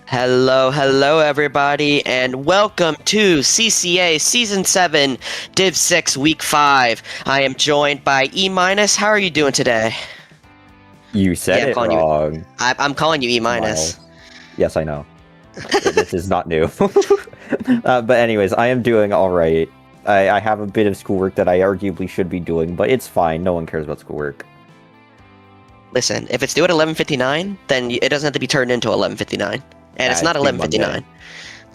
Hello, everybody, and welcome to CCA Season 7, Div 6, Week 5. I am joined by E-. How are you doing today? You said I'm it calling you. wrong. I'm calling you E-. Miles. Yes, I know. This is not new. But anyways, I am doing all right. I have a bit of schoolwork that I arguably should be doing, but it's fine. No one cares about schoolwork. Listen, if it's due at 11:59, then it doesn't have to be turned into 11:59. And it's not It's due Monday.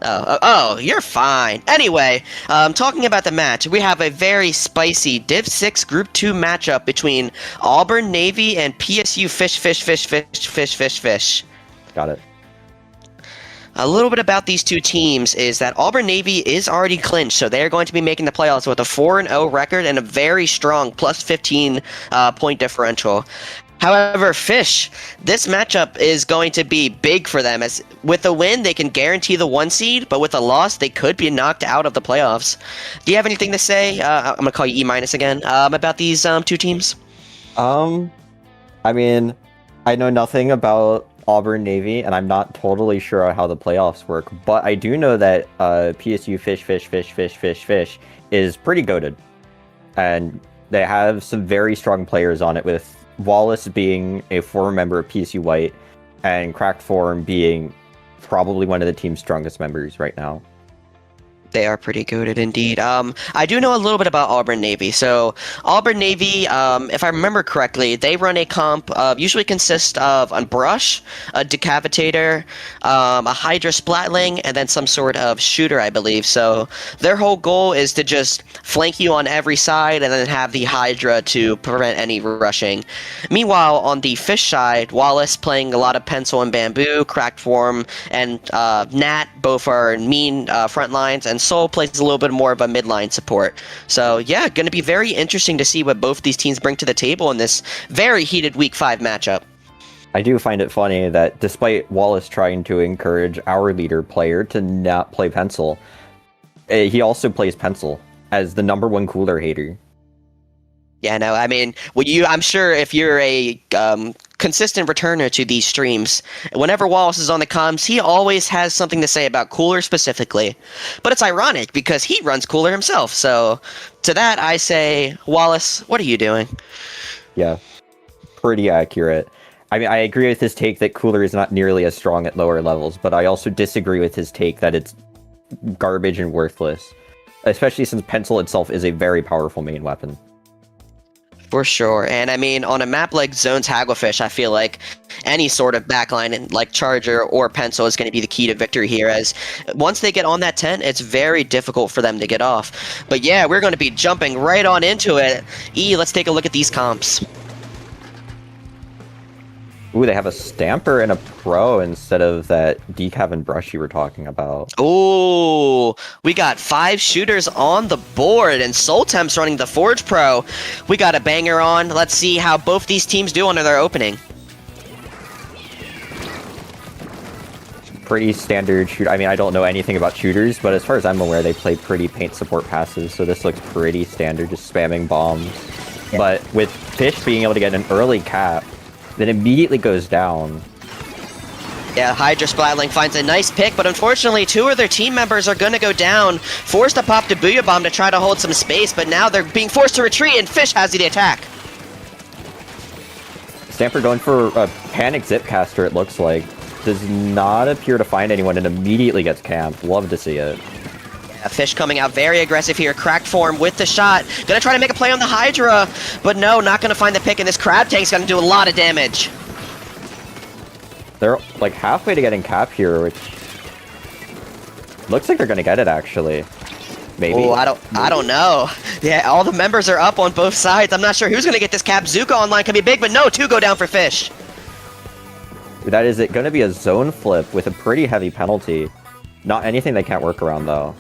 11:59. Oh, you're fine. Anyway, talking about the match, we have a very spicy Div 6 Group 2 matchup between Auburn Navy and PSU Fish. Got it. A little bit about these two teams is that Auburn Navy is already clinched, so they're going to be making the playoffs with a 4-0 record and a very strong plus 15 point differential. However, Fish, this matchup is going to be big for them, as with a win, they can guarantee the 1 seed, but with a loss, they could be knocked out of the playoffs. Do you have anything to say? I'm going to call you E- again, about these two teams? I mean, I know nothing about Auburn Navy, and I'm not totally sure how the playoffs work, but I do know that PSU Fish is pretty goated. And they have some very strong players on it, with Wallace being a former member of PSU White, and Cracked Form being probably one of the team's strongest members right now. They are pretty good indeed. I do know a little bit about Auburn Navy. So Auburn Navy, if I remember correctly, they run a comp usually consists of a brush, a decapitator, a hydra splatling, and then some sort of shooter, I believe. So their whole goal is to just flank you on every side and then have the hydra to prevent any rushing. Meanwhile, on the fish side, Wallace playing a lot of pencil and bamboo, Cracked Form, and Nat both are mean front lines, and Soul plays a little bit more of a midline support. So yeah, going to be very interesting to see what both these teams bring to the table in this very heated Week 5 matchup. I do find it funny that despite Wallace trying to encourage our leader player to not play pencil, he also plays pencil as the #1 cooler hater. Yeah, no, I mean, I'm sure if you're a consistent returner to these streams, whenever Wallace is on the comms, he always has something to say about Cooler specifically. But it's ironic because he runs Cooler himself. So to that, I say, Wallace, what are you doing? Yeah, pretty accurate. I mean, I agree with his take that Cooler is not nearly as strong at lower levels, but I also disagree with his take that it's garbage and worthless, especially since pencil itself is a very powerful main weapon. For sure. And I mean, on a map like Zone's Hagglefish, I feel like any sort of backline like Charger or Pencil is going to be the key to victory here, as once they get on that tent, it's very difficult for them to get off. But yeah, we're going to be jumping right on into it. Let's take a look at these comps. Ooh, they have a Stamper and a Pro instead of that Decav and Brush you were talking about. Ooh, we got 5 shooters on the board, and Soltemp's running the Forge Pro. We got a banger on. Let's see how both these teams do under their opening. Pretty standard shoot. I mean, I don't know anything about shooters, but as far as I'm aware, they play pretty paint support passes, so this looks pretty standard, just spamming bombs. Yeah. But with Fish being able to get an early cap, then immediately goes down. Yeah, Hydra Splatling finds a nice pick, but unfortunately 2 of their team members are going to go down, forced to pop the Booyah Bomb to try to hold some space, but now they're being forced to retreat, and Fish has the attack. Stamper going for a Panic Zipcaster, it looks like. Does not appear to find anyone and immediately gets camped. Love to see it. Yeah, Fish coming out very aggressive here. Cracked Form with the shot. Gonna try to make a play on the Hydra, but no, not gonna find the pick, and this Crab Tank's gonna do a lot of damage. They're like halfway to getting cap here, which looks like they're gonna get it actually. Maybe. Oh, I don't know. Yeah, all the members are up on both sides. I'm not sure who's gonna get this cap. Zuka online can be big, but no, 2 go down for Fish. That is it gonna be a zone flip with a pretty heavy penalty. Not anything they can't work around though.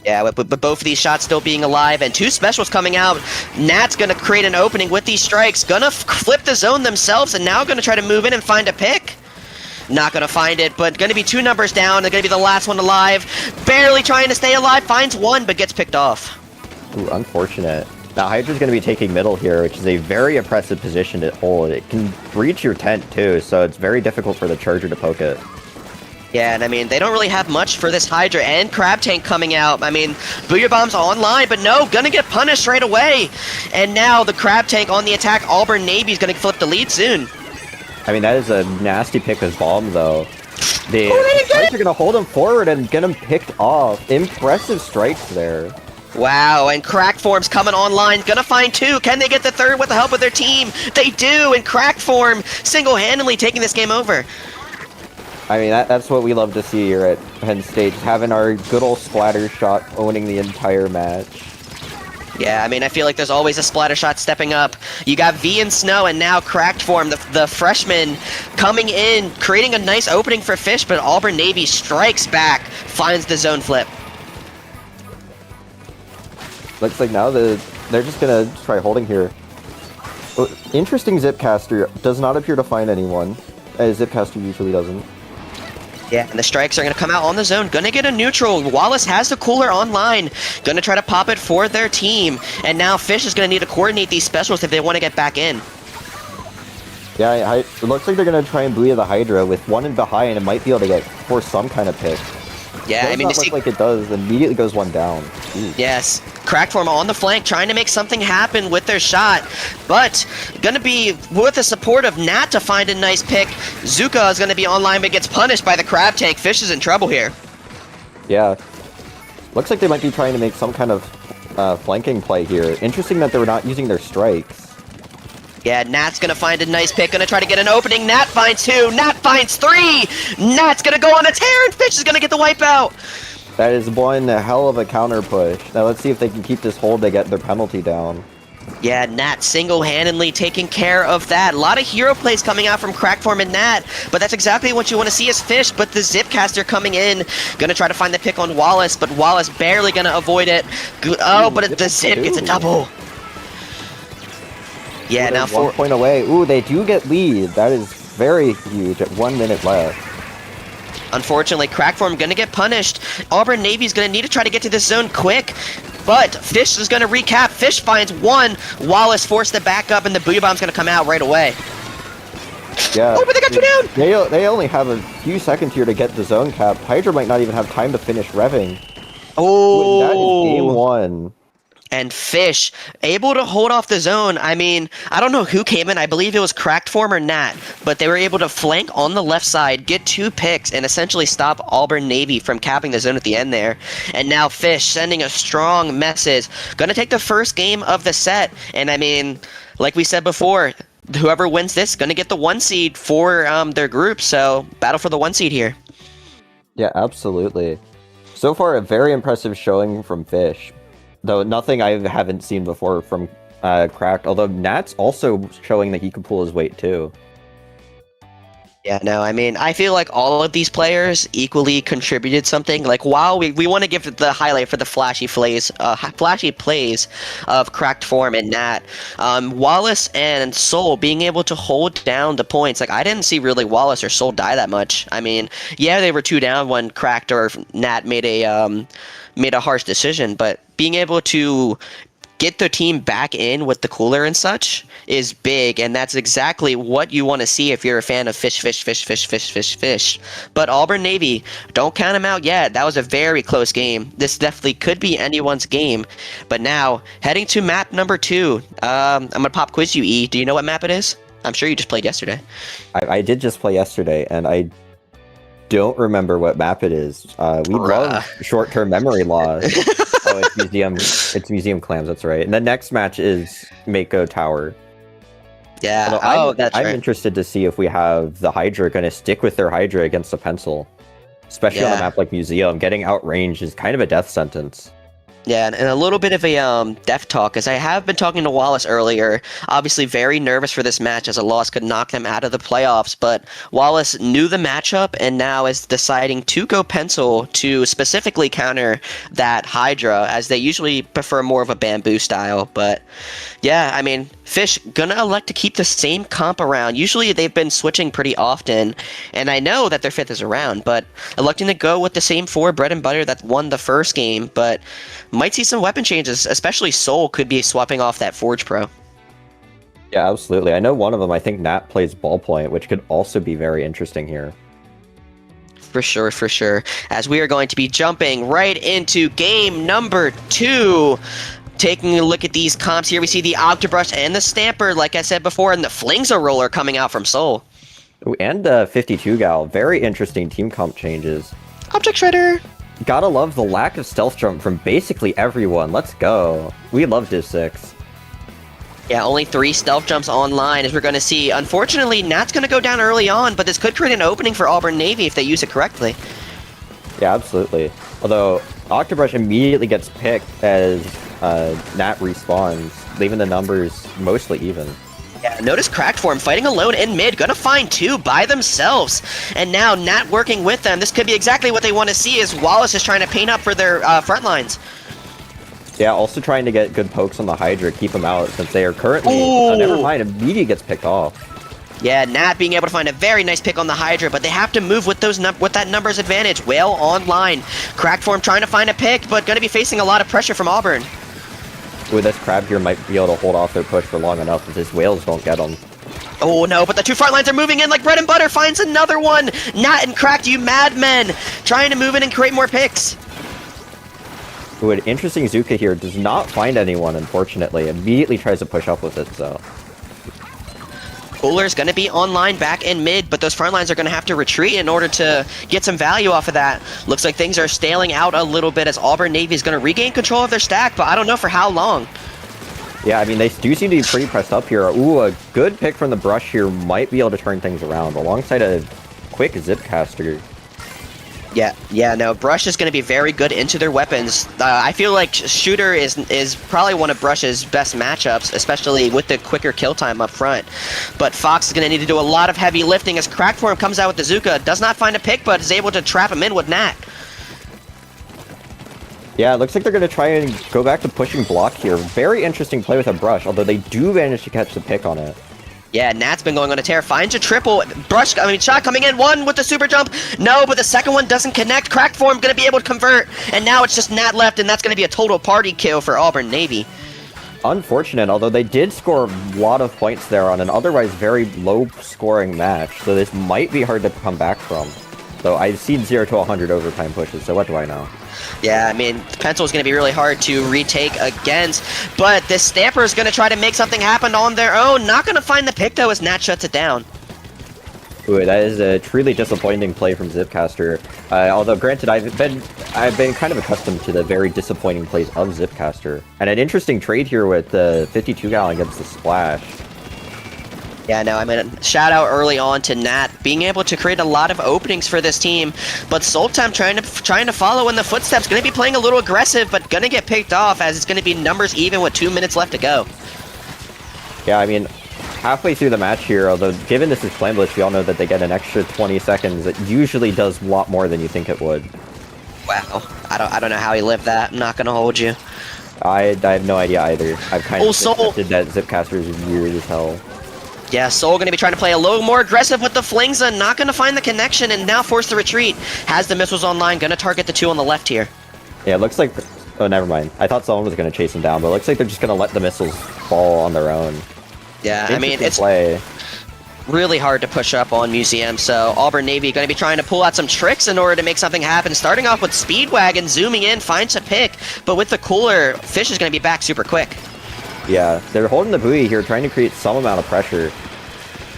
Yeah, but both of these shots still being alive, and 2 specials coming out. Nat's gonna create an opening with these strikes, gonna flip the zone themselves, and now gonna try to move in and find a pick. Not gonna find it, but gonna be 2 numbers down. They're gonna be the last one alive. Barely trying to stay alive, finds 1, but gets picked off. Ooh, unfortunate. Now Hydra's gonna be taking middle here, which is a very oppressive position to hold. It can breach your tent too, so it's very difficult for the Charger to poke it. Yeah, and I mean, they don't really have much for this Hydra and Crab Tank coming out. I mean, Booyah Bomb's online, but no, gonna get punished right away. And now the Crab Tank on the attack. Auburn Navy's gonna flip the lead soon. I mean, that is a nasty pick with Bomb, though. The didn't get strikes it! are going to hold him forward and get him picked off. Impressive strikes there. Wow, and Crack Form's coming online, gonna find two. Can they get the third with the help of their team? They do, and Crack Form single-handedly taking this game over. I mean, that's what we love to see here at Penn State, just having our good old splatter shot owning the entire match. Yeah, I mean, I feel like there's always a splatter shot stepping up. You got V and Snow, and now Cracked Form, the freshman, coming in, creating a nice opening for Fish, but Auburn Navy strikes back, finds the zone flip. Looks like now they're just gonna try holding here. Oh, interesting Zipcaster does not appear to find anyone, as Zipcaster usually doesn't. Yeah, and the strikes are going to come out on the zone. Going to get a neutral. Wallace has the cooler online. Going to try to pop it for their team. And now Fish is going to need to coordinate these specials if they want to get back in. Yeah, it looks like they're going to try and Booyah the Hydra with one in behind and might be able to get force some kind of pick. Yeah, I mean, it does not look like it does. Immediately goes one down. Jeez. Yes, Crackform on the flank, trying to make something happen with their shot, but gonna be with the support of Nat to find a nice pick. Zuka is gonna be online, but gets punished by the Crab Tank. Fish is in trouble here. Yeah, looks like they might be trying to make some kind of flanking play here. Interesting that they're not using their strikes. Yeah, Nat's gonna find a nice pick, gonna try to get an opening. Nat finds two, Nat finds three! Nat's gonna go on a tear, and Fish is gonna get the wipeout! That is one hell of a counter push. Now let's see if they can keep this hold to get their penalty down. Yeah, Nat single-handedly taking care of that. A lot of hero plays coming out from Crackform and Nat, but that's exactly what you want to see as Fish, but the Zipcaster coming in, gonna try to find the pick on Wallace, but Wallace barely gonna avoid it. Oh, but the Zip gets a double. Yeah, now 1 point away. Ooh, they do get lead. That is very huge at 1 minute left. Unfortunately, Crackform gonna get punished. Auburn Navy's gonna need to try to get to this zone quick, but Fish is gonna recap. Fish finds one. Wallace forced the back up, and the Booyah Bomb's gonna come out right away. Yeah. Oh, but they got two down! They only have a few seconds here to get the zone cap. Hydra might not even have time to finish revving. Oh, Ooh, that is game one. And Fish able to hold off the zone. I mean, I don't know who came in. I believe it was Cracked Form or Nat, but they were able to flank on the left side, get two picks, and essentially stop Auburn Navy from capping the zone at the end there. And now Fish sending a strong message. Gonna take the first game of the set. And I mean, like we said before, whoever wins this gonna get the 1 seed for their group. So battle for the 1 seed here. Yeah, absolutely. So far, a very impressive showing from Fish. Though nothing I haven't seen before from Cracked, although Nat's also showing that he can pull his weight too. Yeah, no, I mean, I feel like all of these players equally contributed something. Like, while we want to give the highlight for the flashy plays of Cracked Form and Nat, Wallace and Soul being able to hold down the points. Like, I didn't see really Wallace or Soul die that much. I mean, yeah, they were 2 down when Cracked or Nat made a harsh decision, but being able to get the team back in with the cooler and such is big, and that's exactly what you want to see if you're a fan of Fish. But Auburn Navy, don't count them out yet. That was a very close game. This definitely could be anyone's game. But now, heading to map number 2, I'm going to pop quiz you, E. Do you know what map it is? I'm sure you just played yesterday. I did just play yesterday, and I don't remember what map it is. We love short-term memory loss. Oh, it's Museum Clams, that's right. And the next match is Mako Tower. Yeah, I'm interested to see if we have the Hydra going to stick with their Hydra against the pencil. Especially on a map like Museum. Getting outranged is kind of a death sentence. Yeah, and a little bit of a death talk, as I have been talking to Wallace earlier. Obviously very nervous for this match, as a loss could knock them out of the playoffs, but Wallace knew the matchup and now is deciding to go pencil to specifically counter that Hydra, as they usually prefer more of a bamboo style. But yeah, I mean, Fish gonna elect to keep the same comp around. Usually they've been switching pretty often, and I know that their 5th is around, but electing to go with the same 4 bread and butter that won the first game, but might see some weapon changes, especially Soul could be swapping off that Forge Pro. Yeah, absolutely. I know one of them, I think Nat plays Ballpoint, which could also be very interesting here. For sure, for sure. As we are going to be jumping right into game number 2. Taking a look at these comps here, we see the Octobrush and the Stamper, like I said before, and the Flingza Roller coming out from Seoul. Ooh, and 52 Gal. Very interesting team comp changes. Object Shredder! Gotta love the lack of stealth jump from basically everyone. Let's go. We love Div 6. Yeah, only 3 stealth jumps online, as we're going to see. Unfortunately, Nat's going to go down early on, but this could create an opening for Auburn Navy if they use it correctly. Yeah, absolutely. Although, Octobrush immediately gets picked as Nat respawns, leaving the numbers mostly even. Yeah, notice Cracked Form fighting alone in mid, gonna find 2 by themselves. And now Nat working with them. This could be exactly what they want to see, as Wallace is trying to paint up for their front lines. Yeah, also trying to get good pokes on the Hydra, keep them out, since they are currently... never mind, immediately gets picked off. Yeah, Nat being able to find a very nice pick on the Hydra, but they have to move with that numbers advantage. Whale online. Cracked Form trying to find a pick, but gonna be facing a lot of pressure from Auburn. Ooh, this Crab here might be able to hold off their push for long enough if his Whales don't get them. Oh no, but the 2 front lines are moving in like bread and butter. Finds another one. Nat and Cracked, you madmen. Trying to move in and create more picks. Ooh, an interesting Zuka here does not find anyone, unfortunately. Immediately tries to push up with it, so... Cooler's going to be online back in mid, but those front lines are going to have to retreat in order to get some value off of that. Looks like things are staling out a little bit as Auburn Navy is going to regain control of their stack, but I don't know for how long. Yeah, I mean, they do seem to be pretty pressed up here. Ooh, a good pick from the Brush here might be able to turn things around, alongside a quick Zipcaster. Yeah, no, Brush is going to be very good into their weapons. I feel like Shooter is probably one of Brush's best matchups, especially with the quicker kill time up front. But Fox is going to need to do a lot of heavy lifting as Cracked Form comes out with the Zuka. Does not find a pick, but is able to trap him in with Nat. Yeah, it looks like they're going to try and go back to pushing block here. Very interesting play with a Brush, although they do manage to catch the pick on it. Yeah, Nat's been going on a tear. Finds a triple. Shot coming in. 1 with the super jump. No, but the second one doesn't connect. Cracked Form going to be able to convert. And now it's just Nat left, and that's going to be a total party kill for Auburn Navy. Unfortunate, although they did score a lot of points there on an otherwise very low-scoring match, so this might be hard to come back from. Though I've seen 0 to 100 overtime pushes, so what do I know? Yeah, I mean, Pencil is going to be really hard to retake against, but this Stamper is going to try to make something happen on their own. Not going to find the pick, though, as Nat shuts it down. Ooh, that is a truly disappointing play from Zipcaster. Although, granted, I've been kind of accustomed to the very disappointing plays of Zipcaster. And an interesting trade here with the 52 Gal against the Splash. Yeah, no, I mean, shout out early on to Nat, being able to create a lot of openings for this team, but Sultan trying to follow in the footsteps, going to be playing a little aggressive, but going to get picked off as it's going to be numbers even with 2 minutes left to go. Yeah, I mean, halfway through the match here, although given this is Flamblish, we all know that they get an extra 20 seconds. It usually does a lot more than you think it would. Wow, I don't know how he lived that. I'm not going to hold you. I have no idea either. I've kind of accepted that Zipcaster is weird as hell. Yeah, Soul going to be trying to play a little more aggressive with the Flingza, not going to find the connection, and now forced to retreat. Has the missiles online, going to target the 2 on the left here. Yeah, it looks like... Oh, never mind. I thought someone was going to chase him down, but it looks like they're just going to let the missiles fall on their own. Yeah, I mean, it's really hard to push up on Museum, so Auburn Navy going to be trying to pull out some tricks in order to make something happen. Starting off with Speedwagon, zooming in, finds a pick, but with the cooler, Fish is going to be back super quick. Yeah, they're holding the buoy here, trying to create some amount of pressure.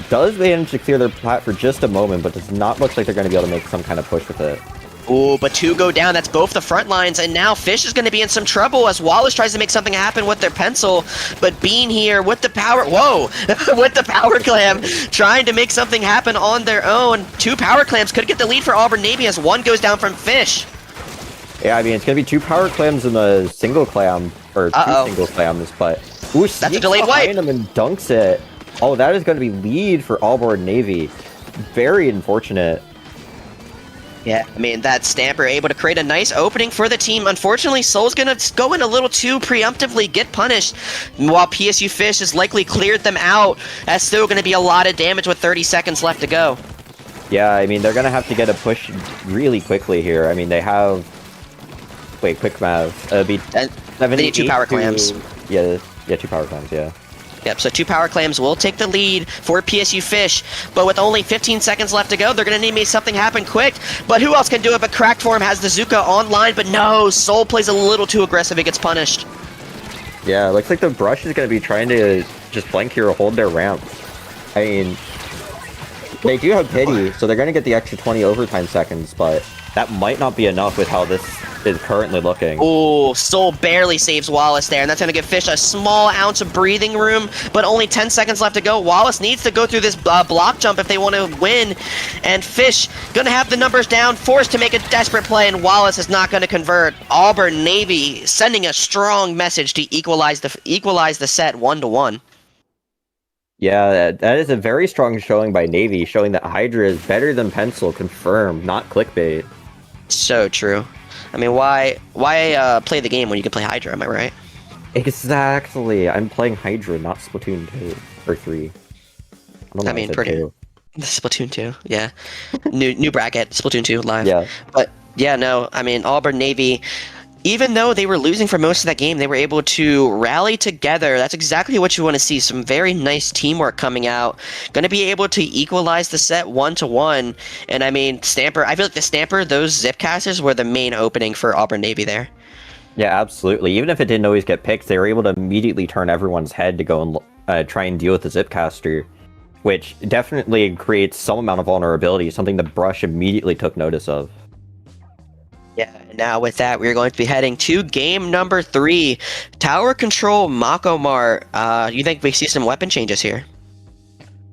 Does manage to clear their plat for just a moment, but does not look like they're going to be able to make some kind of push with it. Ooh, but 2 go down. That's both the front lines, and now Fish is going to be in some trouble as Wallace tries to make something happen with their pencil. But Bean here with the power... Whoa! with the power clam, trying to make something happen on their own. 2 power clams could get the lead for Auburn Navy as 1 goes down from Fish. Yeah, I mean, it's going to be 2 power clams and a single clam, or 2 single clams, but... Ooh, that's a delayed wipe! Him and dunks it. Oh, that is going to be lead for Auburn Navy. Very unfortunate. Yeah, I mean, that Stamper able to create a nice opening for the team. Unfortunately, Soul's going to go in a little too preemptively, get punished, while PSU Fish has likely cleared them out. That's still going to be a lot of damage with 30 seconds left to go. Yeah, I mean, they're going to have to get a push really quickly here. I mean, they have... Wait, quick math. It'd be 2 power clams. Yeah, 2 power clams, yeah. Yep, so 2 power claims will take the lead for PSU Fish, but with only 15 seconds left to go, they're going to need to make something happen quick. But who else can do it? But Cracked Form has the Zuka online, but no, Soul plays a little too aggressive. It gets punished. Yeah, looks like the Brush is going to be trying to just flank here or hold their ramp. I mean, they do have pity, so they're going to get the extra 20 overtime seconds, but that might not be enough with how this is currently looking. Oh, Soul barely saves Wallace there, and that's going to give Fish a small ounce of breathing room, but only 10 seconds left to go. Wallace needs to go through this block jump if they want to win, and Fish going to have the numbers down, forced to make a desperate play, and Wallace is not going to convert. Auburn Navy sending a strong message to equalize the set 1-1. Yeah, that is a very strong showing by Navy, showing that Hydra is better than Pencil, confirmed, not clickbait. So true. I mean, why play the game when you can play Hydra, am I right? Exactly. I'm playing Hydra, not Splatoon 2 or 3. I mean, pretty. 2. Splatoon 2, yeah. new bracket, Splatoon 2 live. Yeah. But yeah, no, I mean, Auburn Navy, even though they were losing for most of that game, they were able to rally together. That's exactly what you want to see. Some very nice teamwork coming out. Going to be able to equalize the set 1-1. And I mean, Stamper, I feel like the Stamper, those Zipcasters were the main opening for Auburn Navy there. Yeah, absolutely. Even if it didn't always get picked, they were able to immediately turn everyone's head to go and try and deal with the Zipcaster, which definitely creates some amount of vulnerability, something the Brush immediately took notice of. Yeah, and now with that, we're going to be heading to game number 3. Tower Control Mako Mart. You think we see some weapon changes here?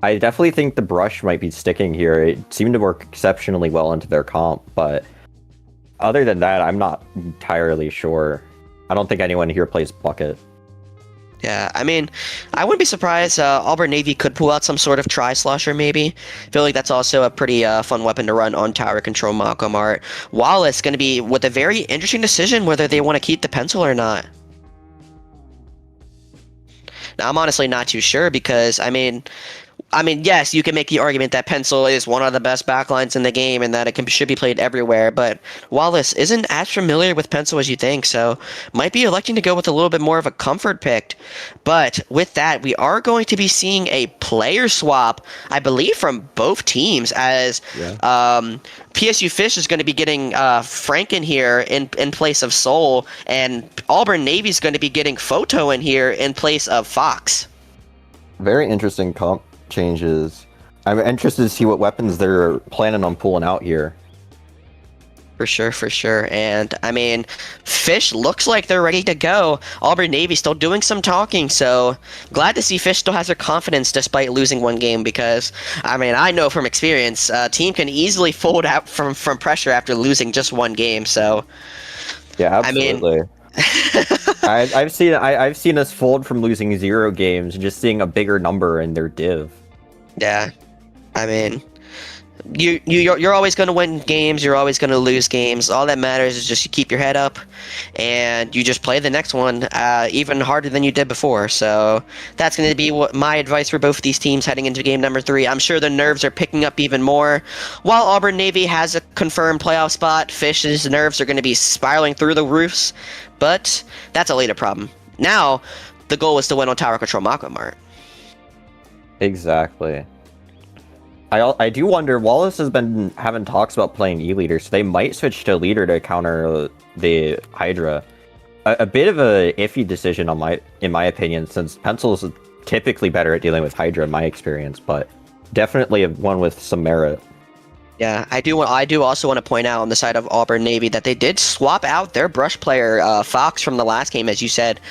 I definitely think the Brush might be sticking here. It seemed to work exceptionally well into their comp, but other than that, I'm not entirely sure. I don't think anyone here plays Bucket. Yeah, I mean, I wouldn't be surprised. Auburn Navy could pull out some sort of Tri-Slosher, maybe. I feel like that's also a pretty fun weapon to run on Tower Control Mako Mart. Wallace going to be with a very interesting decision whether they want to keep the pencil or not. Now, I'm honestly not too sure because, I mean, yes, you can make the argument that Pencil is one of the best backlines in the game and that it should be played everywhere, but Wallace isn't as familiar with Pencil as you think, so might be electing to go with a little bit more of a comfort pick. But with that, we are going to be seeing a player swap, I believe, from both teams, as PSU Fish is going to be getting Franken here in place of Soul, and Auburn Navy is going to be getting Photo in here in place of Fox. Very interesting comp changes. I'm interested to see what weapons they're planning on pulling out here. For sure. And, I mean, Fish looks like they're ready to go. Auburn Navy still doing some talking, so glad to see Fish still has their confidence despite losing one game because, I mean, I know from experience, a team can easily fold out from pressure after losing just one game, so... Yeah, absolutely. I mean... I've seen us fold from losing 0 games and just seeing a bigger number in their div. Yeah, I mean, you're always going to win games. You're always going to lose games. All that matters is just you keep your head up, and you just play the next one even harder than you did before. So that's going to be my advice for both of these teams heading into game number 3. I'm sure the nerves are picking up even more. While Auburn Navy has a confirmed playoff spot, Fish's nerves are going to be spiraling through the roofs, but that's a later problem. Now, the goal is to win on Tower Control Mako Mart. Exactly. I do wonder, Wallace has been having talks about playing E-Leader, so they might switch to Leader to counter the Hydra. A bit of a iffy decision in my opinion, since Pencil is typically better at dealing with Hydra in my experience, but definitely one with some merit. Yeah, I do also want to point out on the side of Auburn Navy that they did swap out their Brush player, Fox, from the last game, as you said.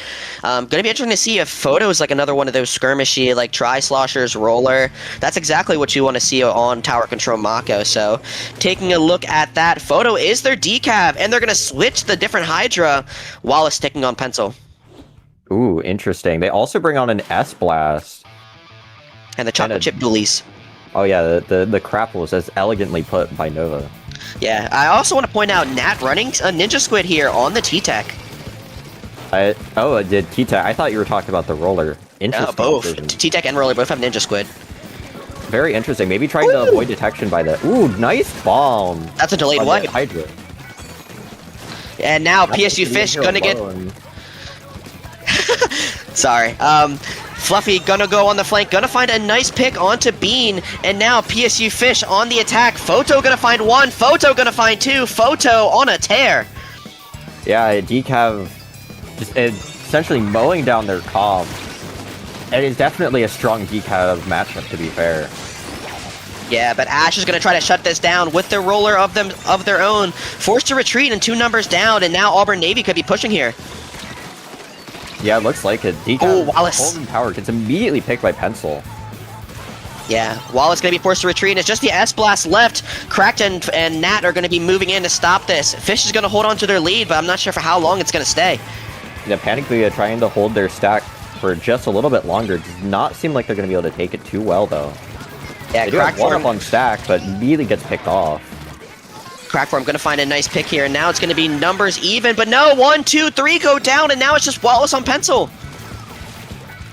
Going to be interesting to see if Photo is like another one of those skirmishy, like Tri-Sloshers, Roller. That's exactly what you want to see on Tower Control Mako. So, taking a look at that, Photo is their decav, and they're going to switch the different Hydra, Wallace taking on Pencil. Ooh, interesting. They also bring on an S-Blast. And the Chocolate Chip Dualies. Oh yeah, the Crapples, as elegantly put by Nova. Yeah, I also want to point out Nat running a Ninja Squid here on the T-Tech. I did T-Tech. I thought you were talking about the Roller. Interesting. Both. T-Tech and Roller both have Ninja Squid. Very interesting. Maybe trying to avoid detection by the... Ooh, nice bomb! That's a delayed wipe. Hydra. And now PSU Fish gonna get... Sorry. Fluffy gonna go on the flank, gonna find a nice pick onto Bean, and now PSU Fish on the attack. Photo gonna find one, Photo gonna find two, Photo on a tear. Yeah, Decav just essentially mowing down their comp. It is definitely a strong Decav matchup, to be fair. Yeah, but Ash is going to try to shut this down with the roller of their own. Forced to retreat and 2 numbers down, and now Auburn Navy could be pushing here. Yeah, it looks like it. Oh, Decav Wallace. holding tower gets immediately picked by Pencil. Yeah, Wallace going to be forced to retreat, and it's just the S-Blast left. Cracked and Nat are going to be moving in to stop this. Fish is going to hold on to their lead, but I'm not sure for how long it's going to stay. Yeah, Panic Booyah trying to hold their stack for just a little bit longer. Does not seem like they're going to be able to take it too well, though. Yeah, they do have one up on stack, but immediately gets picked off. Crackform going to find a nice pick here, and now it's going to be numbers even, but no, 1, 2, 3 go down, and now it's just Wallace on Pencil.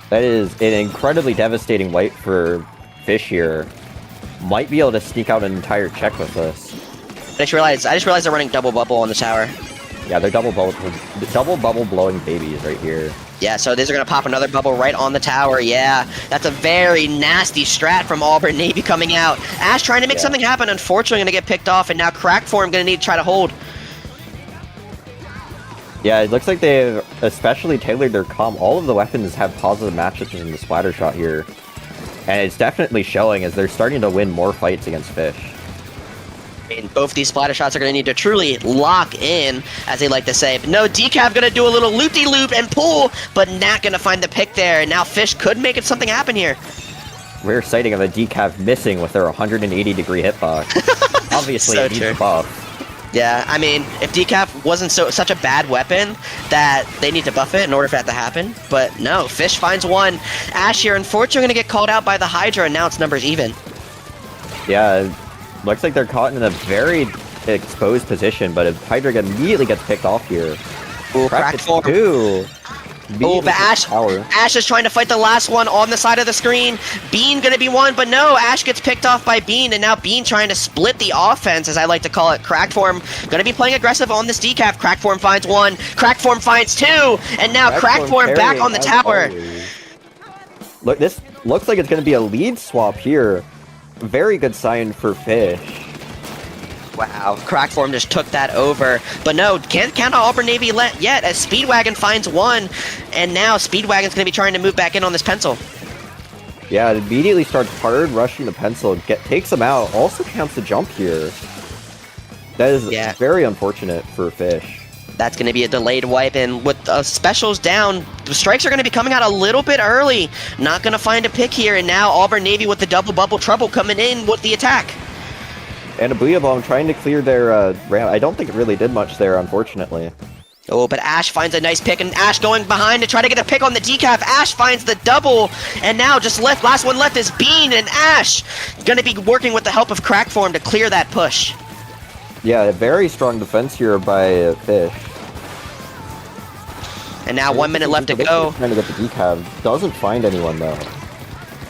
That is an incredibly devastating wipe for Fish here. Might be able to sneak out an entire check with this. I just realized they're running double bubble on the tower. Yeah, they're double bubble blowing babies right here. Yeah, so these are going to pop another bubble right on the tower. Yeah, that's a very nasty strat from Auburn Navy coming out. Ash trying to make something happen. Unfortunately, going to get picked off, and now Crackform going to need to try to hold. Yeah, it looks like they've especially tailored their comp. All of the weapons have positive matchups in the splatter shot here. And it's definitely showing as they're starting to win more fights against Fish. I mean, both these splatter shots are going to need to truly lock in, as they like to say. But no, Decav going to do a little loop-de-loop and pull, but not going to find the pick there. And now Fish could make it something happen here. Rare sighting of a Decav missing with their 180-degree hitbox. Obviously, So it needs true. a buff. Yeah, I mean, if Decav wasn't such a bad weapon, that they need to buff it in order for that to happen. But no, Fish finds one. Ash here, unfortunately, going to get called out by the Hydra, and now it's numbers even. Yeah, looks like they're caught in a very exposed position, but Hydra immediately gets picked off here. Ooh, cracked form. Two. Oh, but Ash is trying to fight the last one on the side of the screen. Bean gonna be one, but no, Ash gets picked off by Bean, and now Bean trying to split the offense, as I like to call it. Crackform gonna be playing aggressive on this decaf. Crackform finds one, Crackform finds two, and now Crackform back on the tower. Look, this looks like it's gonna be a lead swap here. Very good sign for Fish. Wow, Crackform just took that over. But no, can't count on Auburn Navy yet, as Speedwagon finds one, and now Speedwagon's going to be trying to move back in on this Pencil. Yeah, it immediately starts hard rushing the Pencil, takes him out, also counts the jump here. That is very unfortunate for Fish. That's going to be a delayed wipe, and with specials down, the strikes are going to be coming out a little bit early. Not going to find a pick here, and now Auburn Navy with the double bubble trouble coming in with the attack. And a Booyah Bomb trying to clear their ramp. I don't think it really did much there, unfortunately. Oh, but Ash finds a nice pick, and Ash going behind to try to get a pick on the decaf. Ash finds the double, and now just last one left is Bean, and Ash going to be working with the help of Crackform to clear that push. Yeah, a very strong defense here by Fish. And now 1 minute left to go. Trying to get the decaf. Doesn't find anyone, though.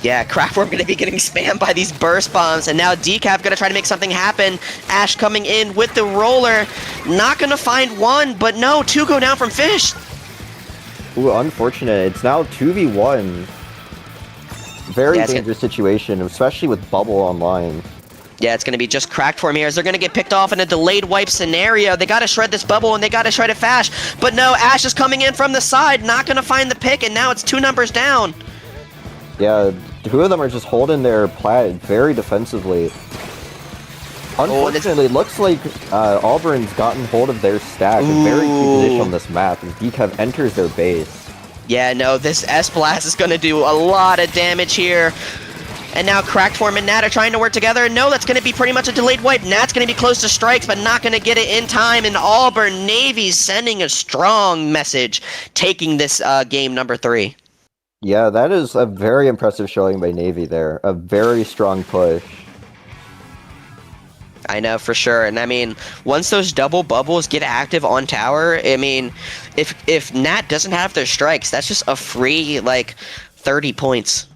Yeah, Crackform going to be getting spammed by these burst bombs, and now Decaf going to try to make something happen. Ash coming in with the roller, not going to find one, but no, 2 go down from Fish. Ooh, unfortunate. It's now 2v1. Very dangerous situation, especially with Bubble online. Yeah, it's going to be just Crackform here, as they're going to get picked off in a delayed wipe scenario. They got to shred this Bubble, and they got to shred it fast. But no, Ash is coming in from the side, not going to find the pick, and now it's 2 numbers down. Yeah, 2 of them are just holding their plat very defensively. Unfortunately, it looks like Auburn's gotten hold of their stack. A very key position on this map, and Decav enters their base. Yeah, no, this S-Blast is going to do a lot of damage here. And now Crackform and Nat are trying to work together. No, that's going to be pretty much a delayed wipe. Nat's going to be close to strikes, but not going to get it in time. And Auburn Navy's sending a strong message, taking this game number 3. Yeah, that is a very impressive showing by Navy there. A very strong push. I know, for sure. And I mean, once those double bubbles get active on tower, I mean, if Nat doesn't have their strikes, that's just a free, like, 30 points.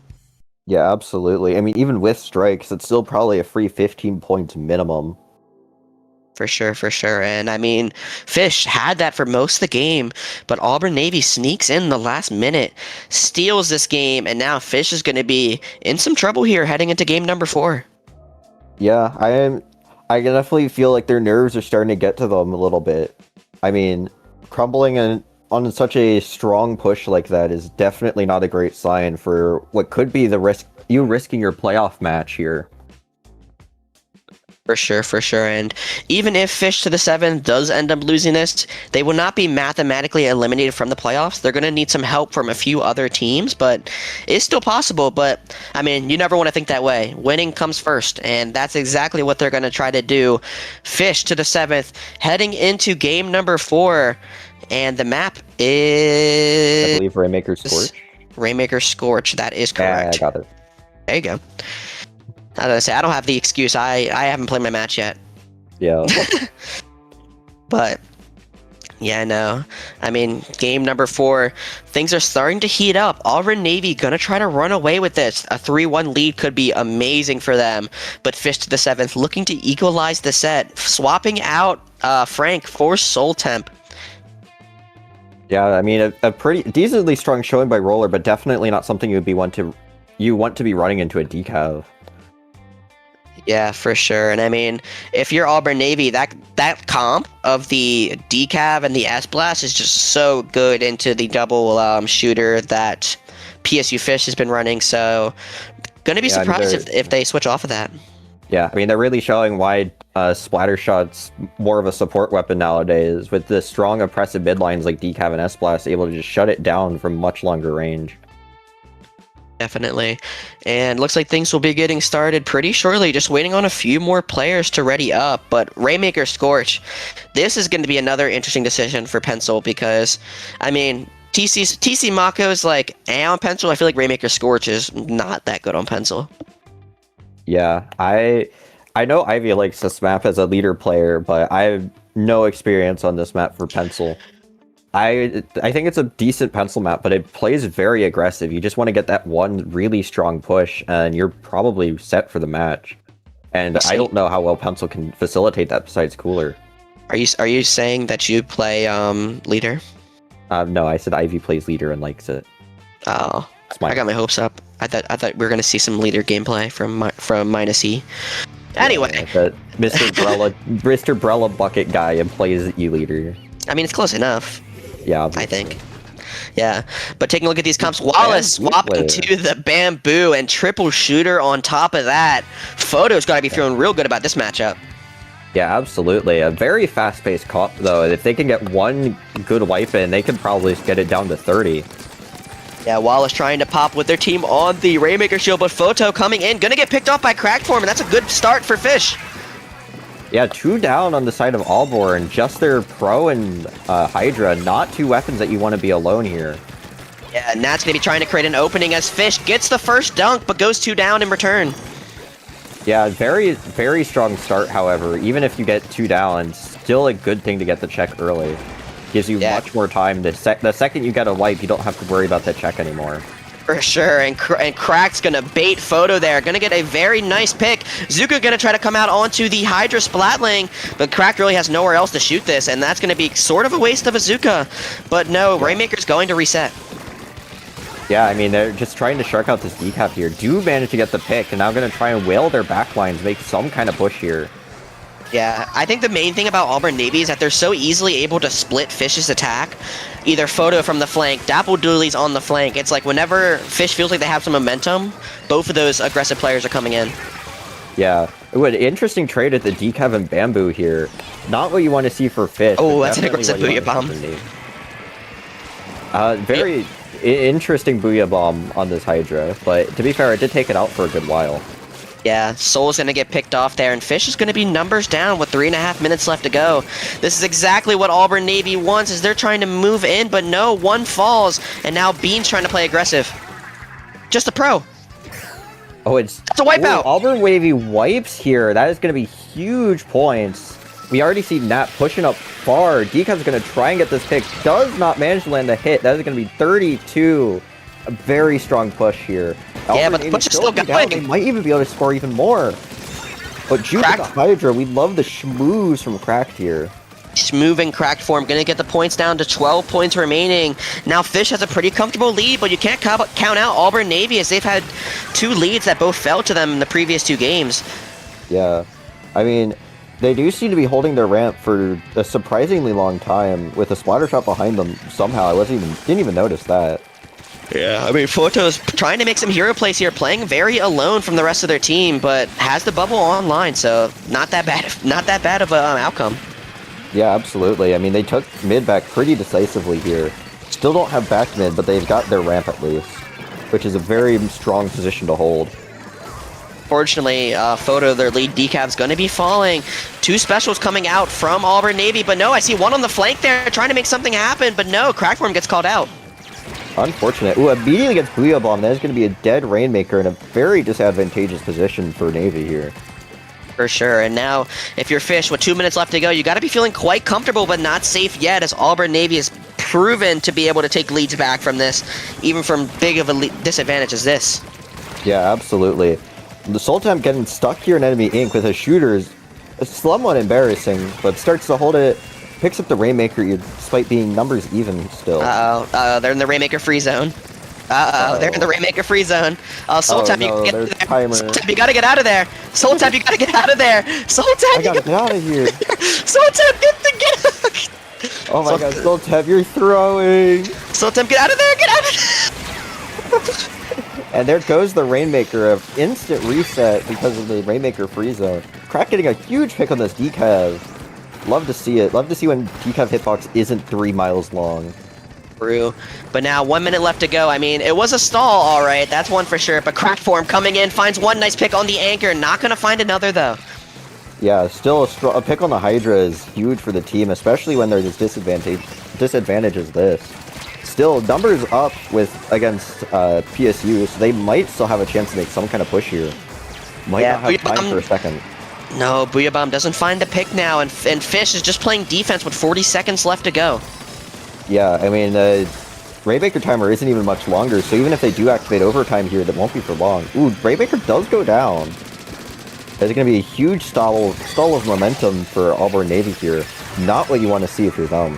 Yeah, absolutely. I mean, even with strikes, it's still probably a free 15 points minimum. For sure, for sure. And I mean, Fish had that for most of the game, but Auburn Navy sneaks in the last minute, steals this game, and now Fish is going to be in some trouble here heading into game number 4. Yeah, I definitely feel like their nerves are starting to get to them a little bit. I mean, crumbling on such a strong push like that is definitely not a great sign for what could be you risking your playoff match here. For sure, for sure. And even if Fish to the 7 does end up losing this, they will not be mathematically eliminated from the playoffs. They're going to need some help from a few other teams, but it's still possible. But, I mean, you never want to think that way. Winning comes first, and that's exactly what they're going to try to do. Fish to the 7th, heading into game number 4, and the map is... I believe Rainmaker Scorch. Rainmaker Scorch, that is correct. Yeah, I got it. There you go. I was gonna say, I don't have the excuse. I haven't played my match yet. Yeah. But, yeah, no. I mean, game number 4, things are starting to heat up. Auburn Navy gonna try to run away with this. A 3-1 lead could be amazing for them. But Fish to the 7th, looking to equalize the set. Swapping out Frank for Soul Temp. Yeah, I mean, a pretty decently strong showing by Roller, but definitely not something you want to be running into a decav. Yeah, for sure. And I mean, if you're Auburn Navy, that comp of the decav and the S-Blast is just so good into the double shooter that PSU Fish has been running. So, gonna be surprised if they switch off of that. Yeah, I mean, they're really showing why splatter shot's more of a support weapon nowadays, with the strong oppressive midlines like decav and S-Blast able to just shut it down from much longer range. Definitely. And looks like things will be getting started pretty shortly, just waiting on a few more players to ready up. But Rainmaker Scorch, this is going to be another interesting decision for Pencil because, I mean, TC Mako's like on Pencil. I feel like Rainmaker Scorch is not that good on Pencil. Yeah, I know Ivy likes this map as a leader player, but I have no experience on this map for Pencil. I think it's a decent Pencil map, but it plays very aggressive. You just want to get that one really strong push, and you're probably set for the match. And I don't know how well Pencil can facilitate that besides Cooler. Are you saying that you play leader? No, I said Ivy plays leader and likes it. Oh, I got my hopes up. I thought we were gonna see some leader gameplay from Minus E. Anyway, yeah, Mr. Brella bucket guy and plays E leader. I mean, it's close enough. Yeah, obviously. I think. Yeah, but taking a look at these comps, Wallace swapping to the bamboo and triple shooter on top of that. Photo's got to be feeling real good about this matchup. Yeah, absolutely. A very fast-paced comp, though. If they can get one good wipe in, they can probably get it down to 30. Yeah, Wallace trying to pop with their team on the Rainmaker shield, but Photo coming in, gonna get picked off by Crackform, and that's a good start for Fish. Yeah, 2 down on the side of Auburn. Just their Pro and Hydra. Not 2 weapons that you want to be alone here. Yeah, and that's going to be trying to create an opening as Fish gets the first dunk, but goes 2 down in return. Yeah, very, very strong start, however. Even if you get 2 down, still a good thing to get the check early. Gives you much more time. The second you get a wipe, you don't have to worry about that check anymore. For sure, and Crack's gonna bait Photo there. Gonna get a very nice pick. Zuka gonna try to come out onto the Hydra Splatling, but Crack really has nowhere else to shoot this, and that's gonna be sort of a waste of a Zuka. But no, Rainmaker's going to reset. Yeah, I mean, they're just trying to shark out this decap here. Do manage to get the pick, and now gonna try and whale their backlines, make some kind of push here. Yeah, I think the main thing about Auburn Navy is that they're so easily able to split Fish's attack. Either Photo from the flank, Dapple Dooley's on the flank. It's like whenever Fish feels like they have some momentum, both of those aggressive players are coming in. Yeah. Ooh, an interesting trade at the decav and bamboo here. Not what you want to see for Fish. Oh, that's an aggressive Booyah Bomb. Very interesting Booyah Bomb on this Hydra, but to be fair, it did take it out for a good while. Yeah, Soul's going to get picked off there, and Fish is going to be numbers down with 3.5 minutes left to go. This is exactly what Auburn Navy wants, as they're trying to move in, but no, one falls, and now Bean's trying to play aggressive. Just a pro. Oh, it's a wipeout. Auburn Navy wipes here. That is going to be huge points. We already see Nat pushing up far. Decav's going to try and get this pick. Does not manage to land a hit. That is going to be 32. A very strong push here. Yeah, but the push is still going. They might even be able to score even more. But Juke with the Hydra, we love the schmooze from Cracked here. Smooth and Cracked form, gonna get the points down to 12 points remaining. Now Fish has a pretty comfortable lead, but you can't count out Auburn Navy as they've had 2 leads that both fell to them in the previous 2 games. Yeah, I mean, they do seem to be holding their ramp for a surprisingly long time with a splatter shot behind them somehow. I didn't even notice that. Yeah, I mean, Photo's trying to make some hero plays here, playing very alone from the rest of their team, but has the bubble online, so not that bad of an outcome. Yeah, absolutely. I mean, they took mid back pretty decisively here. Still don't have back mid, but they've got their ramp at least, which is a very strong position to hold. Fortunately, Photo, their lead decav's going to be falling. 2 specials coming out from Auburn Navy, but no, I see one on the flank there trying to make something happen, but no, Crackform gets called out. Unfortunate. Ooh, immediately gets Booyah Bomb. There's going to be a dead Rainmaker in a very disadvantageous position for Navy here. For sure, and now, if you're Fish with 2 minutes left to go, you got to be feeling quite comfortable, but not safe yet, as Auburn Navy has proven to be able to take leads back from this, even from big of a disadvantage as this. Yeah, absolutely. The Sultan getting stuck here in enemy ink with his shooters, it's somewhat embarrassing, but starts to hold it, picks up the Rainmaker despite being numbers even still. They're in the Rainmaker free zone. They're in the Rainmaker free zone. Sultan, no, you gotta get out of there. timer. Sultan, you gotta get out of there. Sultan, you gotta get out of there. Sultan, I gotta get out of here. Sultan, get Oh my god, Sultan, you're throwing. Sultan, get out of there, get out of there. And there goes the Rainmaker, of instant reset because of the Rainmaker free zone. Crack getting a huge pick on this decav. Love to see it. Love to see when decav hitbox isn't 3 miles long. True. But now 1 minute left to go. I mean, it was a stall, all right. That's one for sure. But Crackform coming in, finds one nice pick on the anchor. Not going to find another, though. Yeah, still a pick on the Hydra is huge for the team, especially when there's this disadvantage as this. Still, numbers up against PSU, so they might still have a chance to make some kind of push here. Might not have time for a second. No, Booyah Bomb doesn't find the pick now, and Fish is just playing defense with 40 seconds left to go. Yeah, I mean, Rainmaker timer isn't even much longer, so even if they do activate overtime here, that won't be for long. Ooh, Rainmaker does go down. There's going to be a huge stall of momentum for Auburn Navy here. Not what you want to see if you're them.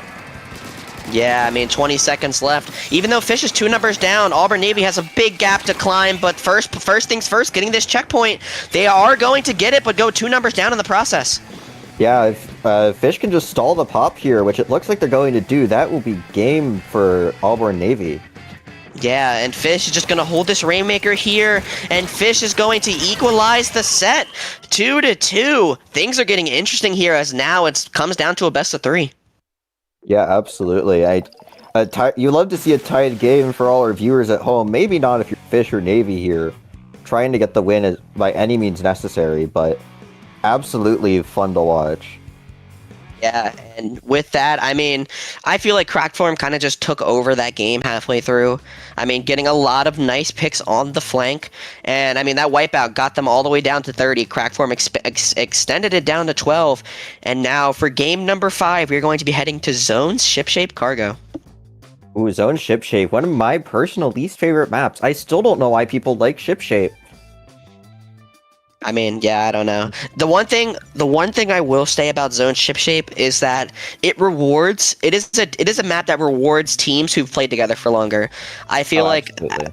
Yeah, I mean, 20 seconds left. Even though Fish is 2 numbers down, Auburn Navy has a big gap to climb, but first things first, getting this checkpoint. They are going to get it, but go 2 numbers down in the process. Yeah, if Fish can just stall the pop here, which it looks like they're going to do, that will be game for Auburn Navy. Yeah, and Fish is just going to hold this Rainmaker here, and Fish is going to equalize the set 2-2. Things are getting interesting here as now it comes down to a best of 3. Yeah, absolutely. You love to see a tied game for all our viewers at home. Maybe not if you're Fish or Navy here, trying to get the win by any means necessary, but absolutely fun to watch. Yeah, and with that, I mean, I feel like Crackform kind of just took over that game halfway through. I mean, getting a lot of nice picks on the flank, and I mean, that wipeout got them all the way down to 30. Crackform extended it down to 12, and now for game number 5, we're going to be heading to Zone's Shipshape Cargo. Ooh, Zone Shipshape, one of my personal least favorite maps. I still don't know why people like Shipshape. I mean, yeah, I don't know. The one thing I will say about Zone Shipshape is that it is a map that rewards teams who've played together for longer. I feel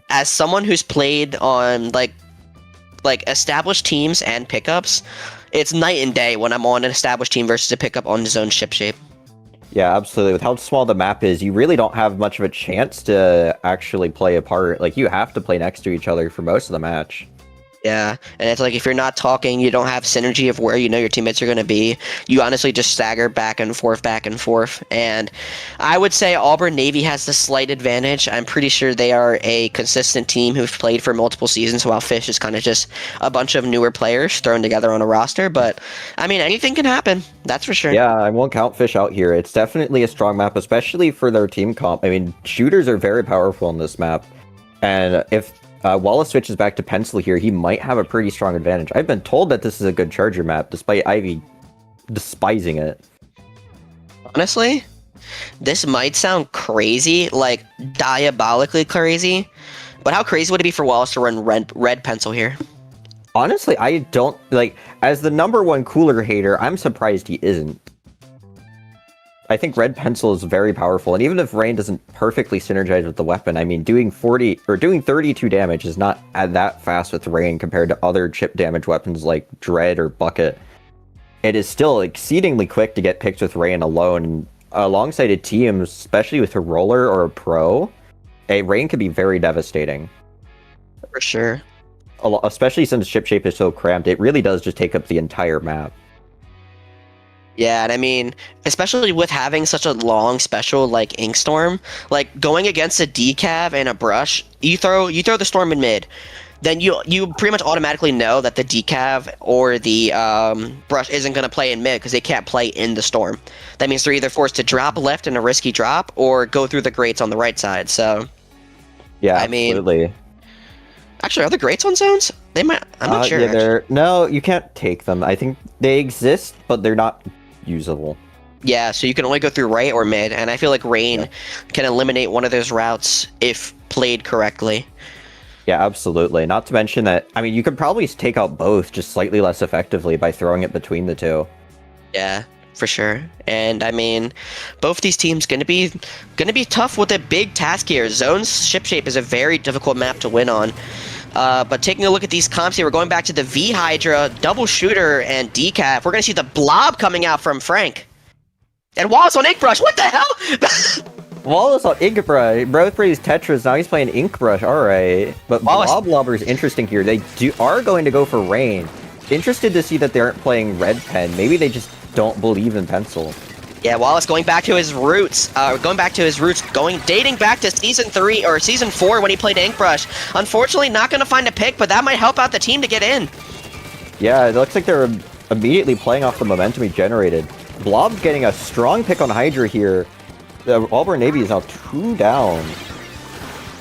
as someone who's played on like established teams and pickups, it's night and day when I'm on an established team versus a pickup on Zone Shipshape. Yeah, absolutely. With how small the map is, you really don't have much of a chance to actually play a part. Like, you have to play next to each other for most of the match. Yeah, and it's like if you're not talking, you don't have synergy of where you know your teammates are going to be. You honestly just stagger back and forth. And I would say Auburn Navy has the slight advantage. I'm pretty sure they are a consistent team who've played for multiple seasons, while Fish is kind of just a bunch of newer players thrown together on a roster. But, I mean, anything can happen. That's for sure. Yeah, I won't count Fish out here. It's definitely a strong map, especially for their team comp. I mean, shooters are very powerful in this map. And if Wallace switches back to Pencil here, he might have a pretty strong advantage. I've been told that this is a good Charger map, despite Ivy despising it. Honestly, this might sound crazy, like diabolically crazy, but how crazy would it be for Wallace to run red Pencil here? Honestly, I don't like as the #1 cooler hater. I'm surprised he isn't. I think red pencil is very powerful, and even if Rain doesn't perfectly synergize with the weapon, I mean, doing 32 damage is not that fast with Rain compared to other chip damage weapons like Dread or Bucket. It is still exceedingly quick to get picked with Rain alone, and alongside a team, especially with a roller or a pro, a Rain could be very devastating. For sure. Especially since ship shape is so cramped, it really does just take up the entire map. Yeah, and I mean, especially with having such a long special like Ink Storm, like going against a decav and a brush, you throw the storm in mid, then you pretty much automatically know that the decav or the brush isn't going to play in mid because they can't play in the storm. That means they're either forced to drop left in a risky drop or go through the grates on the right side. So, yeah, I mean, absolutely. Actually, are the grates on zones? They might. I'm not sure. Yeah, no, you can't take them. I think they exist, but they're not usable. Yeah, so you can only go through right or mid, and I feel like Rain can eliminate one of those routes if played correctly. Yeah, absolutely. Not to mention that, I mean, you could probably take out both just slightly less effectively by throwing it between the two. Yeah, for sure. And I mean, both these teams gonna be tough with a big task here. Zone's ship shape is a very difficult map to win on. But taking a look at these comps here, we're going back to the V Hydra, double shooter, and decaf. We're gonna see the blob coming out from Frank. And Wallace on Inkbrush. What the hell? Wallace on Inkbrush. Bro plays Tetris, now he's playing Inkbrush. Alright. But Wallace. Blob Lobber is interesting here. They are going to go for Rain. Interested to see that they aren't playing Red Pen. Maybe they just don't believe in Pencil. Yeah, Wallace going back to his roots, dating back to Season 3 or Season 4 when he played Inkbrush. Unfortunately, not going to find a pick, but that might help out the team to get in. Yeah, it looks like they're immediately playing off the momentum he generated. Blob's getting a strong pick on Hydra here. The Auburn Navy is now 2 down.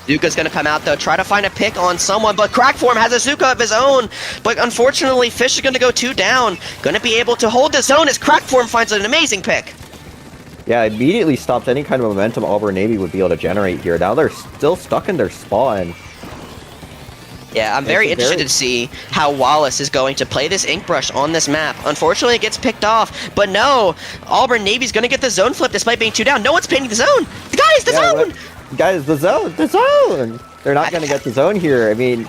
Zuka's going to come out, though, try to find a pick on someone, but Crackform has a Zuka of his own. But unfortunately, Fish is going to go 2 down. Going to be able to hold the zone as Crackform finds an amazing pick. Yeah, immediately stopped any kind of momentum Auburn Navy would be able to generate here. Now they're still stuck in their spawn. Yeah, I'm very interested to see how Wallace is going to play this Inkbrush on this map. Unfortunately, it gets picked off, but no, Auburn Navy's going to get the zone flip despite being 2 down. No one's painting the zone. Guys, the zone! Guys, the zone! They're not going to get the zone here. I mean,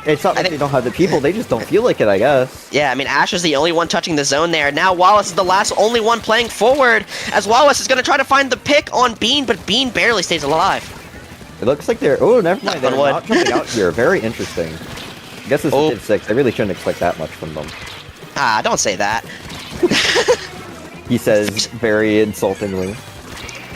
it's not like they don't have the people, they just don't feel like it, I guess. Yeah, I mean, Ash is the only one touching the zone there. Now Wallace is the only one playing forward, as Wallace is going to try to find the pick on Bean, but Bean barely stays alive. It looks like they're... Oh, never mind. They're not jumping out here. Very interesting. I guess this is Div 6. I really shouldn't expect that much from them. Ah, don't say that. He says very insultingly.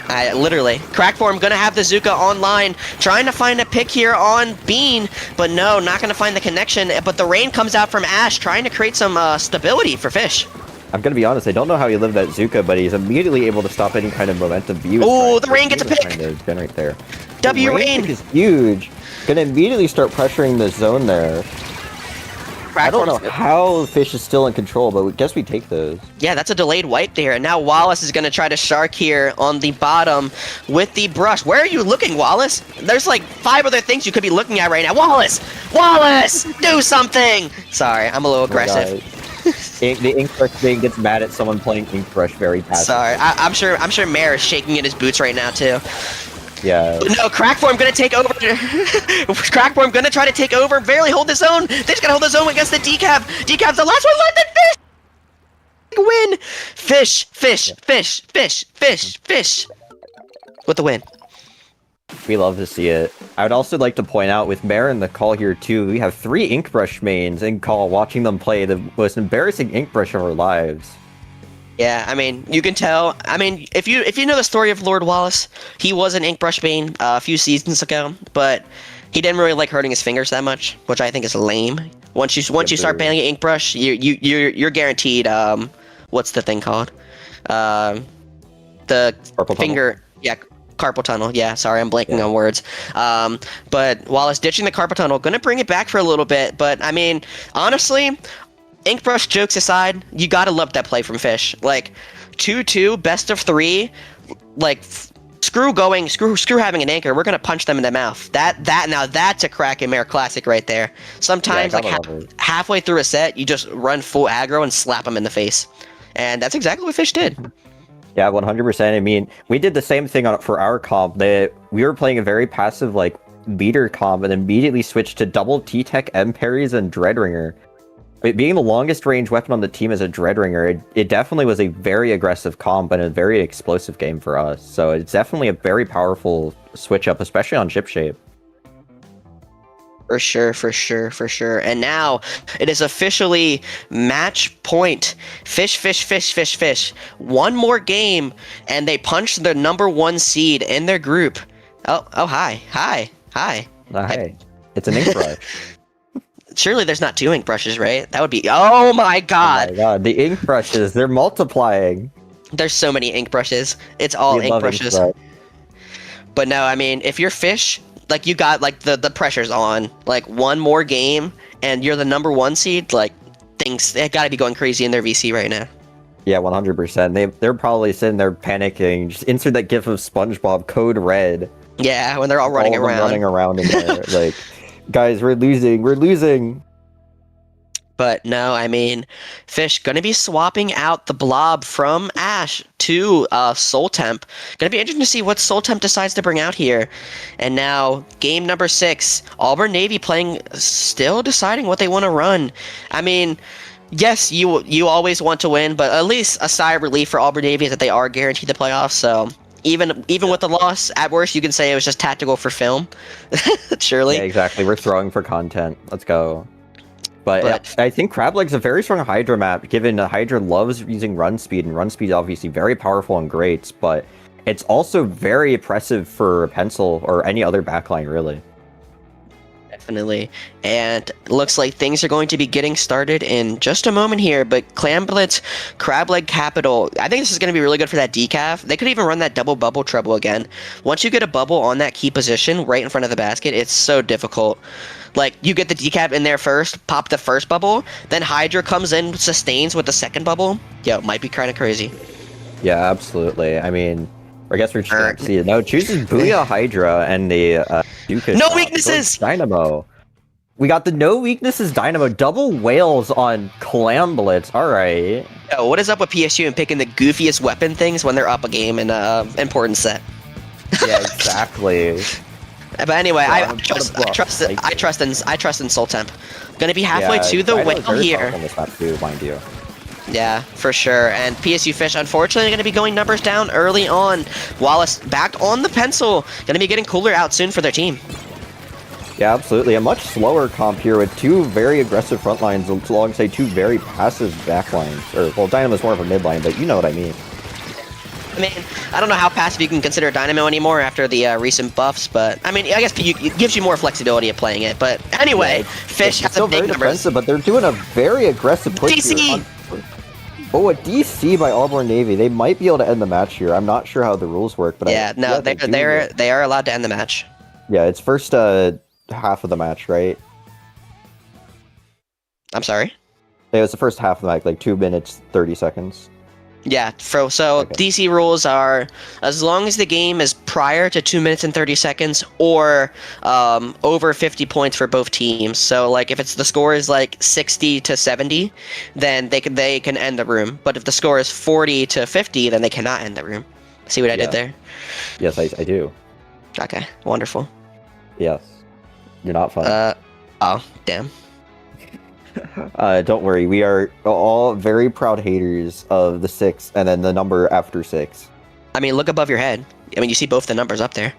Literally. Crackform gonna have the Zuka online, trying to find a pick here on Bean, but no, not gonna find the connection. But the rain comes out from Ash, trying to create some stability for Fish. I'm gonna be honest, I don't know how he lived that Zuka, but he's immediately able to stop any kind of momentum view. Oh, the rain gets a pick! Trying to generate there. W the rain is huge. Gonna immediately start pressuring the zone there. I don't know how Fish is still in control, but I guess we take those. Yeah, that's a delayed wipe there. And now Wallace is going to try to shark here on the bottom with the brush. Where are you looking, Wallace? There's like 5 other things you could be looking at right now. Wallace! Wallace! Do something! Sorry, I'm a little aggressive. The Inkbrush thing gets mad at someone playing Inkbrush very fast. Sorry, I'm sure Mare is shaking in his boots right now too. Yeah. No, Crackform gonna take over. Crackform gonna try to take over. Barely hold the zone. They're just gonna hold the zone against the decaf. Decaf's the last one left. And Fish win. Fish. With the win. We love to see it. I would also like to point out with Mare in the call here too, we have 3 Inkbrush mains in call watching them play the most embarrassing Inkbrush of our lives. Yeah, I mean, you can tell. I mean, if you know the story of Lord Wallace, he was an Inkbrush main a few seasons ago, but he didn't really like hurting his fingers that much, which I think is lame. Once you start banning Inkbrush, you're guaranteed what's the thing called? The Carpal finger tunnel. Yeah, carpal tunnel. Yeah, sorry, I'm blanking on words. But Wallace ditching the carpal tunnel, gonna bring it back for a little bit, but I mean, honestly, Inkbrush jokes aside, you gotta love that play from Fish. Like, 2-2, best of 3, like, screw having an anchor. We're gonna punch them in the mouth. Now that's a Kraken Mare classic right there. Sometimes Yeah, I like gotta love it. halfway through a set, you just run full aggro and slap them in the face, and that's exactly what Fish did. Yeah, 100%. I mean, we did the same thing for our comp. We were playing a very passive, like, leader comp and immediately switched to double T-Tech M parries and Dreadringer. It being the longest range weapon on the team as a Dreadringer, it definitely was a very aggressive comp and a very explosive game for us. So it's definitely a very powerful switch up, especially on chip shape. For sure. And now it is officially match point. Fish. One more game, and they punch the #1 seed in their group. Oh, hi. Hey, it's an ink brush. Surely there's not 2 ink brushes, right? That would be. Oh my god! Oh my god, the ink brushes, they're multiplying. There's so many ink brushes. It's all ink brushes. But no, I mean, if you're Fish, like, you got, like, the pressure's on. Like, one more game, and you're the #1 seed, like, they gotta be going crazy in their VC right now. Yeah, 100%. They're probably sitting there panicking. Just insert that gif of SpongeBob, code red. Yeah, when they're all running around. Running around in there, like, guys, we're losing. But no, I mean, Fish gonna be swapping out the Blob from Ash to Soul Temp. Gonna be interesting to see what Soul Temp decides to bring out here. And now, game number 6, Auburn Navy playing, still deciding what they want to run. I mean, yes, you always want to win, but at least a sigh of relief for Auburn Navy is that they are guaranteed the playoffs. So even with the loss, at worst, you can say it was just tactical for film. Surely. Yeah, exactly. We're throwing for content. Let's go. But I think Crableg's a very strong Hydra map, given Hydra loves using run speed, and run speed is obviously very powerful and great, but it's also very oppressive for Pencil or any other backline, really. Definitely. And looks like things are going to be getting started in just a moment here, but Clamblitz, Crableg Capital, I think this is going to be really good for that decaf. They could even run that double bubble trouble again. Once you get a bubble on that key position right in front of the basket, it's so difficult. Like, you get the decap in there first, pop the first bubble, then Hydra comes in, sustains with the second bubble. Yo, it might be kind of crazy. Yeah, absolutely. I mean, I guess we're just going to see it. No, it chooses Booyah Hydra and the Dukas. No weaknesses! Dynamo. We got the no weaknesses Dynamo. Double whales on Clamblitz. Alright. Yo, what is up with PSU and picking the goofiest weapon things when they're up a game in an important set? Yeah, exactly. But anyway, I trust in Soul Temp. Gonna be halfway to the whale here. On this map too, mind you. Yeah, for sure. And PSU Fish, unfortunately, going to be going numbers down early on. Wallace back on the pencil. Going to be getting cooler out soon for their team. Yeah, absolutely. A much slower comp here with 2 very aggressive front lines alongside 2 very passive back lines. Well, Dynamo's more of a mid line, but you know what I mean. I mean, I don't know how passive you can consider Dynamo anymore after the recent buffs, but I mean, I guess it gives you more flexibility of playing it. But anyway, Fish has still very defensive, but they're doing a very aggressive push DC! Here. Oh, a DC by Auburn Navy. They might be able to end the match here. I'm not sure how the rules work, but yeah, they are allowed to end the match. Yeah, it's first half of the match, right? I'm sorry? Yeah, it's the first half of the match, like 2 minutes, 30 seconds. Yeah, so okay. DC rules are as long as the game is prior to 2 minutes and 30 seconds or over 50 points for both teams. So like if the score is like 60 to 70, then they can end the room. But if the score is 40 to 50, then they cannot end the room. See what I did there? Yes, I do. Okay, wonderful. Yes. You're not fun. Oh, damn. Don't worry, we are all very proud haters of the 6 and then the number after 6. I mean, look above your head. I mean, you see both the numbers up there.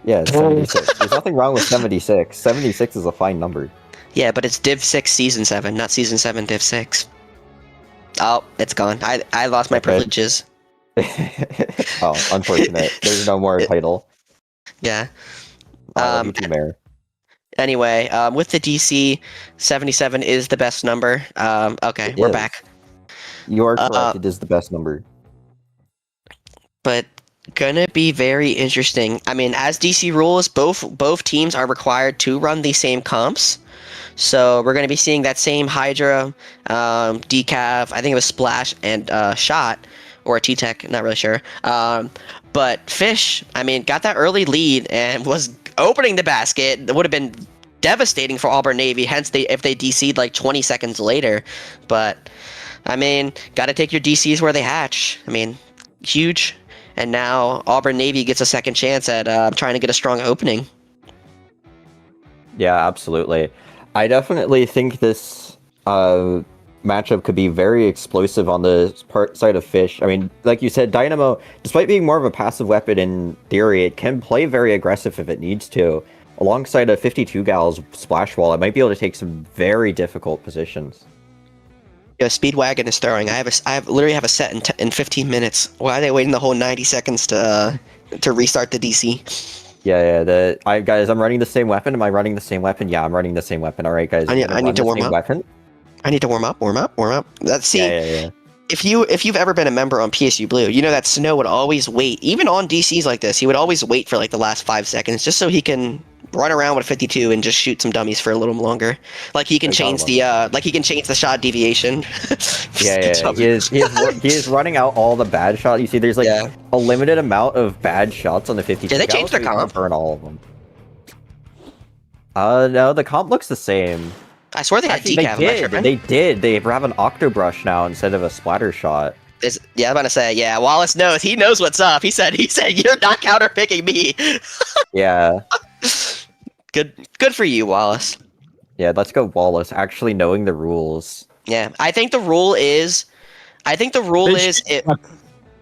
Yeah, it's 76. There's nothing wrong with 76. 76 is a fine number. Yeah, but it's Div 6 Season 7, not Season 7 Div 6. Oh, it's gone. I lost my privileges. Oh, unfortunate. There's no more title. Yeah. Anyway, with the DC, 77 is the best number. Okay, we're back. You are correct. It is the best number. But gonna be very interesting. I mean, as DC rules, both teams are required to run the same comps. So we're gonna be seeing that same Hydra, Decaf, I think it was Splash and Shot or a T-Tech, not really sure. But Fish, I mean, got that early lead and was opening the basket. It would have been devastating for Auburn Navy, hence if they DC'd like 20 seconds later. But, I mean, got to take your DCs where they hatch. I mean, huge. And now Auburn Navy gets a second chance at trying to get a strong opening. Yeah, absolutely. I definitely think this matchup could be very explosive on the side of Fish. I mean, like you said, Dynamo, despite being more of a passive weapon in theory, it can play very aggressive if it needs to. Alongside a 52 gals splash wall, it might be able to take some very difficult positions. Yeah, Speedwagon is throwing. I literally have a set in 15 minutes. Why are they waiting the whole 90 seconds to restart the DC? Yeah. Guys, I'm running the same weapon. Am I running the same weapon? Yeah, I'm running the same weapon. All right, guys. I need to warm up. Weapon? I need to warm up. Let's see. Yeah. If you've ever been a member on PSU Blue, you know that Snow would always wait, even on DCs like this. He would always wait for like the last 5 seconds, just so he can run around with 52 and just shoot some dummies for a little longer. Like he can change the shot deviation. Yeah. He is running out all the bad shots. You see, there's like a limited amount of bad shots on the 52. Did they change their comp? Burn all of them. No, the comp looks the same. I swear they had decaf. They did. They have an Octobrush now instead of a splatter shot. I'm about to say, yeah, Wallace knows. He knows what's up. He said, you're not counter-picking me. Yeah. Good for you, Wallace. Yeah, let's go Wallace, actually knowing the rules. Yeah, I think the rule is...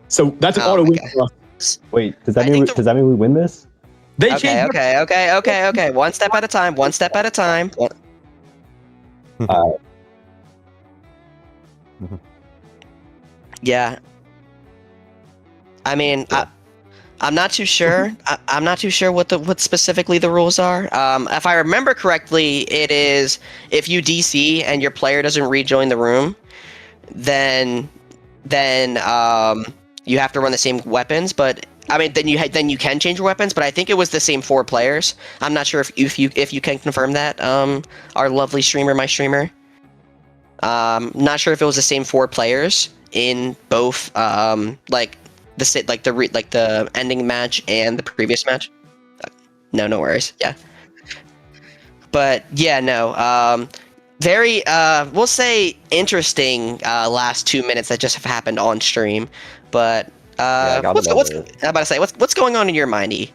So that's an auto win for us. Wait, does that mean we win this? Okay. One step at a time. Yeah. I mean, I'm not too sure. I'm not too sure what specifically the rules are. If I remember correctly, it is if you DC and your player doesn't rejoin the room, then you have to run the same weapons. But I mean, then you can change your weapons. But I think it was the same 4 players. I'm not sure if you can confirm that. Our lovely streamer, my streamer. Not sure if it was the same 4 players in both the ending match and the previous match. No worries. Yeah. But yeah, no. Very we'll say interesting last 2 minutes that just have happened on stream. But what's going on in your mind, E?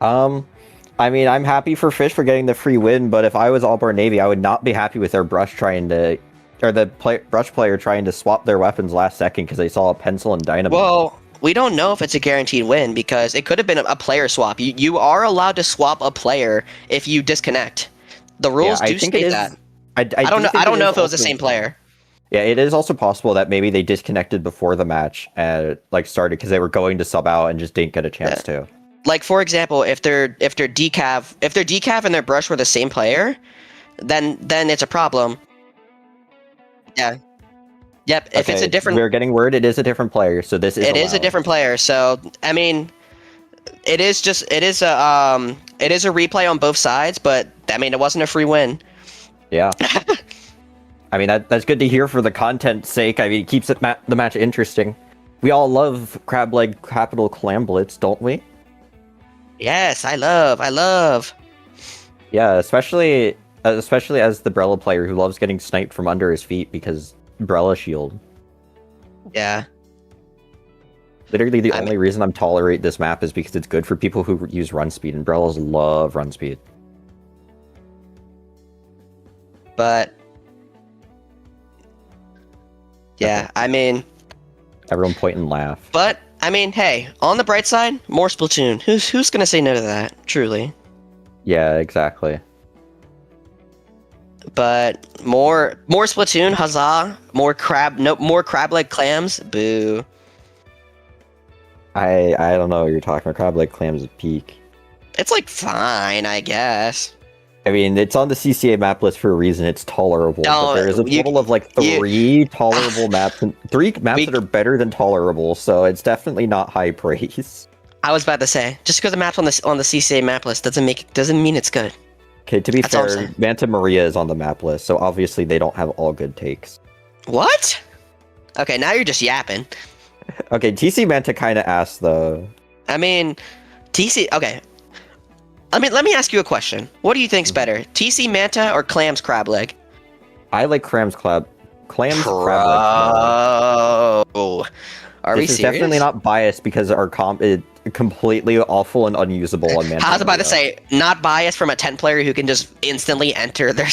I mean, I'm happy for Fish for getting the free win, but if I was Auburn Navy, I would not be happy with their brush brush player trying to swap their weapons last second because they saw a pencil and dynamo. Well, we don't know if it's a guaranteed win because it could have been a player swap. You are allowed to swap a player if you disconnect. The rules do state that. I don't know if it was the same player. Yeah, it is also possible that maybe they disconnected before the match started because they were going to sub out and just didn't get a chance to. Like for example, if their decav and their brush were the same player, then it's a problem. Yeah. Yep. If it's a different, we're getting word it is a different player, so this is. It is a different player, so I mean, it is a replay on both sides, but I mean, it wasn't a free win. Yeah. I mean, that's good to hear for the content's sake. I mean, it keeps the match interesting. We all love crab leg capital clam blitz, don't we? Yes, I love. Yeah, especially as the Brella player who loves getting sniped from under his feet because Brella shield. Yeah. Literally the only reason I'm tolerate this map is because it's good for people who use run speed, and Brellas love run speed. But yeah, I mean, everyone point and laugh. But I mean, hey, on the bright side, more Splatoon. Who's gonna say no to that? Truly. Yeah, exactly. But more Splatoon, huzzah! More crab leg clams, boo. I don't know what you're talking about. Crab leg clams is peak. It's like fine, I guess. I mean, it's on the CCA map list for a reason. It's tolerable. But there is a total of like 3 tolerable maps, and 3 maps that are better than tolerable. So it's definitely not high praise. I was about to say, just because the map's on the CCA map list doesn't mean it's good. Okay, to be fair, Manta Maria is on the map list, so obviously they don't have all good takes. What? Okay, now you're just yapping. Okay, TC Manta kind of asked though. I mean, TC. Okay. Let me ask you a question. What do you think's better, TC Manta or Clams Crab Leg? I like Clams Crab Crab Leg more. Are we This is serious? definitely not biased because our comp is completely awful and unusable on Manta. I was about to say, not biased from a 10 player who can just instantly enter their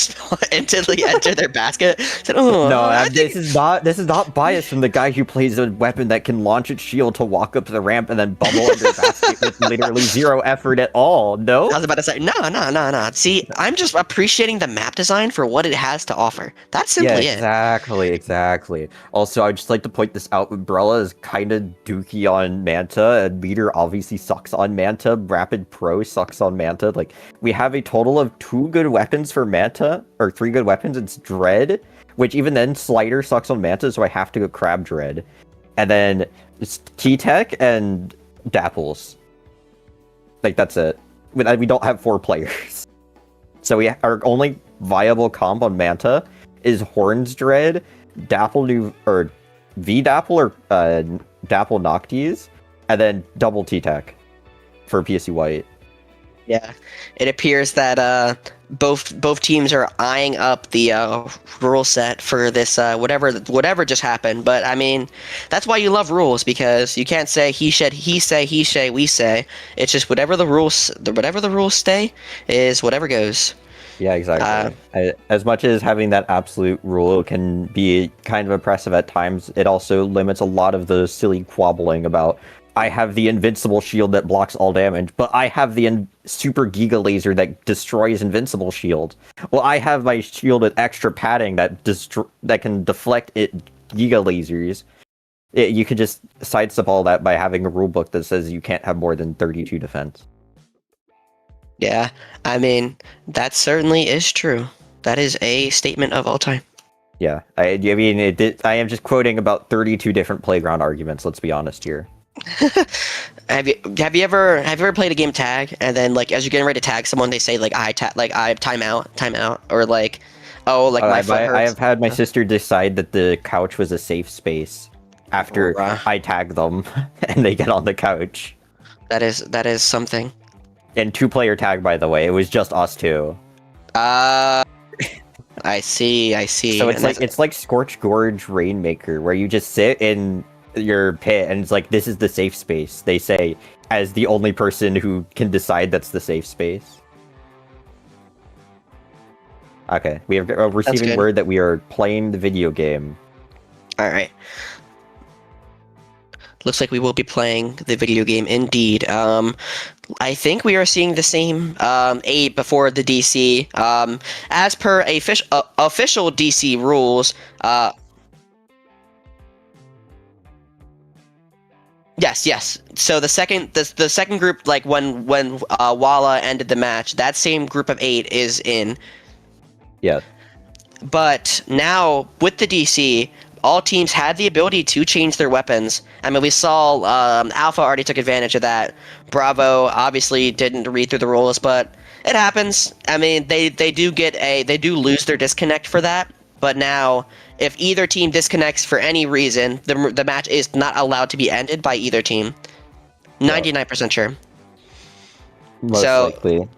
basket. Said, oh, No, this is not biased from the guy who plays a weapon that can launch its shield to walk up to the ramp and then bubble under basket with literally zero effort at all. No? I was about to say, no. See, I'm just appreciating the map design for what it has to offer. That's simply it. Exactly. Also, I'd just like to point this out. Umbrella is kind of dookie on Manta, and Leader obviously sucks on Manta. Rapid Pro sucks on Manta. Like, we have a total of 2 good weapons for Manta, or 3 good weapons. It's Dread, which even then Slider sucks on Manta, so I have to go Crab Dread. And then it's T-Tech and Dapples. Like, that's it. We don't have 4 players. So our only viable comp on Manta is Horns Dread, or V-Dapple or Dapple Noctis, and then double T-Tech for PSU White. Yeah, it appears that both teams are eyeing up the rule set for this whatever just happened. But I mean, that's why you love rules, because you can't say he say, we say. It's just whatever the rules stay is whatever goes. Yeah, exactly. As much as having that absolute rule can be kind of oppressive at times, it also limits a lot of the silly quabbling about, I have the invincible shield that blocks all damage, but I have the super Giga Laser that destroys invincible shield. Well, I have my shield with extra padding that can deflect it Giga Lasers. You could just sidestep all that by having a rulebook that says you can't have more than 32 defense. Yeah, I mean, that certainly is true. That is a statement of all time. Yeah, I mean, I am just quoting about 32 different playground arguments, let's be honest here. Have you ever played a game tag, and then like as you're getting ready to tag someone, they say like I timeout, or like, oh, like my foot hurts. I have had my sister decide that the couch was a safe space after I tag them and they get on the couch. That is something. And 2-player tag, by the way. It was just us 2. I see. So it's like Scorch Gorge Rainmaker, where you just sit in your pit and it's like, this is the safe space, they say, as the only person who can decide that's the safe space. Okay, we have receiving word that we are playing the video game. Alright. Looks like we will be playing the video game indeed. I think we are seeing the same 8 before the DC. As per official DC rules, Yes. So the second group, like when Walla ended the match, that same group of 8 is in. Yeah. But now with the DC, all teams had the ability to change their weapons. I mean, we saw Alpha already took advantage of that. Bravo obviously didn't read through the rules, but it happens. I mean, they do lose their disconnect for that. But now, if either team disconnects for any reason, the match is not allowed to be ended by either team. 99% sure. Most likely.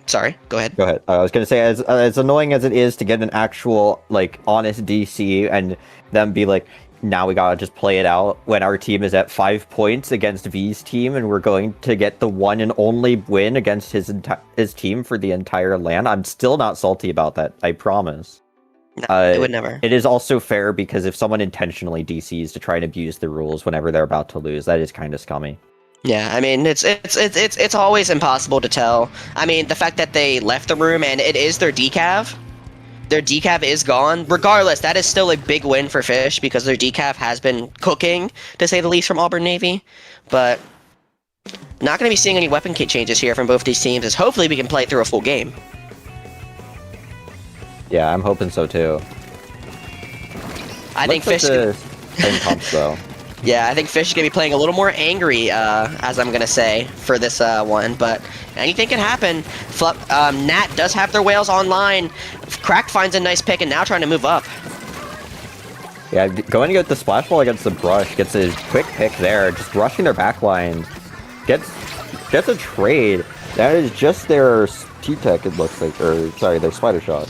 Sorry, go ahead. Go ahead. I was gonna say, as annoying as it is to get an actual, like, honest DC and them be like, now we gotta just play it out when our team is at 5 points against V's team and we're going to get the one and only win against his team for the entire LAN. I'm still not salty about that, I promise. No, it would never. It is also fair because if someone intentionally DCs to try and abuse the rules whenever they're about to lose, that is kind of scummy. Yeah, I mean, it's always impossible to tell. I mean, the fact that they left the room and it is their decav. Their decav is gone. Regardless, that is still a big win for Fish because their decav has been cooking, to say the least, from Auburn Navy. But not going to be seeing any weapon kit changes here from both these teams, as hopefully we can play through a full game. Yeah, I'm hoping so too. I think Fish... Same comps, though. Yeah, I think Fish is going to be playing a little more angry, as I'm going to say, for this one, but anything can happen. Nat does have their whales online. Crack finds a nice pick and now trying to move up. Yeah, going to get the splash ball against the brush, gets a quick pick there, just rushing their backline, gets a trade. That is just their T-Tech, it looks like, or sorry, their spider shot.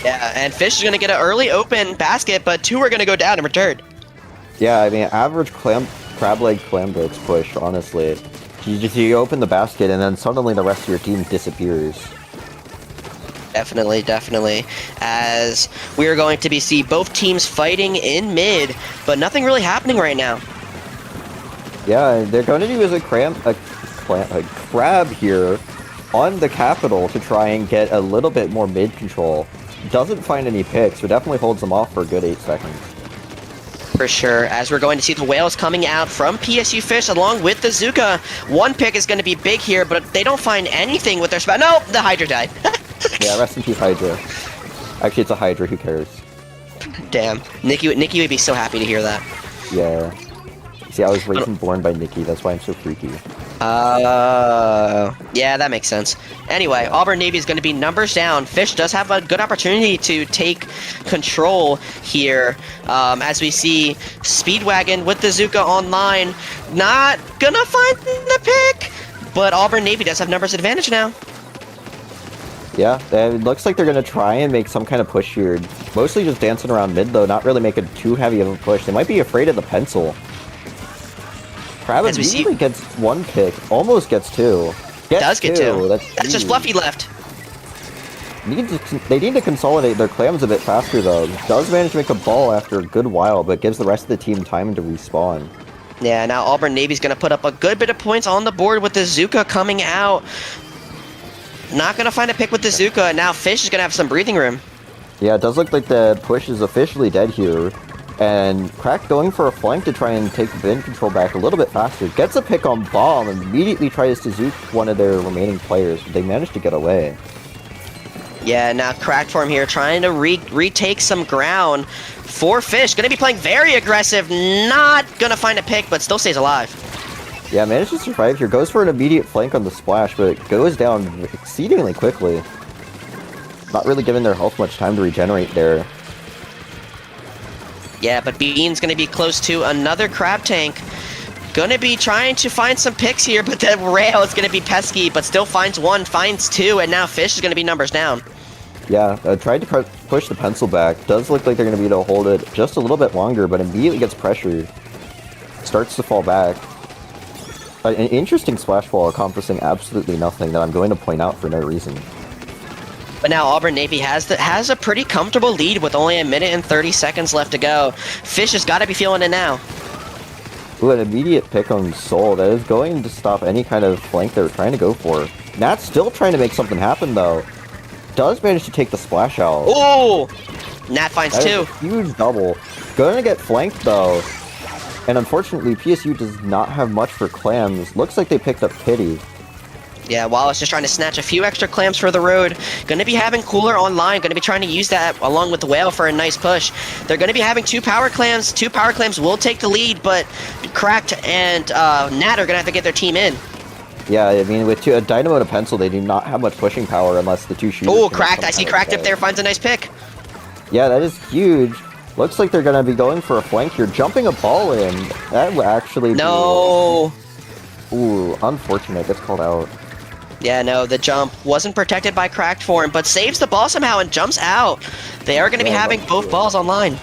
Yeah, and Fish is going to get an early open basket, but 2 are going to go down in return. Yeah, I mean, average crab leg clam blitz push, honestly. You open the basket and then suddenly the rest of your team disappears. Definitely, definitely. As we are going to see both teams fighting in mid, but nothing really happening right now. Yeah, they're going to use a crab here on the capital to try and get a little bit more mid control. Doesn't find any picks, but definitely holds them off for a good 8 seconds. For sure, as we're going to see the whales coming out from PSU Fish along with the Zuka. 1 pick is going to be big here, but they don't find anything with their spot. No, the Hydra died. Yeah, rest in peace, Hydra. Actually, it's a Hydra, who cares? Damn. Nikki would be so happy to hear that. Yeah. See, I was raised and born by Nikki, that's why I'm so freaky. Yeah, that makes sense. Anyway, Auburn Navy is going to be numbers down. Fish does have a good opportunity to take control here, as we see Speedwagon with the Zuka online. Not gonna find the pick, but Auburn Navy does have numbers advantage now. Yeah, it looks like they're going to try and make some kind of push here. Mostly just dancing around mid, though, not really making too heavy of a push. They might be afraid of the pencil. Crab immediately gets 1 pick, almost gets 2. Does get 2. That's just Fluffy left. They need to consolidate their clams a bit faster, though. Does manage to make a ball after a good while, but gives the rest of the team time to respawn. Yeah, now Auburn Navy's going to put up a good bit of points on the board with the Zuka coming out. Not going to find a pick with the Zuka, and now Fish is going to have some breathing room. Yeah, it does look like the push is officially dead here. And Crack going for a flank to try and take the bin control back a little bit faster. Gets a pick on Bomb and immediately tries to zook one of their remaining players, but they managed to get away. Yeah, now Cracked Form here trying to retake some ground for Fish. Going to be playing very aggressive. Not going to find a pick, but still stays alive. Yeah, managed to survive here. Goes for an immediate flank on the splash, but it goes down exceedingly quickly. Not really giving their health much time to regenerate there. Yeah, but Bean's going to be close to another crab tank. Going to be trying to find some picks here, but the rail is going to be pesky, but still finds 1, finds 2, and now Fish is going to be numbers down. Yeah, tried to push the pencil back. Does look like they're going to be able to hold it just a little bit longer, but immediately gets pressured. Starts to fall back. An interesting splash ball accomplishing absolutely nothing that I'm going to point out for no reason. But now Auburn Navy has a pretty comfortable lead with only 1 minute and 30 seconds left to go. Fish has got to be feeling it now. Ooh, an immediate pick on Soul that is going to stop any kind of flank they were trying to go for. Nat's still trying to make something happen, though. Does manage to take the splash out. Ooh! Nat finds 2. Huge double. Going to get flanked, though. And unfortunately, PSU does not have much for clams. Looks like they picked up Pity. Yeah, Wallace just trying to snatch a few extra clams for the road. Going to be having Cooler online. Going to be trying to use that along with the Whale for a nice push. They're going to be having 2 power clams. 2 power clams will take the lead, but Cracked and Nat are going to have to get their team in. Yeah, I mean, with a Dynamo to Pencil, they do not have much pushing power unless the 2 shooters... Oh, Cracked. I see Cracked up there. Finds a nice pick. Yeah, that is huge. Looks like they're going to be going for a flank here. Jumping a ball in. That would actually be... No. Ooh, unfortunate. Gets called out. Yeah, no, the jump wasn't protected by Cracked Form, but saves the ball somehow and jumps out. They are going to be having both balls online.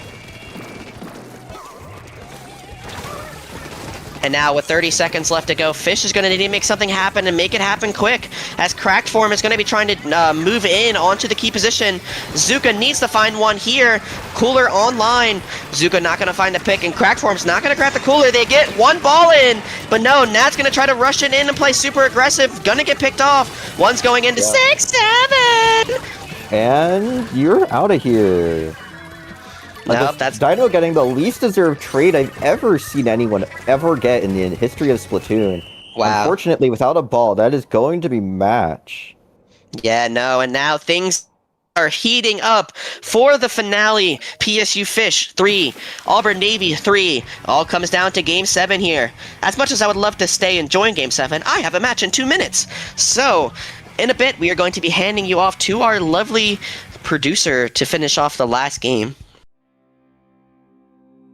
And now with 30 seconds left to go, Fish is going to need to make something happen and make it happen quick, as Cracked Form is going to be trying to move in onto the key position. Zuka needs to find one here. Cooler online. Zuka not going to find a pick, and Cracked Form's not going to grab the Cooler. They get 1 ball in, but no, Nat's going to try to rush it in and play super aggressive. Going to get picked off. One's going into 6-7. And you're out of here. Nope, that's Dino getting the least deserved trade I've ever seen anyone ever get in the history of Splatoon. Wow. Unfortunately, without a ball, that is going to be match. Yeah, no, and now things are heating up for the finale. PSU Fish 3, Auburn Navy 3. All comes down to Game 7 here. As much as I would love to stay and join Game 7, I have a match in 2 minutes. So, in a bit, we are going to be handing you off to our lovely producer to finish off the last game.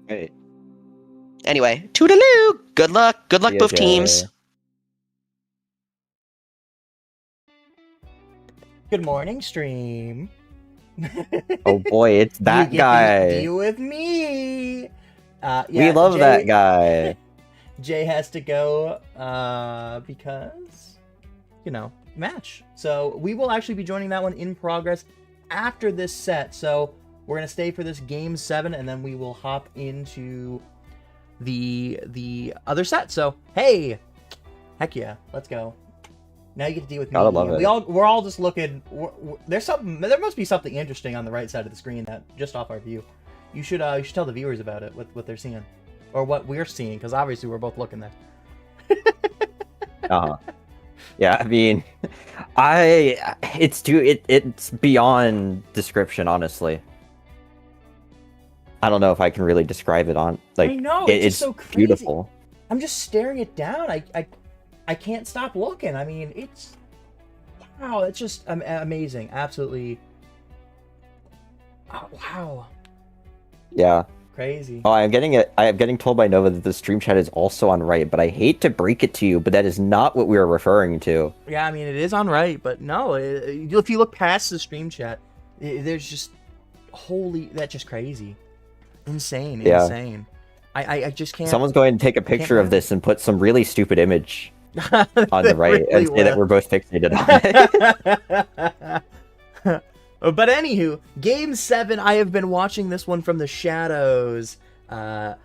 Wait. Anyway, toodaloo! Good luck. Good luck, See ya, both Jay. teams. Good morning, stream. Oh boy, it's that you get guy. to deal with me. Yeah, We love that guy. Jay has to go because, match. So we will actually be joining that one in progress after this set. So we're going to stay for this game 7, and then we will hop into the other set. So, hey, heck yeah, let's go. Now you get to deal with me. Gotta love it. We're all just looking. There's something. There must be something interesting on the right side of the screen that just off our view. You should tell the viewers about it, what they're seeing, or what we're seeing, because obviously we're both looking there. Yeah, I mean, it's beyond description, honestly. I don't know if I can really describe it on like. I know it's so crazy. Beautiful. I'm just staring it down. I can't stop looking. I mean, it's wow. It's just amazing. Absolutely. Oh, wow. Yeah. Crazy. Oh, I am getting told by Nova that the stream chat is also on right, but I hate to break it to you, but that is not what we are referring to. Yeah, I mean, it is on right, but no. If you look past the stream chat, there's just that's just crazy, insane. I just can't. Someone's going to take a picture of this and put some really stupid image on the right and say that we're both fixated on it. But anywho, game 7, I have been watching this one from the shadows, and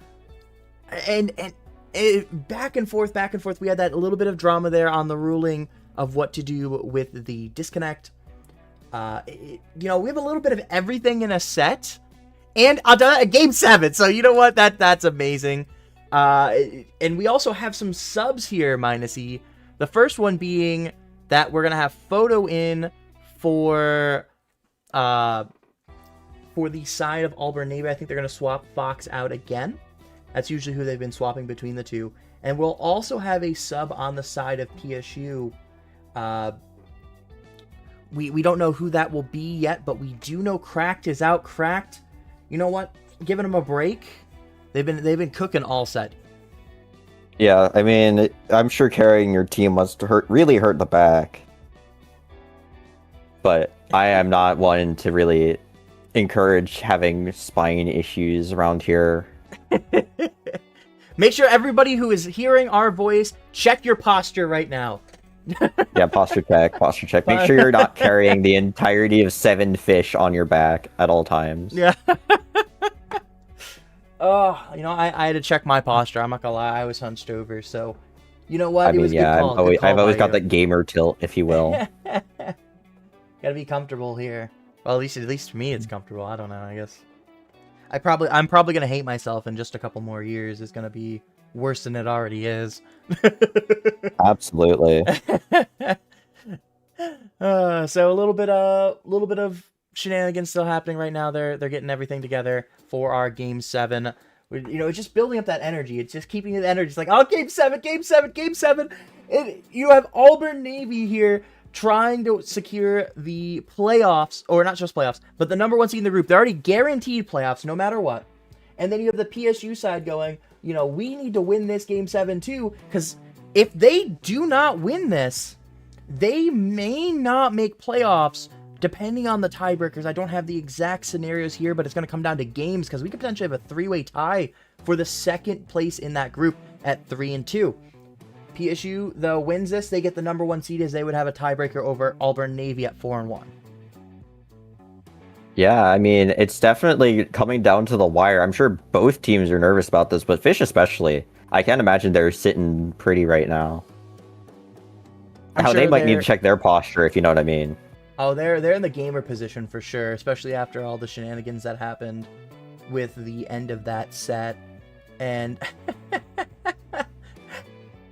back and forth. We had that a little bit of drama there on the ruling of what to do with the disconnect. We have a little bit of everything in a set, and a game 7. So you know what? That's amazing. And we also have some subs here, minus E. The first one being that we're gonna have photo in for the side of Auburn Navy. I think they're gonna swap Fox out again. That's usually who they've been swapping between the two. And we'll also have a sub on the side of PSU. We don't know who that will be yet, but we do know Cracked is out. Cracked, you know what? Giving them a break. They've been cooking all set. Yeah, I mean, I'm sure carrying your team must really hurt the back. But I am not one to really encourage having spine issues around here. Make sure everybody who is hearing our voice, check your posture right now. Yeah, posture check. Make sure you're not carrying the entirety of 7 fish on your back at all times. Yeah. I had to check my posture. I'm not gonna lie, I was hunched over, so you know what? I mean, yeah, I've always got that gamer tilt, if you will. Gotta be comfortable here. Well, at least for me, it's comfortable. I don't know. I guess I'm probably gonna hate myself in just a couple more years. It's gonna be worse than it already is. Absolutely. So a little bit of shenanigans still happening right now. They're getting everything together for our game 7. It's just building up that energy. It's just keeping the energy. It's like, oh, game 7. And you have Auburn Navy here trying to secure the playoffs, or not just playoffs, but the number 1 seed in the group. They're already guaranteed playoffs no matter what. And then you have the PSU side going, we need to win this game 7 too, because if they do not win this, they may not make playoffs depending on the tiebreakers. I don't have the exact scenarios here, but it's going to come down to games, because we could potentially have a 3-way tie for the second place in that group at 3-2. PSU, though, wins this, they get the number 1 seed, as they would have a tiebreaker over Auburn Navy at 4-1. Yeah, I mean, it's definitely coming down to the wire. I'm sure both teams are nervous about this, but Fish especially. I can't imagine they're sitting pretty right now. They might need to check their posture, if you know what I mean. Oh, they're in the gamer position for sure, especially after all the shenanigans that happened with the end of that set, and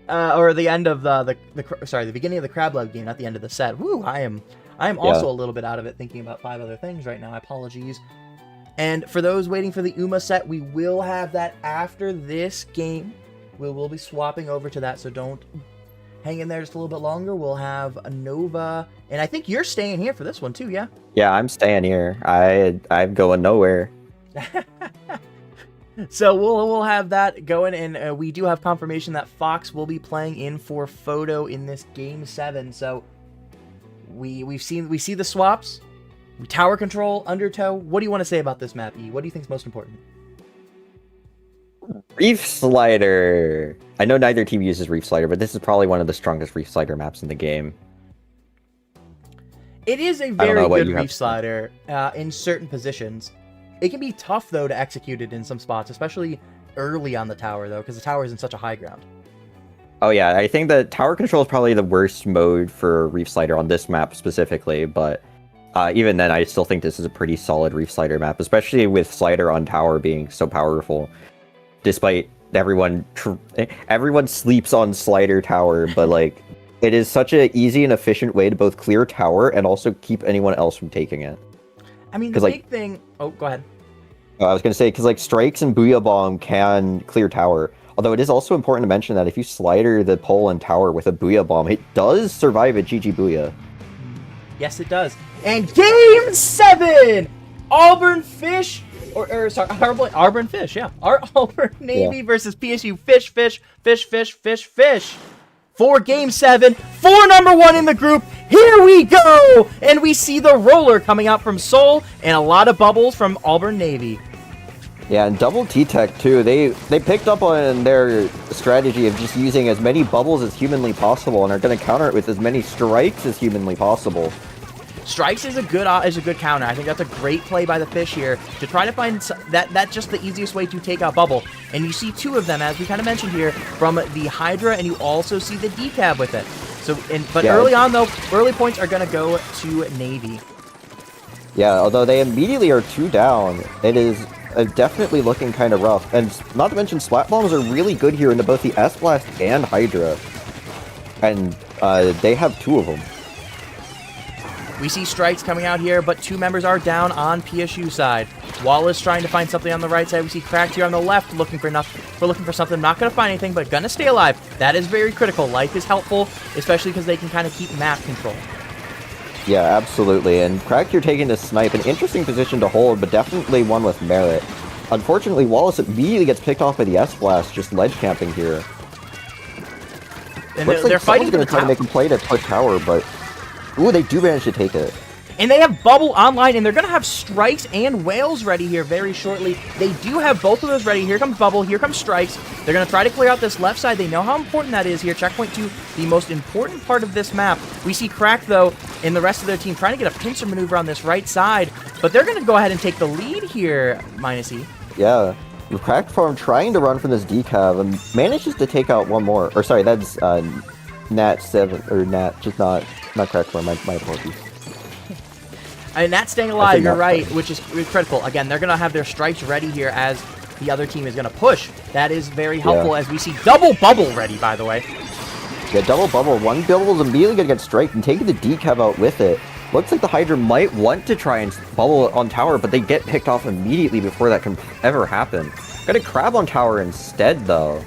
or the end of the beginning of the Crab Lab game, not the end of the set. Woo! I am also a little bit out of it, thinking about 5 other things right now. Apologies. And for those waiting for the UMA set, we will have that after this game. We will be swapping over to that, so don't hang in there just a little bit longer. We'll have a Nova, and I think you're staying here for this one too, yeah? Yeah, I'm staying here. I'm going nowhere. So we'll have that going, and we do have confirmation that Fox will be playing in for Photo in this Game 7. So we see the swaps, tower control, undertow. What do you want to say about this map, E? What do you think is most important? Reef Slider. I know neither team uses Reef Slider, but this is probably one of the strongest Reef Slider maps in the game. It is a very good Reef Slider in certain positions. It can be tough, though, to execute it in some spots, especially early on the tower, though, because the tower is in such a high ground. Oh yeah, I think that tower control is probably the worst mode for Reef Slider on this map specifically, but even then, I still think this is a pretty solid Reef Slider map, especially with Slider on tower being so powerful. Despite everyone sleeps on Slider tower, but like it is such an easy and efficient way to both clear tower and also keep anyone else from taking it. I mean, the big thing. Oh, go ahead. I was gonna say because like strikes and Booyah Bomb can clear tower. Although it is also important to mention that if you slider the pole and tower with a Booyah Bomb, it does survive a GG Booyah. Yes, it does. And Game 7, Auburn Fish. Sorry, Auburn Fish, yeah. Auburn Navy versus PSU Fish. For Game 7, for #1 in the group. Here we go! And we see the roller coming out from Seoul and a lot of bubbles from Auburn Navy. Yeah, and Double T-Tech too. They picked up on their strategy of just using as many bubbles as humanly possible and are going to counter it with as many strikes as humanly possible. Strikes is a good counter. I think that's a great play by the Fish here to try to find that's just the easiest way to take out bubble. And you see two of them, as we kind of mentioned here, from the Hydra, and you also see the decab with it. So, early on though, early points are going to go to Navy. Yeah, although they immediately are 2 down, it is definitely looking kind of rough. And not to mention, Splat Bombs are really good here into both the S-Blast and Hydra. And they have 2 of them. We see strikes coming out here, but 2 members are down on PSU side. Wallace trying to find something on the right side. We see Cracked here on the left, looking for something. Not going to find anything, but going to stay alive. That is very critical. Life is helpful, especially because they can kind of keep map control. Yeah, absolutely. And Cracked, you're taking this snipe. An interesting position to hold, but definitely one with merit. Unfortunately, Wallace immediately gets picked off by the S-Blast, just ledge camping here. And Looks they're like fighting going to try to make a play to push tower, but... Ooh, they do manage to take it. And they have Bubble online, and they're going to have Strikes and Whales ready here very shortly. They do have both of those ready. Here comes Bubble, here comes Strikes. They're going to try to clear out this left side. They know how important that is here. Checkpoint 2, the most important part of this map. We see Crack, though, and the rest of their team trying to get a pincer maneuver on this right side. But they're going to go ahead and take the lead here, Minus E. Yeah. Cracked Farm trying to run from this decab and manages to take out one more. Or sorry, that's Nat 7, or Nat, just not Cracked Farm, my apologies. And Nat's staying alive, you're right, which is critical. Again, they're going to have their strikes ready here as the other team is going to push. That is very helpful as we see double bubble ready, by the way. Yeah, double bubble. One bubble is immediately going to get striked and taking the decab out with it. Looks like the Hydra might want to try and bubble on tower, but they get picked off immediately before that can ever happen. Got a crab on tower instead, though.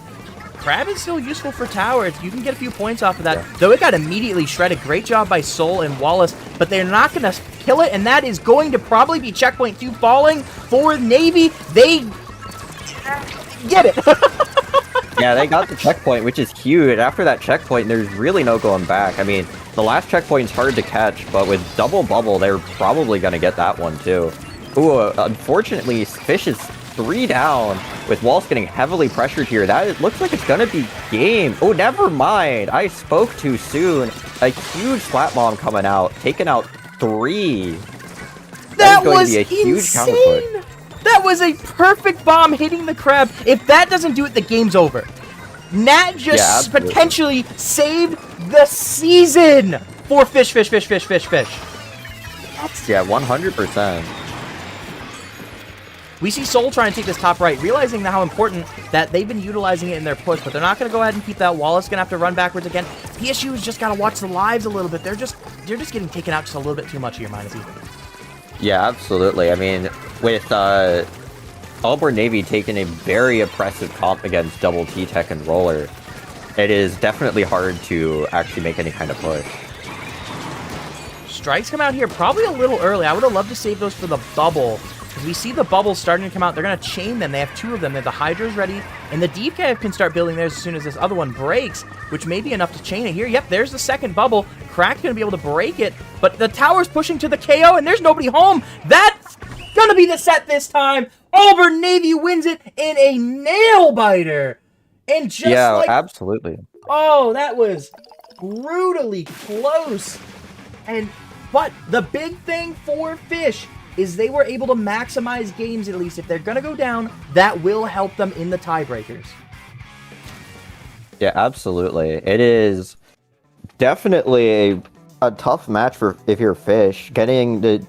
Crab is still useful for tower. You can get a few points off of that. Though it got immediately shredded. Great job by Soul and Wallace, but they're not going to kill it, and that is going to probably be checkpoint 2 falling for Navy. They get it. Yeah, they got the checkpoint, which is huge. After that checkpoint, there's really no going back. I mean, the last checkpoint's hard to catch, but with double bubble, they're probably going to get that one, too. Ooh, unfortunately, Fish is 3 down, with Wallace getting heavily pressured here. It looks like it's gonna be game. Oh, never mind. I spoke too soon. A huge Splat Bomb coming out, taking out 3. That was a huge insane. That was a perfect bomb hitting the crab. If that doesn't do it, the game's over. Nat just potentially saved the season for Fish. That's 100%. We see Soul trying to take this top right, realizing how important that they've been utilizing it in their push, but they're not going to go ahead and keep that. Wallace going to have to run backwards again. PSU's just got to watch the lives a little bit. They're just getting taken out just a little bit too much here, Minus E. Yeah, absolutely. I mean, with Auburn Navy taking a very oppressive comp against Double T-Tech and Roller, it is definitely hard to actually make any kind of push. Strikes come out here probably a little early. I would have loved to save those for the bubble. Because we see the bubbles starting to come out. They're going to chain them. They have 2 of them. They have the Hydras ready. And the Deep Cave can start building theirs as soon as this other one breaks, which may be enough to chain it here. Yep, there's the second bubble. Crack's going to be able to break it. But the tower's pushing to the KO, and there's nobody home. That's going to be the set this time. Auburn Navy wins it in a nail-biter. And just like... absolutely. Oh, that was brutally close. But the big thing for Fish is they were able to maximize games, at least. If they're going to go down, that will help them in the tiebreakers. Yeah, absolutely. It is definitely a tough match for if you're Fish. Getting the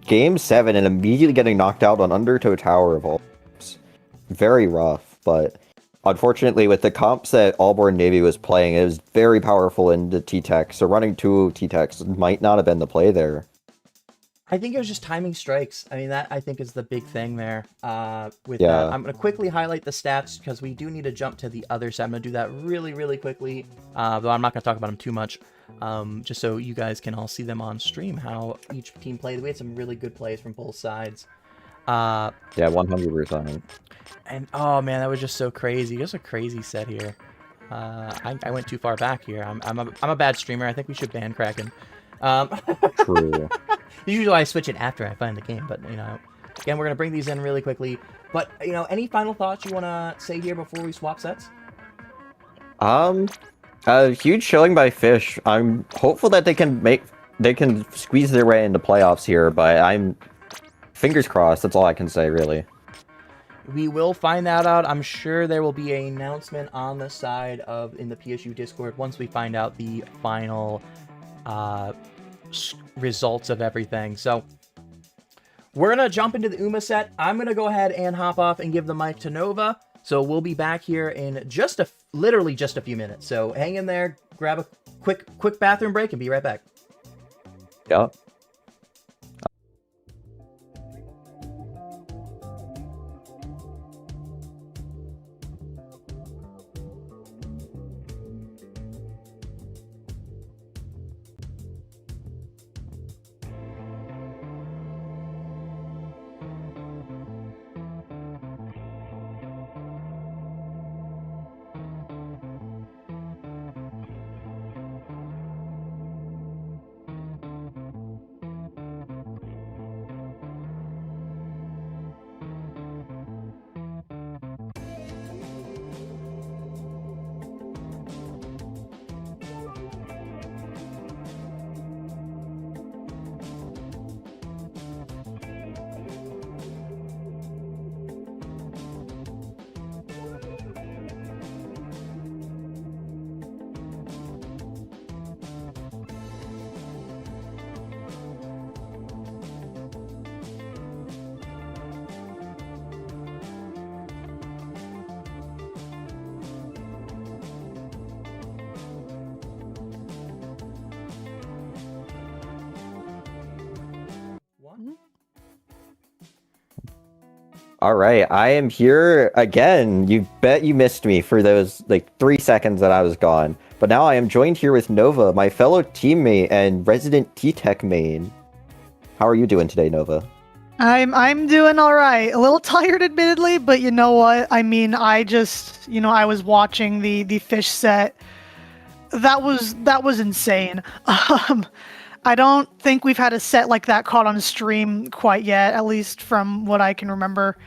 Game 7 and immediately getting knocked out on Undertow Tower of all. Very rough, but unfortunately with the comps that Auburn Navy was playing, it was very powerful in the T-Tech, so running 2 T-Techs might not have been the play there. I think it was just timing strikes. I mean, that I think is the big thing there. With Yeah. that, I'm going to quickly highlight the stats because we do need to jump to the other side. I'm going to do that really, really quickly, though I'm not going to talk about them too much, just so you guys can all see them on stream, how each team played. We had some really good plays from both sides. Yeah, 100%. And, oh, man, that was just so crazy. Just a crazy set here. I went too far back here. I'm a bad streamer. I think we should ban Kraken. True. Usually I switch it after I find the game, but, you know, again, we're going to bring these in really quickly. But, you know, any final thoughts you want to say here before we swap sets? A huge showing by Fish. I'm hopeful that they can squeeze their way into playoffs here, but I'm fingers crossed. That's all I can say, really. We will find that out. I'm sure there will be an announcement on the side in the PSU Discord once we find out the final results of everything. So we're gonna jump into the UMA set. I'm gonna go ahead and hop off and give the mic to Nova. So we'll be back here in literally just a few minutes. So hang in there, grab a quick bathroom break, and be right back. Yeah. All right, I am here again. You bet you missed me for those 3 seconds that I was gone. But now I am joined here with Nova, my fellow teammate and resident T-Tech main. How are you doing today, Nova? I'm doing all right. A little tired, admittedly, but you know what? I mean, I just, I was watching the Fish set. That was insane. I don't think we've had a set like that caught on stream quite yet, at least from what I can remember.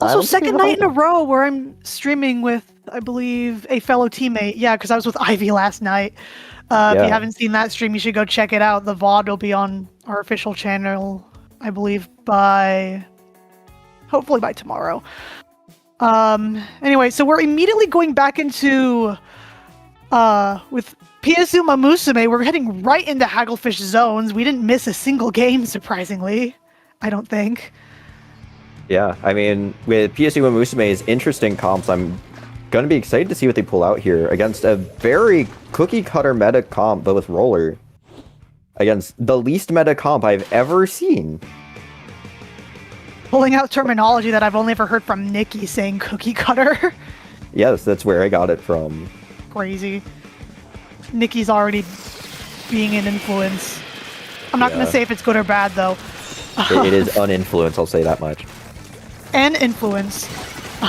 Also, second night in a row where I'm streaming with, I believe, a fellow teammate. Yeah, because I was with Ivy last night. If you haven't seen that stream, you should go check it out. The VOD will be on our official channel, I believe, hopefully by tomorrow. Anyway, so we're immediately going back into, with PSU'MAMUSUME, we're heading right into Hagglefish zones. We didn't miss a single game, surprisingly. I don't think. Yeah, I mean, with PSU'MAMUSUME's interesting comps, I'm going to be excited to see what they pull out here against a very cookie-cutter meta comp, but with Roller. Against the least meta comp I've ever seen. Pulling out terminology that I've only ever heard from Nikki saying cookie-cutter. Yes, that's where I got it from. Crazy. Nikki's already being an influence. I'm not going to say if it's good or bad, though. It is uninfluenced, I'll say that much. And influence.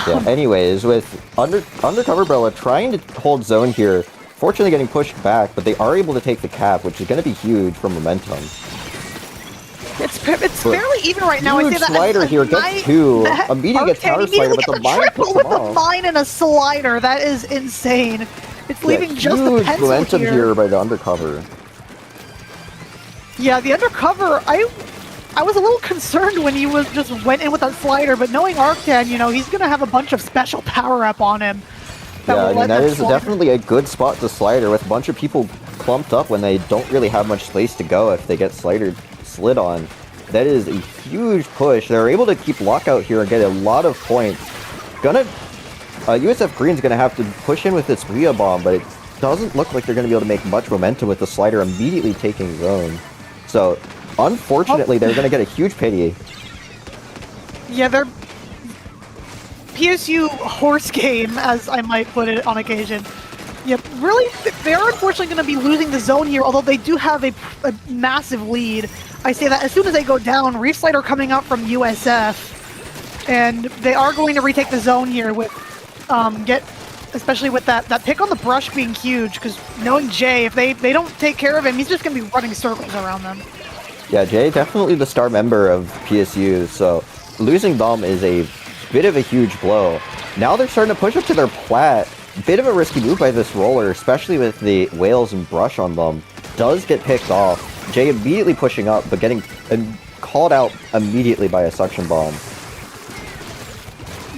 Yeah, anyways, with Undercover Bella trying to hold zone here, fortunately getting pushed back, but they are able to take the cap, which is going to be huge for momentum. It's fairly even right now. I Huge say that slider here, gets two, immediately gets counter slider, but the mine puts with him the off. mine and a slider. That is insane. It's leaving just the huge pencil momentum here. here by the Undercover. Yeah, the Undercover, I was a little concerned when he just went in with that slider, but knowing Arctan, you know, he's going to have a bunch of special power-up on him. Yeah, I mean, that is definitely a good spot to slider with a bunch of people clumped up when they don't really have much space to go if they get slid on. That is a huge push. They're able to keep lockout here and get a lot of points. USF Green's gonna have to push in with this Rhea bomb, but it doesn't look like they're gonna be able to make much momentum with the slider immediately taking zone. So, unfortunately, they're gonna get a huge pity. Yeah, they're PSU horse game, as I might put it on occasion. Yeah, really, they're unfortunately going to be losing the zone here, although they do have a massive lead. I say that as soon as they go down, Reef Slider coming up from USF, and they are going to retake the zone here with, especially with that pick on the brush being huge, because knowing Jay, if they don't take care of him, he's just going to be running circles around them. Yeah, Jay, definitely the star member of PSU, so losing them is a bit of a huge blow. Now they're starting to push up to their plat. Bit of a risky move by this roller, especially with the whales and brush on them. Does get picked off. Jay immediately pushing up, but getting called out immediately by a suction bomb.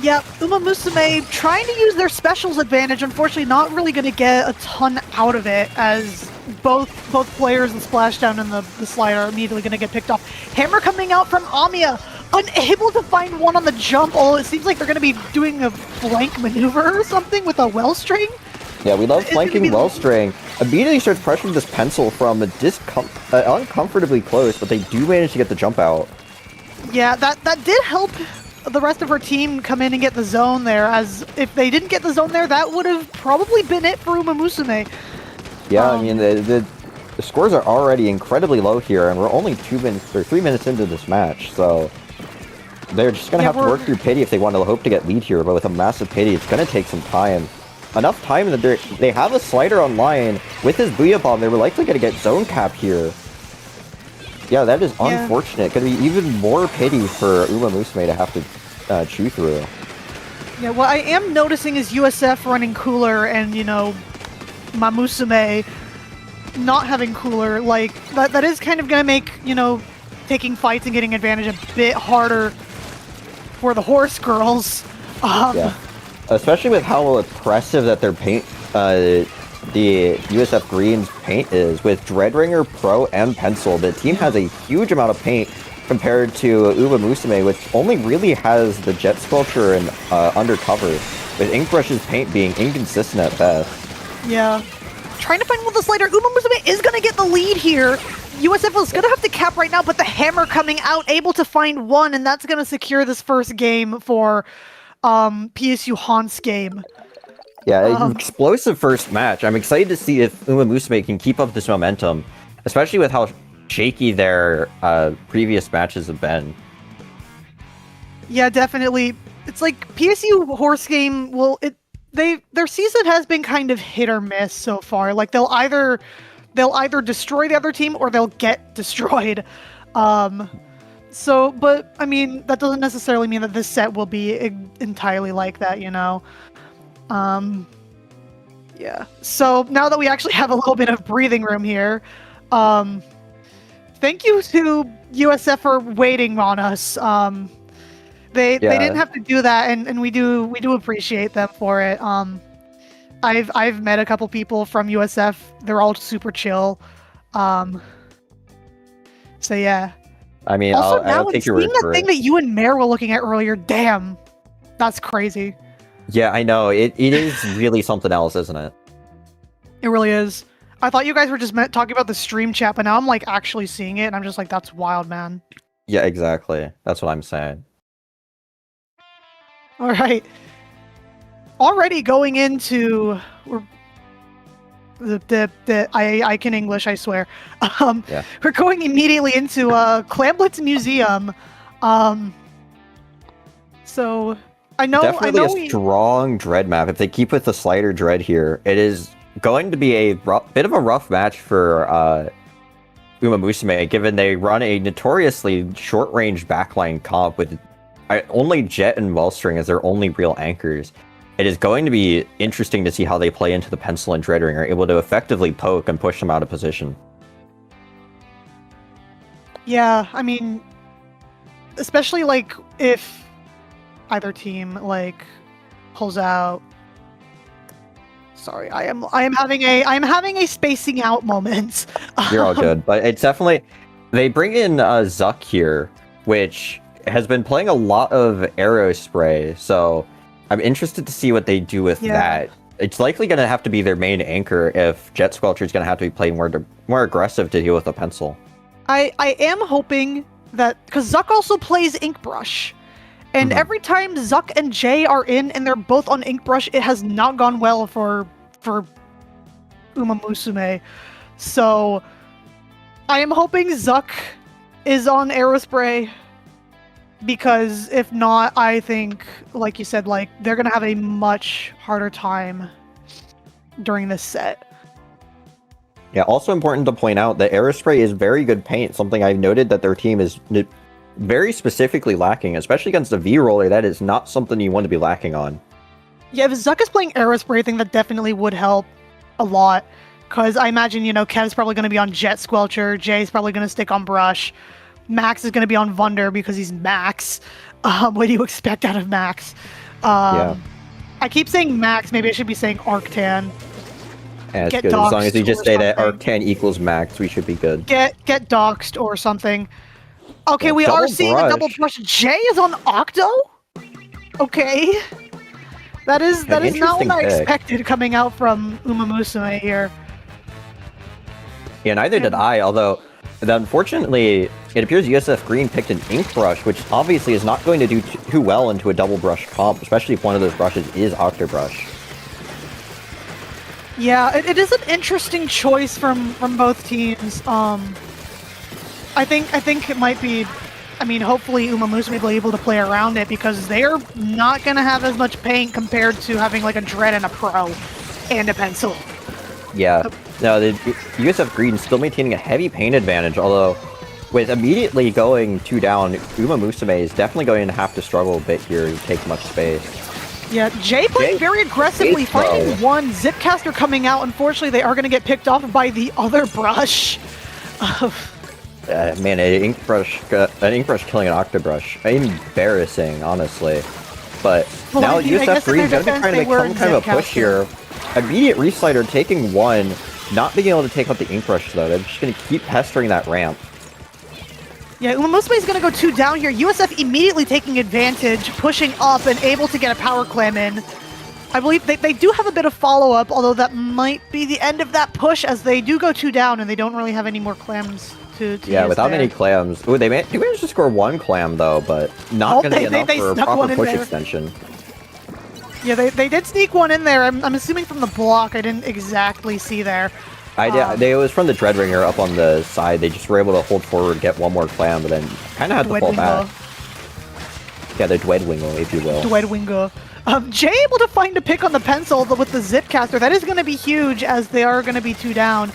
Yeah, PSU'MAMUSUME trying to use their specials advantage, unfortunately not really going to get a ton out of it, as both players, the splashdown and the slider, are immediately going to get picked off. Hammer coming out from Amiya, unable to find one on the jump, although it seems like they're going to be doing a flank maneuver or something with a well string. Yeah, we love flanking well string. Immediately starts pressuring this pencil from uncomfortably close, but they do manage to get the jump out. Yeah, that did help the rest of her team come in and get the zone there, as if they didn't get the zone there, that would have probably been it for PSU'MAMUSUME. Yeah, I mean, the scores are already incredibly low here, and we're only 3 minutes into this match, so they're just going to have to work through pity if they want to hope to get lead here, but with a massive pity, it's going to take some time. Enough time that they have a slider online. With his Booyah Bomb, they were likely going to get zone cap here. Yeah, that is unfortunate. Going to be even more pity for PSU'MAMUSUME to have to chew through. Yeah, what I am noticing is USF running cooler and, you know, PSU'MAMUSUME not having cooler. Like, that is kind of going to make, you know, taking fights and getting advantage a bit harder for the horse girls. Yeah, especially with how impressive that their paint, the USF Green's paint is. With Dreadringer, Pro, and Pencil, the team has a huge amount of paint compared to PSU'MAMUSUME, which only really has the Jet Sculpture and Undercover, with Inkbrush's paint being inconsistent at best. Yeah. Trying to find one with the slider. PSU'MAMUSUME is going to get the lead here. USF is going to have to cap right now, but the hammer coming out, able to find one, and that's going to secure this first game for PSU Hans game. Yeah, explosive first match. I'm excited to see if PSU'MAMUSUME can keep up this momentum, especially with how shaky their previous matches have been. Yeah, definitely. It's like PSU Horse game, well, their season has been kind of hit or miss so far. Like they'll either destroy the other team or they'll get destroyed. But I mean, that doesn't necessarily mean that this set will be entirely like that, you know. Yeah. So now that we actually have a little bit of breathing room here, thank you to USF for waiting on us. They didn't have to do that, and we do appreciate them for it. I've met a couple people from USF. They're all super chill. So yeah. I mean, also, I'll take your word for it. That thing that you and Mare were looking at earlier, damn, that's crazy. Yeah, I know. It is really something else, isn't it? It really is. I thought you guys were just talking about the stream chat, but now I'm like actually seeing it, and I'm just like, that's wild, man. Yeah, exactly. That's what I'm saying. All right. Already going into I can English, I swear. Yeah. We're going immediately into Clamblitz Museum. So I know Definitely a strong dread map. If they keep with the slider dread here, it is going to be a bit of a rough match for UMAMUSUME, given they run a notoriously short-range backline comp with only Jet and Wellstring as their only real anchors. It is going to be interesting to see how they play into the Pencil and Dread Ring, are able to effectively poke and push them out of position. Yeah, I mean, especially like if either team like pulls out. Sorry, I am having a spacing out moment. You're all good, but it's definitely they bring in Zuck here, which has been playing a lot of arrow spray, so I'm interested to see what they do with that. It's likely going to have to be their main anchor if Jet Squelcher is going to have to be playing more aggressive to deal with the pencil. I am hoping that, because Zuck also plays Inkbrush, and every time Zuck and Jay are in and they're both on Inkbrush, it has not gone well for UMAMUSUME. So I am hoping Zuck is on Aerospray, because if not, I think, like you said, like they're gonna have a much harder time during this set. Yeah, also important to point out that Aerospray is very good paint, something I've noted that their team is very specifically lacking, especially against a V-roller. That is not something you want to be lacking on. Yeah, if Zuck is playing Aerospray, I think that definitely would help a lot, because I imagine, you know, Kev's probably going to be on Jet Squelcher, Jay's probably going to stick on Brush, Max is going to be on Vunder because he's Max. What do you expect out of Max? Yeah. I keep saying Max, maybe I should be saying Arctan. Yeah, it's good. As long as you just say that Arctan equals Max, we should be good. Get doxed or something. Okay, Yeah, we are seeing brush. a double brush. Jay is on Octo? Okay. That is not what I expected coming out from UMAMUSUME here. Yeah, neither did I, although unfortunately it appears USF Green picked an Ink Brush, which obviously is not going to do too well into a double brush comp, especially if one of those brushes is Octobrush. Yeah, it is an interesting choice from both teams. I think it might be, I mean, hopefully UMAMUSUME will be able to play around it, because they're not going to have as much paint compared to having like a Dread and a Pro and a Pencil. Yeah. No, the USF Green still maintaining a heavy paint advantage, although with immediately going 2 down, UMAMUSUME is definitely going to have to struggle a bit here to take much space. Yeah, Jay playing very aggressively, finding one. Zipcaster coming out. Unfortunately, they are going to get picked off by the other brush. Man, an ink brush killing an Octobrush. Embarrassing, honestly. But well, now I mean, USF Green is going to be trying to make some kind of a push here. Immediate Reslider taking one, not being able to take out the ink brush though. They're just going to keep pestering that ramp. Yeah, UMAMUSUME is going to go 2 down here. USF immediately taking advantage, pushing up, and able to get a power clam in. I believe they do have a bit of follow-up, although that might be the end of that push, as they do go 2 down, and they don't really have any more clams to yeah, use without there. any clams. Ooh, they managed to score 1 clam, though, but not going to be enough for a proper push extension. Yeah, they did sneak one in there. I'm assuming from the block. I didn't exactly see there. It was from the Dread Ringer up on the side. They just were able to hold forward, get 1 more clam, but then kind of had to fall back. Yeah, the Dwedwingle, if you will. Dwedwingle. Jay able to find a pick on the Pencil with the Zipcaster. That is going to be huge, as they are going to be 2 down.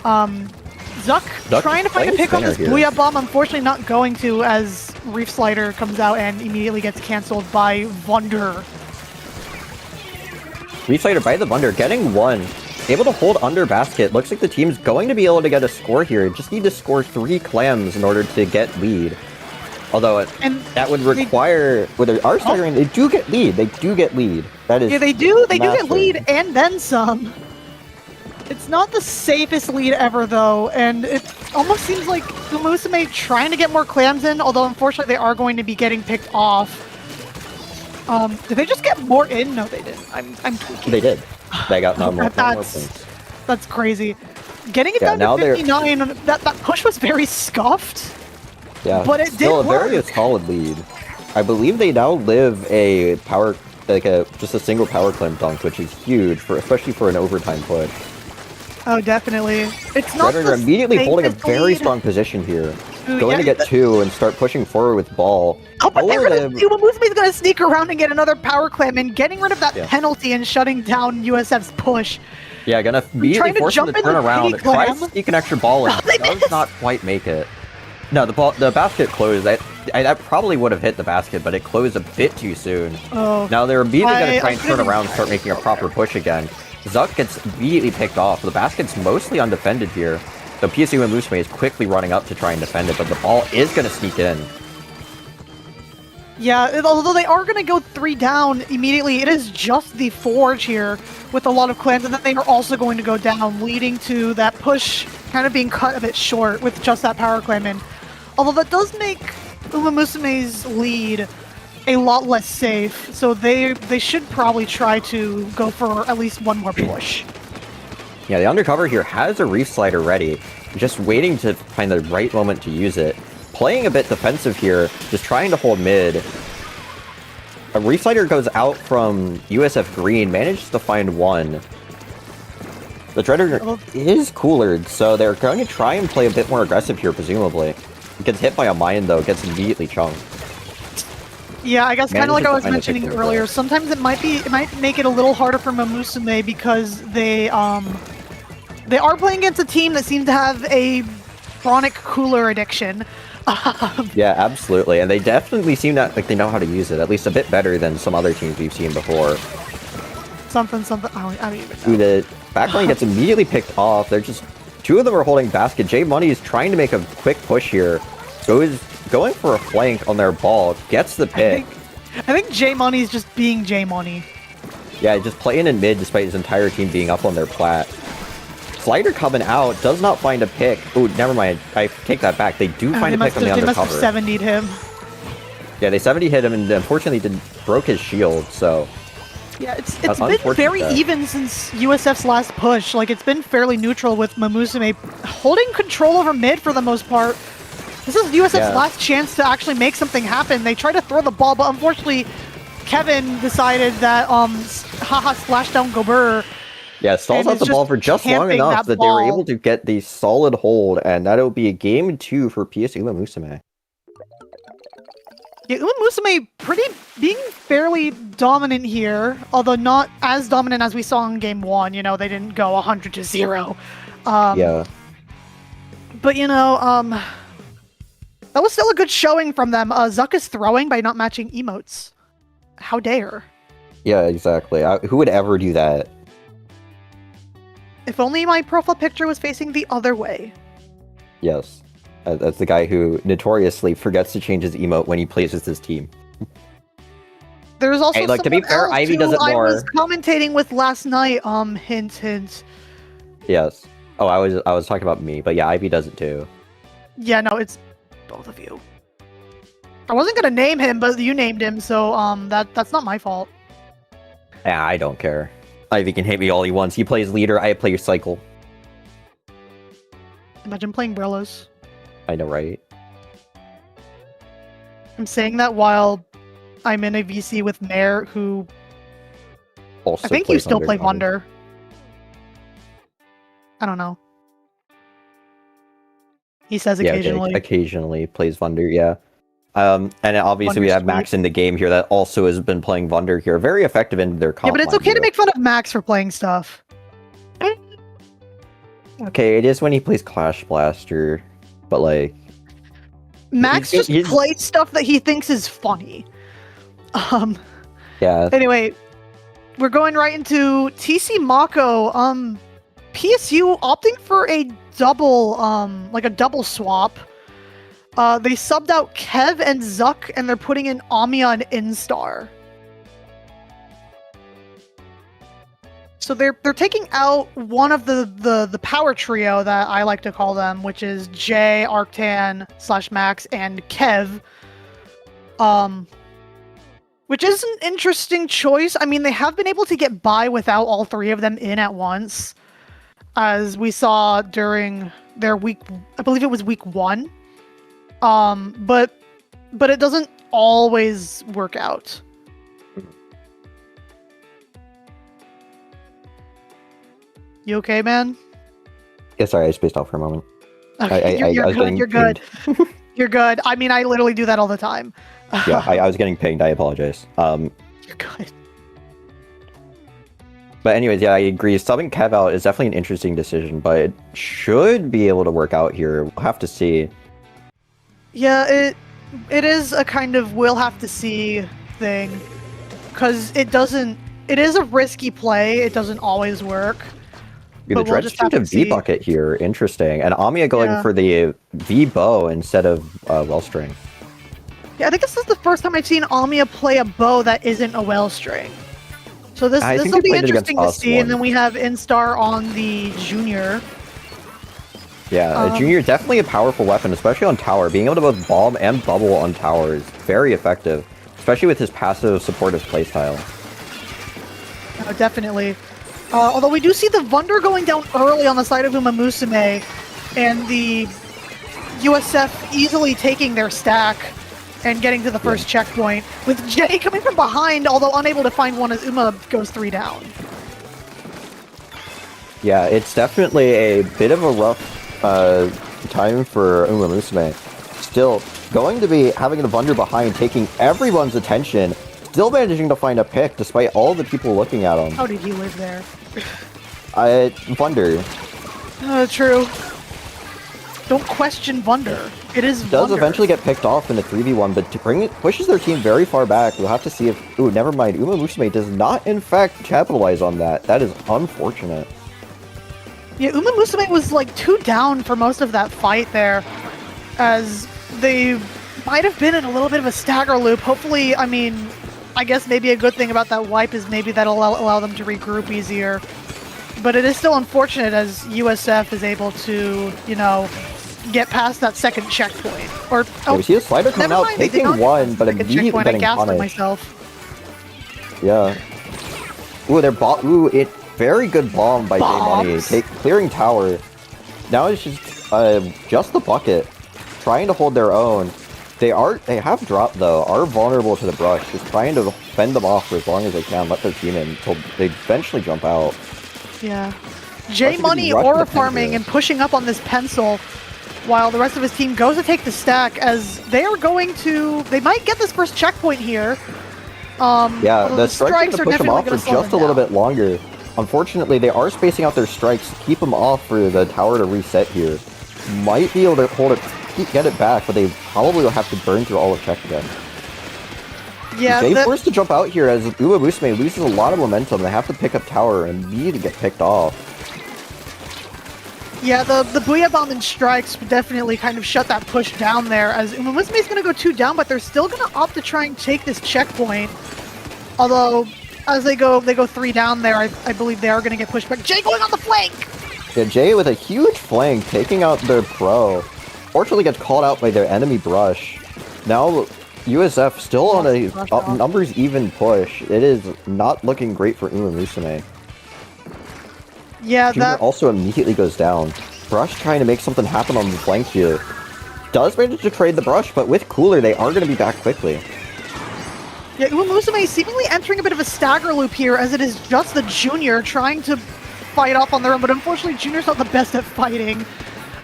Zuck trying to find a pick on this Booyah Bomb. Unfortunately not going to, as Reef Slider comes out and immediately gets cancelled by Vunder. Reef Slider by the Vunder, getting 1. Able to hold under basket. Looks like the team's going to be able to get a score here. Just need to score 3 clams in order to get lead. Although that would require, with their R-Slider, they do get lead. They do get lead. That is they do get lead and then some. It's not the safest lead ever, though, and it almost seems like UMAMUSUME trying to get more clams in, although unfortunately they are going to be getting picked off. Did they just get more in? No, they didn't. I'm tweaking. They did. They got more points. That's crazy. Getting it down to 59, that push was very scuffed. Yeah, but it still did a very solid lead. I believe they now live a power, just a single power climb dunk, which is huge, especially for an overtime push. Oh, definitely. It's not Predator the immediately holding a safest very lead. strong position here. Ooh, Going yeah, to get 2 and start pushing forward with ball. Oh, but However, UMAMUSUME's gonna sneak around and get another power clam and getting rid of that Yeah. penalty and shutting down USF's push. Yeah, gonna immediately trying to force him jump to in turn with around. piggy Tries clam. to sneak an extra ball and they does missed. not quite make it. No, the basket closed. That probably would have hit the basket, but it closed a bit too soon. Oh. Now they're immediately gonna try and turn couldn't- around and start making a proper push again. Zuck gets immediately picked off. The basket's mostly undefended here. So PSU'MAMUSUME is quickly running up to try and defend it, but the ball is gonna sneak in. Yeah, although they are going to go 3 down immediately, it is just the Forge here with a lot of clans, and then they are also going to go down, leading to that push kind of being cut a bit short with just that power clam in. Although that does make UMAMUSUME's lead a lot less safe, so they should probably try to go for at least one more push. Yeah, the undercover here has a reef slider ready, just waiting to find the right moment to use it. Playing a bit defensive here, just trying to hold mid. A reef slider goes out from USF Green, manages to find 1. The Dreader is coolered, so they're going to try and play a bit more aggressive here, presumably. Gets hit by a mine, though, gets immediately chunked. Yeah, I guess kind of like I was Manages to find a mentioning victory earlier, there. sometimes it might make it a little harder for Mamusume because they are playing against a team that seems to have a chronic cooler addiction. Yeah, absolutely, and they definitely seem that like they know how to use it, at least a bit better than some other teams we've seen before. Something, I don't even know. Ooh, the backline gets immediately picked off. They're just... 2 of them are holding basket. J Money is trying to make a quick push here. Going for a flank on their ball. Gets the pick. I think J Money's just being J Money. Yeah, just playing in mid despite his entire team being up on their plat. Slider coming out. Does not find a pick. Ooh, never mind. I take that back. They do find a pick on the They must have undercover. 70'd him. Yeah, they 70 hit him and unfortunately broke his shield, so... Yeah, it's That's been unfortunate, very though. even since USF's last push. Like, it's been fairly neutral with Mamusume holding control over mid for the most part. This is USF's Yeah. last chance to actually make something happen. They tried to throw the ball, but unfortunately, Kevin decided that, haha, splash down Gobert. Yeah, stalls And out it's the ball just for just long camping enough that that they were ball. able to get the solid hold, and that'll be a game 2 for PSU'MAMUSUME. Yeah, UMAMUSUME being fairly dominant here, although not as dominant as we saw in game 1. You know, they didn't go 100-0. Yeah. But, you know, that was still a good showing from them. Zuck is throwing by not matching emotes. How dare. Yeah, exactly. Who would ever do that? If only my profile picture was facing the other way. Yes. That's the guy who notoriously forgets to change his emote when he plays with his team. There's also Hey, look, to be someone fair, else Ivy who does it I more. was commentating with last night. Hint, hint. Yes. Oh, I was talking about me, but yeah, Ivy does it too. Yeah, no, it's both of you. I wasn't gonna name him, but you named him, so that's not my fault. Yeah, I don't care. Ivy can hate me all he wants. He plays leader, I play cycle. Imagine playing Brillos. I know, right? I'm saying that while I'm in a VC with Mare, who Also I think you plays still Under play Common. Wonder. I don't know. He says Yeah, occasionally. occasionally plays Vunder, yeah. And obviously we Wunder's have Max in the game here that also has been playing Vunder here. Very effective in their comp Yeah, but it's line okay to here. make fun of Max for playing stuff. Okay, it is when he plays Clash Blaster, but like... Max He's- just plays stuff that he thinks is funny. Yeah, Anyway, we're going right into TC Mako. PSU opting for a double, like a double swap. They subbed out Kev and Zuck, and they're putting in Amiya and Instar. So they're taking out one of the power trio that I like to call them, which is Jay, Arctan / Max, and Kev. Which is an interesting choice. I mean, they have been able to get by without all 3 of them in at once, as we saw during their week. I believe it was week 1. But it doesn't always work out. You okay, man? Yeah, sorry, I spaced out for a moment. Okay, I you're was good. getting You're good. pinged. You're good. I mean, I literally do that all the time. Yeah, I was getting pinged. I apologize. You're good. But anyways, yeah, I agree. Subbing Kev out is definitely an interesting decision, but it should be able to work out here. We'll have to see. Yeah, it is a kind of we'll have to see thing, because it is a risky play. It doesn't always work. The But we'll Dredge just seemed have to to see. V-Bucket here. Interesting. And Amiya going Yeah. for the V-Bow instead of Wellstring. Yeah, I think this is the first time I've seen Amiya play a bow that isn't a well string. So this I think will they be played it interesting to against us see. And once. then we have Instar on the junior. Yeah, a Junior definitely a powerful weapon, especially on tower. Being able to both bomb and bubble on tower is very effective, especially with his passive supportive playstyle. Definitely. Although we do see the Vunder going down early on the side of UMAMUSUME, and the USF easily taking their stack and getting to the first checkpoint, with Jay coming from behind, although unable to find one as Uma goes 3 down. Yeah, it's definitely a bit of a rough time for UMAMUSUME. Still, going to be having the Vunder behind, taking everyone's attention, still managing to find a pick despite all the people looking at him. How did he live there? Vunder True. Don't question Vunder. It is does Vunder. eventually get picked off in a 3v1, but to bring it pushes their team very far back. We'll have to see if... Ooh, never mind. UMAMUSUME does not, in fact, capitalize on that. That is unfortunate. Yeah, UMAMUSUME was like 2 down for most of that fight there, as they might have been in a little bit of a stagger loop. Hopefully, I mean, I guess maybe a good thing about that wipe is maybe that'll allow them to regroup easier. But it is still unfortunate as USF is able to, you know, get past that second checkpoint. Or Yeah, we see a slider coming never out, mind, they did taking not one, get but the second immediately checkpoint. getting I gasped at punished. myself. Yeah. Ooh, it very good bomb by J-Money. Clearing tower. Now it's just the bucket. Trying to hold their own. They have dropped though, are vulnerable to the brush, just trying to fend them off for as long as they can, let their team in until they eventually jump out. Yeah. J-Money rushing aura the farming pencil. and pushing up on this pencil while the rest of his team goes to take the stack, as they are going to... They might get this first checkpoint here. Yeah, although the strikes are are push them definitely off for gonna slow just a them little down. bit longer. Unfortunately, they are spacing out their strikes to keep them off for the tower to reset here. Might be able to hold it, get it back, but they probably will have to burn through all of check again. Yeah, They forced to jump out here as UMAMUSUME loses a lot of momentum. They have to pick up tower and need to get picked off. yeah, the Booyah Bomb and strikes would definitely kind of shut that push down there, as UMAMUSUME is going to go 2 down, but they're still going to opt to try and take this checkpoint. Although, as they go 3 down there, I believe they are going to get pushed back. Jay going on the flank! Yeah, Jay with a huge flank, taking out their pro. Fortunately gets called out by their enemy brush. Now, USF still on a numbers even push. It is not looking great for UMAMUSUME. Yeah, Junior that... also immediately goes down. Brush trying to make something happen on the flank here. Does manage to trade the brush, but with Cooler, they are going to be back quickly. Yeah, UMAMUSUME seemingly entering a bit of a stagger loop here, as it is just the Junior trying to fight off on their own, but unfortunately Junior's not the best at fighting.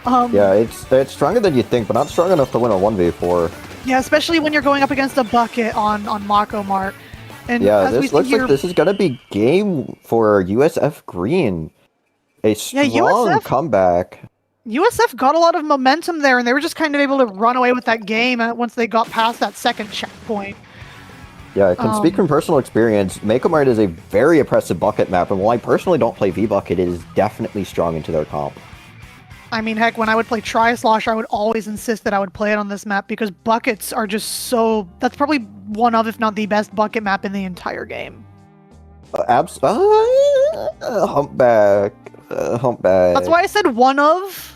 Yeah, it's stronger than you think, but not strong enough to win a 1v4. Yeah, especially when you're going up against a bucket on Mako Mart. And Yeah, as we this see looks here, like this is going to be game for USF Green. A strong USF comeback. USF got a lot of momentum there, and they were just kind of able to run away with that game once they got past that second checkpoint. Yeah, I can speak from personal experience. Mako Mart is a very oppressive bucket map, and while I personally don't play V-Bucket, it is definitely strong into their comp. I mean, heck, when I would play Tri-Slosh, I would always insist that I would play it on this map because buckets are just so... That's probably one of, if not the best bucket map in the entire game. Humpback. Humpback. That's why I said one of.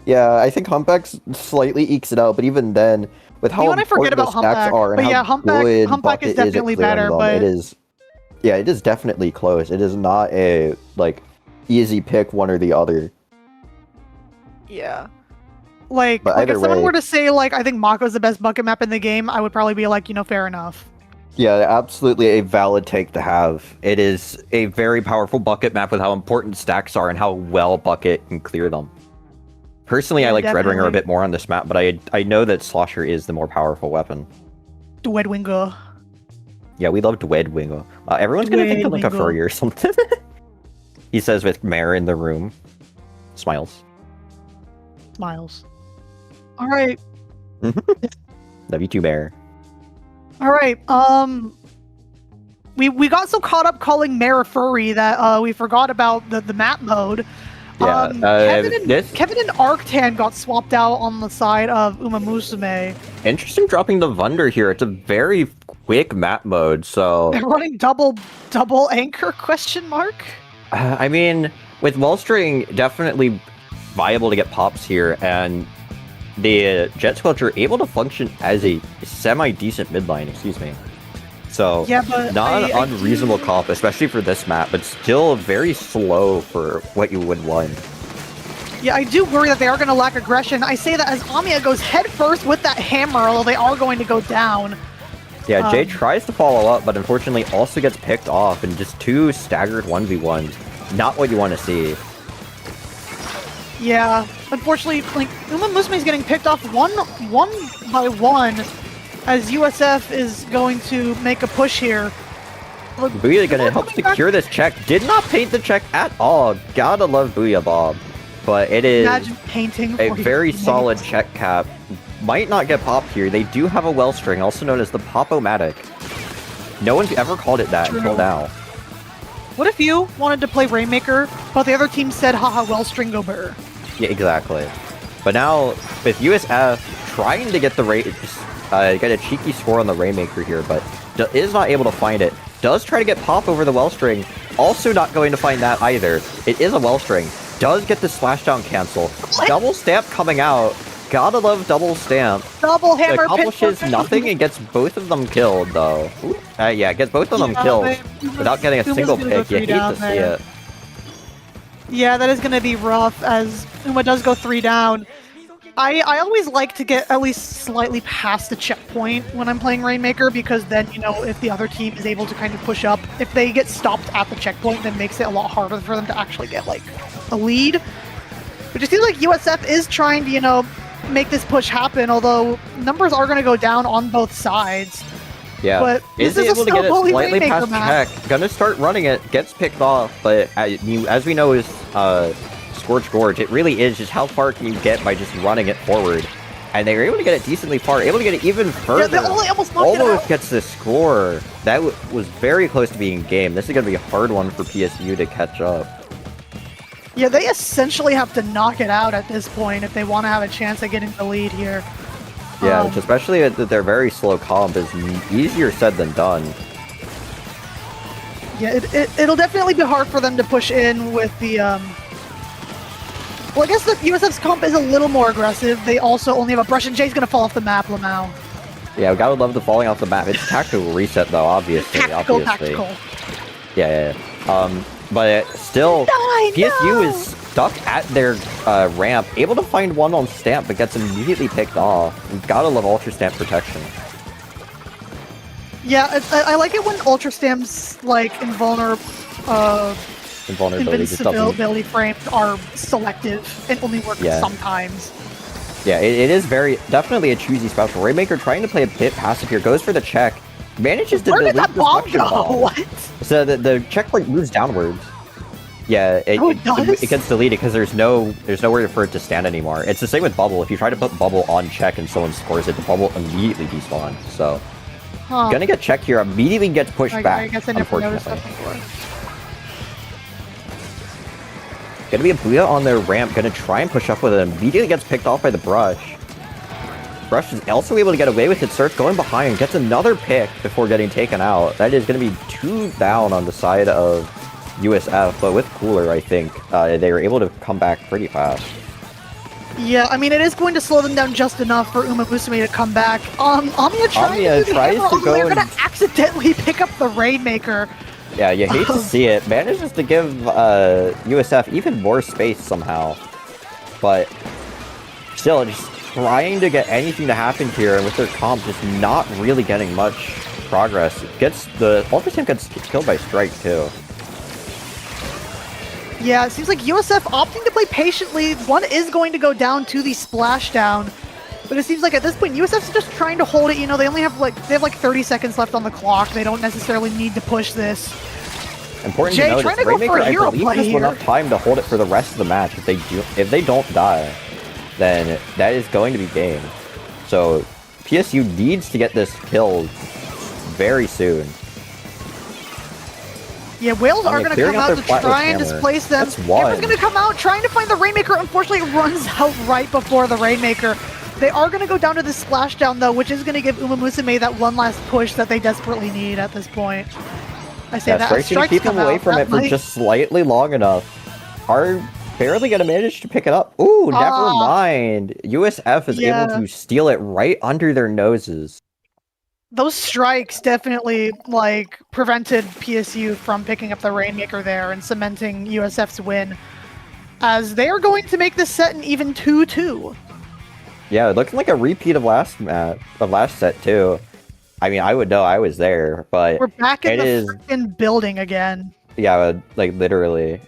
Yeah, I think Humpback slightly ekes it out, but even then, with how I forget important the about stacks Humpback. are and But how yeah, Humpback good is Bucket is definitely at clearing better, them, but... it is... Yeah, it is definitely close. It is not a, like, easy pick one or the other. Yeah. Like But if either someone way- were to say, like, I think Mako's the best bucket map in the game, I would probably be like, you know, fair enough. Yeah, absolutely a valid take to have. It is a very powerful bucket map with how important stacks are and how well bucket can clear them. Personally, Yeah, I like Dreadringer a definitely. bit more on this map, but I know that Slosher is the more powerful weapon. Dwidwinger. Yeah, we love Dwidwinger. Everyone's gonna think I'm like a Dwidwinger. furry or something. He says with Mare in the room. Smiles. Smiles. All right. Love you too, Mare. All right. We got so caught up calling Mara furry that we forgot about the map mode. Yeah, Kevin and Arctan got swapped out on the side of UMAMUSUME. Interesting dropping the Vunder here. It's a very quick map mode, so... They're running double anchor question mark? I mean, with Wellstring, definitely viable to get pops here, and the Jet Squelcher able to function as a semi-decent midline, excuse me. So, Yeah, but not an unreasonable comp, especially for this map, but still very slow for what you would want. Yeah, I do worry that they are going to lack aggression. I say that as Amiya goes head first with that hammer, although they are going to go down. Yeah, Jay tries to follow up, but unfortunately also gets picked off in just two staggered 1v1s. Not what you want to see. Yeah, unfortunately, like, UMAMUSUME is getting picked off one by one as USF is going to make a push here. Booyah gonna help secure this check. Did not paint the check at all. Gotta love Booyah Bob. But it is Imagine painting a for very your solid teammates. check cap. Might not get popped here. They do have a Wellstring, also known as the Pop-O-Matic. No one's ever called it that until now. What if you wanted to play Rainmaker, but the other team said, haha, Wellstring go better? Yeah, exactly. But now, with USF trying to get the get a cheeky score on the Rainmaker here, but is not able to find it. Does try to get pop over the Wellstring. Also not going to find that either. It is a Wellstring. Does get the splashdown cancel. What? Double stamp coming out. Gotta love double stamp. Double hammer Accomplishes pinpoint. nothing and gets both of them killed, though. Yeah, gets both of them killed without getting a single pick. You hate to see it. Yeah, that is going to be rough as Uma does go 3 down. I always like to get at least slightly past the checkpoint when I'm playing Rainmaker because then, you know, if the other team is able to kind of push up, if they get stopped at the checkpoint, then makes it a lot harder for them to actually get, like, a lead. Which it seems like USF is trying to, you know, make this push happen, although numbers are going to go down on both sides. Yeah, but is this is able a to get it snowballing slightly Rainmaker past map. check. Gonna start running it, gets picked off, but as we know is Scorch Gorge, it really is just how far can you get by just running it forward. And they were able to get it decently far, able to get it even further. Yeah, they only almost knocked it out. Gets the score. That was very close to being game. This is going to be a hard one for PSU to catch up. Yeah, they essentially have to knock it out at this point if they want to have a chance at getting the lead here. Yeah, which especially at their very slow comp is easier said than done. Yeah, it'll definitely be hard for them to push in with the, Well, I guess the USF's comp is a little more aggressive. They also only have a brush, and Jay's gonna fall off the map, Lamau. Yeah, we gotta love the falling off the map. It's tactical reset, though, obviously. Tactical. Yeah. But still, PSU is stuck at their ramp, able to find one on Stamp, but gets immediately picked off. We've gotta love Ultra Stamp protection. Yeah, I like it when Ultra Stamp's, like, invincibility frames are selective and only work sometimes. Yeah, it is definitely a choosy special. Rainmaker trying to play a bit passive here, goes for the check, manages to delete the suction bomb. What? So the checkpoint moves downwards. Yeah, it gets deleted because there's nowhere for it to stand anymore. It's the same with Bubble. If you try to put Bubble on check and someone scores it, the Bubble immediately despawns. So, gonna get check here, immediately gets pushed back, I guess I never noticed that unfortunately. before. Gonna be a Booyah on their ramp, gonna try and push up with it, immediately gets picked off by the Brush. Brush is also able to get away with it, starts going behind, gets another pick before getting taken out. That is gonna be 2 down on the side of USF, but with Cooler, I think, they were able to come back pretty fast. Yeah, I mean, it is going to slow them down just enough for UMAMUSUME to come back. Amiya tries to go they're gonna accidentally pick up the Rainmaker. Yeah, you hate to see it. Manages to give USF even more space somehow. But still, just trying to get anything to happen here, and with their comp just not really getting much progress. The Ultra Team gets killed by Strike too. Yeah, it seems like USF opting to play patiently. One is going to go down to the splashdown, but it seems like at this point USF's just trying to hold it. You know, they have like 30 seconds left on the clock. They don't necessarily need to push this. Important Jay, to note trying is to go for Rainmaker, a I hero believe, play has here. enough time to hold it for the rest of the match. If they don't die, then that is going to be game. So PSU needs to get this kill very soon. Yeah, Whales are going to clearing come out out their to flat with try and hammer. displace them. That's one. Hammer's going to come out trying to find the Rainmaker. Unfortunately, it runs out right before the Rainmaker. They are going to go down to the splashdown, though, which is going to give UMAMUSUME that one last push that they desperately need at this point. I say that Strike's gonna keep them away from it for just slightly long enough. Are barely gonna manage to pick it up. Ooh, never mind. USF is able to steal it right under their noses. Those strikes definitely, like, prevented PSU from picking up the Rainmaker there and cementing USF's win, as they are going to make this set an even 2-2. Yeah, it looks like a repeat of last set too. I mean, I would know, I was there, but we're back in the freaking building again. Yeah, like literally.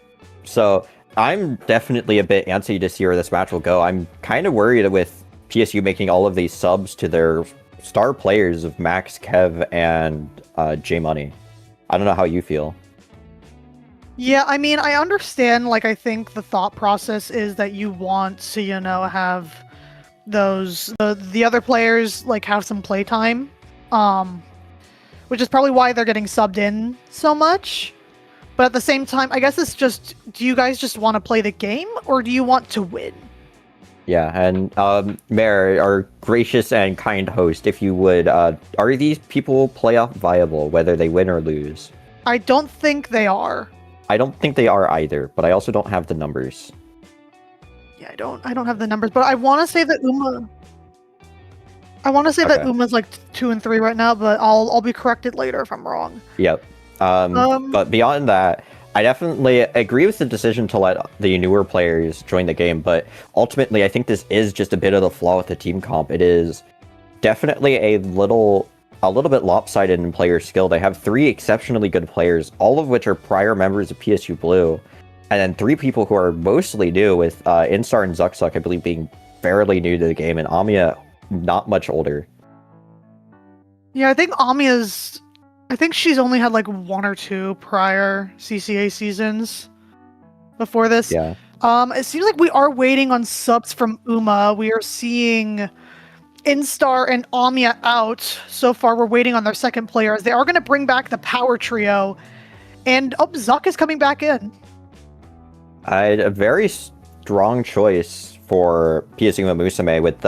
So I'm definitely a bit antsy to see where this match will go. I'm kind of worried with PSU making all of these subs to their star players of Max, Kev, and J Money. I don't know how you feel. Yeah, I mean, I understand. Like, I think the thought process is that you want to, you know, have the other players like have some playtime. Which is probably why they're getting subbed in so much. But at the same time, I guess it's just, do you guys just want to play the game, or do you want to win? Yeah, and Mare, our gracious and kind host, if you would, are these people playoff viable, whether they win or lose? I don't think they are. I don't think they are either, but I also don't have the numbers. Yeah, I don't have the numbers, but I want to say that that UMA's like 2 and 3 right now, but I'll be corrected later if I'm wrong. Yep. But beyond that, I definitely agree with the decision to let the newer players join the game, but ultimately I think this is just a bit of the flaw with the team comp. It is definitely a little bit lopsided in player skill. They have 3 exceptionally good players, all of which are prior members of PSU Blue, and then 3 people who are mostly new, with Instar and Zuck, I believe, being fairly new to the game, and Amiya not much older. Yeah, I think she's only had like 1 or 2 prior CCA seasons before this. Yeah. It seems like we are waiting on subs from UMA. We are seeing Instar and Amiya out. So far, we're waiting on their second players. They are going to bring back the power trio. And Zuck is coming back in. A very strong choice for PSU'MAMUSUME with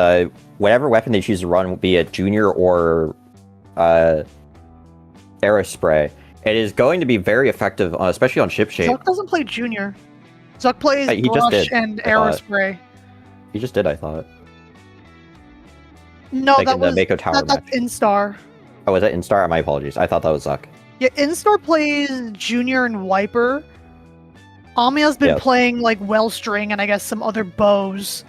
whatever weapon they choose to run, be it Junior or Aerospray. It is going to be very effective, especially on ship shape. Zuck doesn't play Junior. Zuck plays He Brush just did, and Aerospray. He just did, I thought. No, like that was the Mako Tower that's match. Instar. Oh, was that Instar? My apologies. I thought that was Zuck. Yeah, Instar plays Junior and Wiper. Amiya's been playing like Wellstring and I guess some other bows.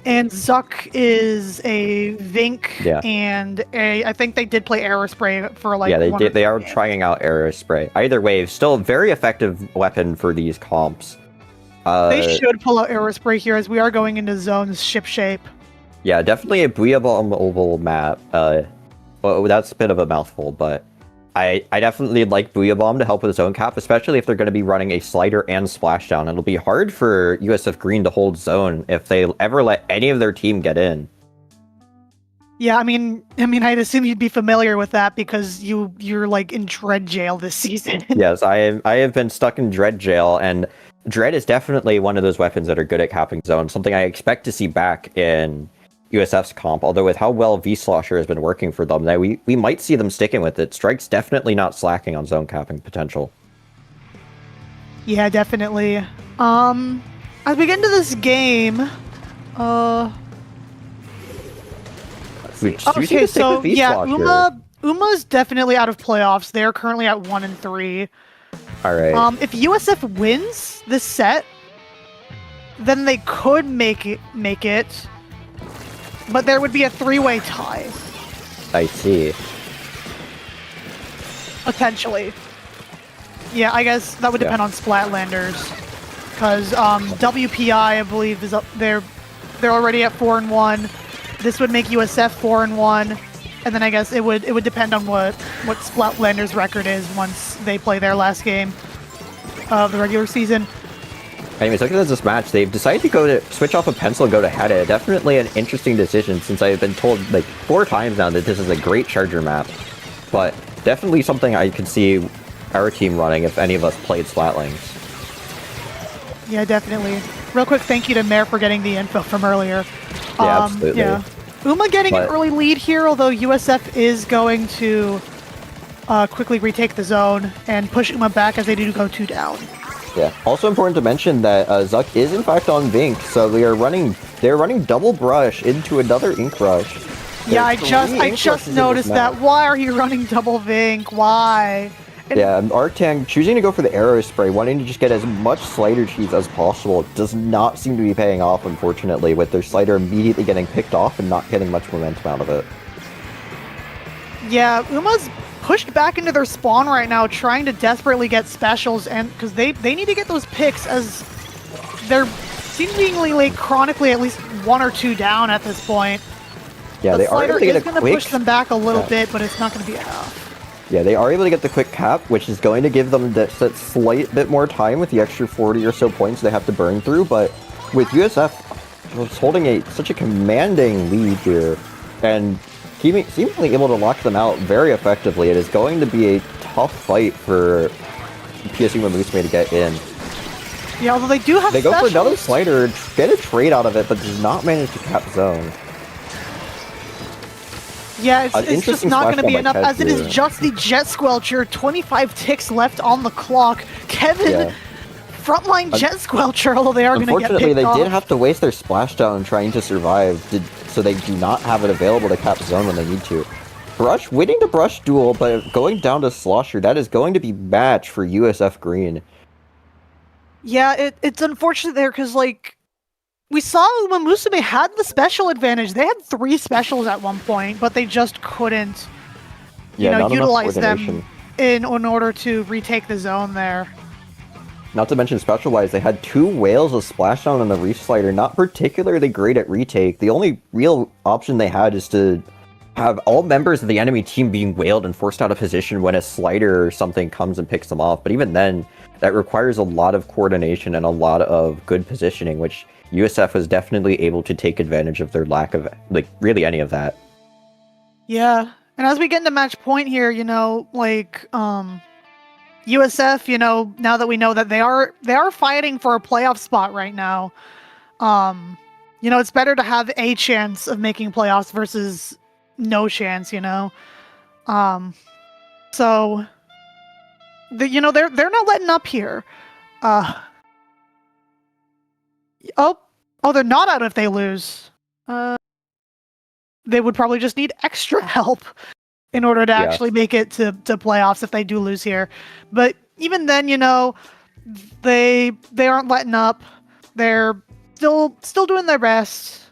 And Zuck is a Vink and I think they did play Aerospray for like they are trying out Aerospray. Either way, still a very effective weapon for these comps. They should pull out Aerospray here as we are going into zones ship shape. Yeah, definitely a Booyah oval map. Well, that's a bit of a mouthful, but I definitely like Booyah Bomb to help with zone cap, especially if they're going to be running a slider and splashdown. It'll be hard for USF Green to hold zone if they ever let any of their team get in. Yeah, I mean, I'd assume you'd be familiar with that because you're like in Dread Jail this season. Yes, I have been stuck in Dread Jail, and Dread is definitely one of those weapons that are good at capping zone, something I expect to see back in USF's comp, although with how well V-Slosher has been working for them, we might see them sticking with it. Strike's definitely not slacking on zone capping potential. Yeah, definitely. As we get into this game, okay, so yeah, UMA's definitely out of playoffs. They're currently at 1 and 3. All right. If USF wins this set, then they could make it. But there would be a 3-way tie. I see. Potentially. Yeah, I guess that would depend on Splatlanders. Because WPI, I believe, is up. They're already at 4-1. This would make USF 4-1, and then I guess it would depend on what Splatlanders' record is once they play their last game of the regular season. Anyways, looking at this match, they've decided to switch off a pencil and go to Hedda. Definitely an interesting decision, since I've been told like 4 times now that this is a great Charger map. But definitely something I could see our team running if any of us played Splatlings. Yeah, definitely. Real quick, thank you to Mare for getting the info from earlier. Yeah, absolutely. Yeah. UMA getting an early lead here, although USF is going to quickly retake the zone and push UMA back as they do go 2 down. Yeah. Also important to mention that Zuck is in fact on Vink, so they're running double brush into another ink rush. Yeah, I just noticed that. Why are you running double Vink? Why? Yeah, Arctang choosing to go for the arrow spray, wanting to just get as much slider cheese as possible, does not seem to be paying off, unfortunately, with their slider immediately getting picked off and not getting much momentum out of it. Yeah, Uma's pushed back into their spawn right now, trying to desperately get specials, and because they need to get those picks, as they're seemingly like chronically at least 1 or 2 down at this point. Yeah, they are able to get a quick... It's going to push them back a little bit, but it's not going to be enough. Yeah, they are able to get the quick cap, which is going to give them that slight bit more time with the extra 40 or so points they have to burn through, but with USF was holding such a commanding lead here, and seemingly able to lock them out very effectively. It is going to be a tough fight for PSU'MAMUSUME to get in. Yeah, although they do have They go for another slider, get a trade out of it, but does not manage to cap zone. Yeah, it's just not going to be enough, as it is just the Jet Squelcher. 25 ticks left on the clock. Kevin, frontline Jet Squelcher, although they are going to get picked off. Unfortunately, they did have to waste their splashdown trying to survive, so they do not have it available to cap zone when they need to. Brush, winning the Brush duel, but going down to Slosher, that is going to be match for USF Green. Yeah, it's unfortunate there, because, like, we saw UMAMUSUME had the special advantage. They had 3 specials at one point, but they just couldn't, utilize them in order to retake the zone there. Not to mention, special-wise, they had 2 whales of splashdown on the Reef Slider, not particularly great at retake. The only real option they had is to have all members of the enemy team being whaled and forced out of position when a slider or something comes and picks them off. But even then, that requires a lot of coordination and a lot of good positioning, which USF was definitely able to take advantage of their lack of, like, really any of that. Yeah, and as we get into match point here, USF, now that we know that they are fighting for a playoff spot right now, it's better to have a chance of making playoffs versus no chance, So, they're not letting up here. Oh, they're not out if they lose. They would probably just need extra help in order to actually make it to playoffs if they do lose here. But even then, they aren't letting up. They're still doing their best.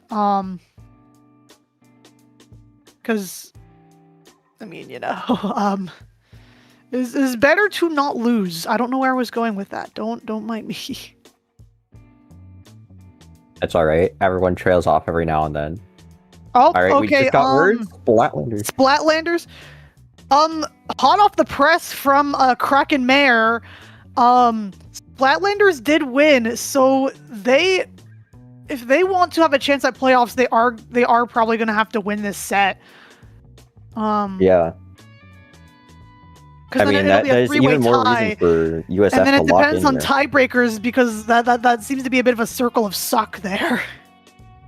Because, it's better to not lose. I don't know where I was going with that. Don't mind me. That's alright. Everyone trails off every now and then. Oh, alright, okay. We just got words. Splatlanders. Splatlanders. Hot off the press from Kraken Mayor, Splatlanders did win, so if they want to have a chance at playoffs, they are probably going to have to win this set. Yeah. I mean, that is even more reason for USF and then it to lock depends in on here. tiebreakers, because that seems to be a bit of a circle of suck there.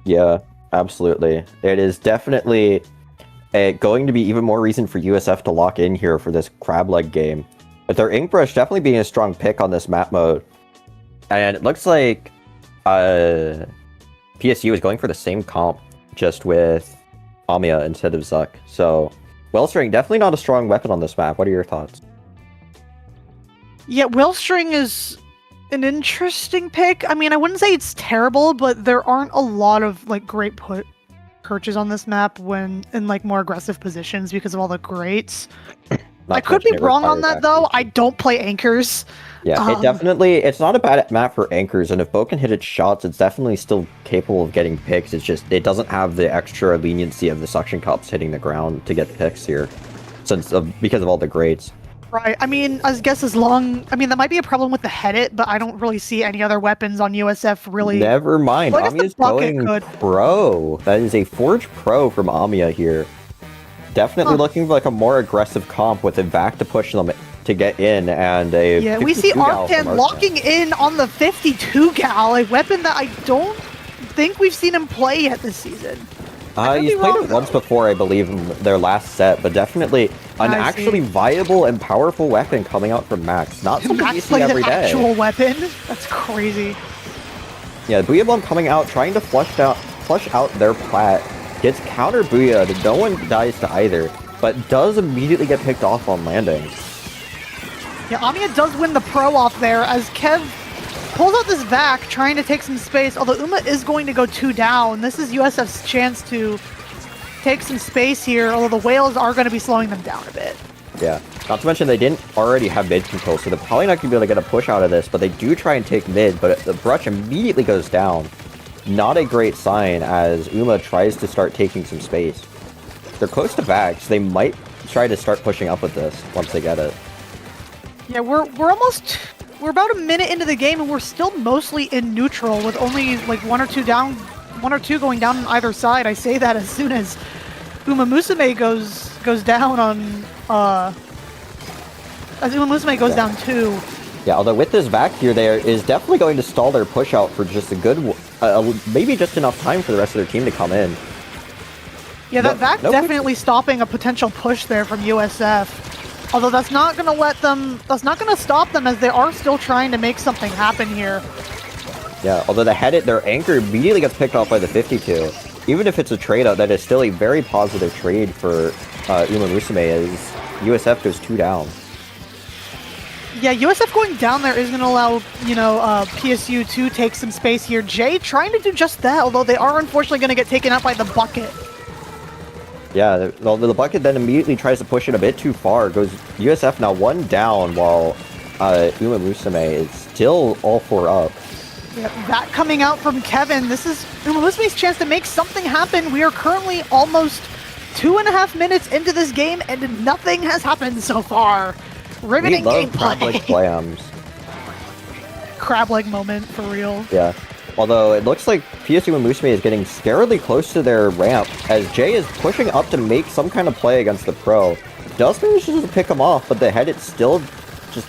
Yeah, absolutely. It is definitely going to be even more reason for USF to lock in here for this crab leg game. But their Ink Brush definitely being a strong pick on this map mode. And it looks like PSU is going for the same comp, just with Amiya instead of Zuck. So Wellstring, definitely not a strong weapon on this map. What are your thoughts? Yeah, Wellstring is an interesting pick. I mean, I wouldn't say it's terrible, but there aren't a lot of great perches on this map when in more aggressive positions because of all the greats. Not I to could be mention it wrong on requires that though. accuracy. I don't play anchors. Yeah, it's not a bad map for anchors, and if Bo can hit its shots, it's definitely still capable of getting picks. It's just, it doesn't have the extra leniency of the suction cups hitting the ground to get picks here, because of all the grades. Right. I mean, I guess as long... I mean, that might be a problem with the head-it, but I don't really see any other weapons on USF really... Never mind, Well, I guess the Amiya's bucket going could. pro. That is a Forge Pro from Amiya here. Definitely looking for like a more aggressive comp with a vac to push them to get in, and a Yeah, we see 52 gal from Arctan locking in on the 52 gal, a weapon that I don't think we've seen him play yet this season. He's played it once before, I believe, in their last set, but definitely an actually viable and powerful weapon coming out from Max. Not something you Max see played every an day. actual weapon? That's crazy. Yeah, Booyah Bomb coming out, trying to flush out their plat. Gets counter Booyah, no one dies to either, but does immediately get picked off on landing. Yeah, Amiya does win the pro off there as Kev pulls out this vac, trying to take some space, although Uma is going to go 2 down. This is USF's chance to take some space here, although the whales are going to be slowing them down a bit. Yeah, not to mention they didn't already have mid control, so they're probably not going to be able to get a push out of this, but they do try and take mid, but the brush immediately goes down. Not a great sign as Uma tries to start taking some space. They're close to vac, so they might try to start pushing up with this once they get it. Yeah, we're about a minute into the game and we're still mostly in neutral with only like one or two going down on either side. I say that as soon as PSU'MAMUSUME goes down on as PSU'MAMUSUME goes down 2. Yeah, although with this vac here, there is definitely going to stall their push out for just a good, maybe just enough time for the rest of their team to come in. Yeah, that vac definitely stopping a potential push there from USF. Although that's not going to stop them as they are still trying to make something happen here. Yeah, although their anchor immediately gets picked off by the 52. Even if it's a trade out, that is still a very positive trade for PSU'MAMUSUME as USF goes 2 down. Yeah, USF going down there is going to allow, PSU to take some space here. Jay trying to do just that, although they are unfortunately going to get taken out by the bucket. Yeah, the bucket then immediately tries to push it a bit too far. Goes USF now 1 down while PSU'MAMUSUME is still all 4 up. Yeah, that coming out from Kevin. This is PSU'MAMUSUME's chance to make something happen. We are currently almost 2.5 minutes into this game and nothing has happened so far. Riveting gameplay. Crab-leg slams. Crab leg moment for real. Yeah. Although it looks like PSU'MAMUSUME is getting scarily close to their ramp as Jay is pushing up to make some kind of play against the pro. Does manage to pick him off, but the head it's still just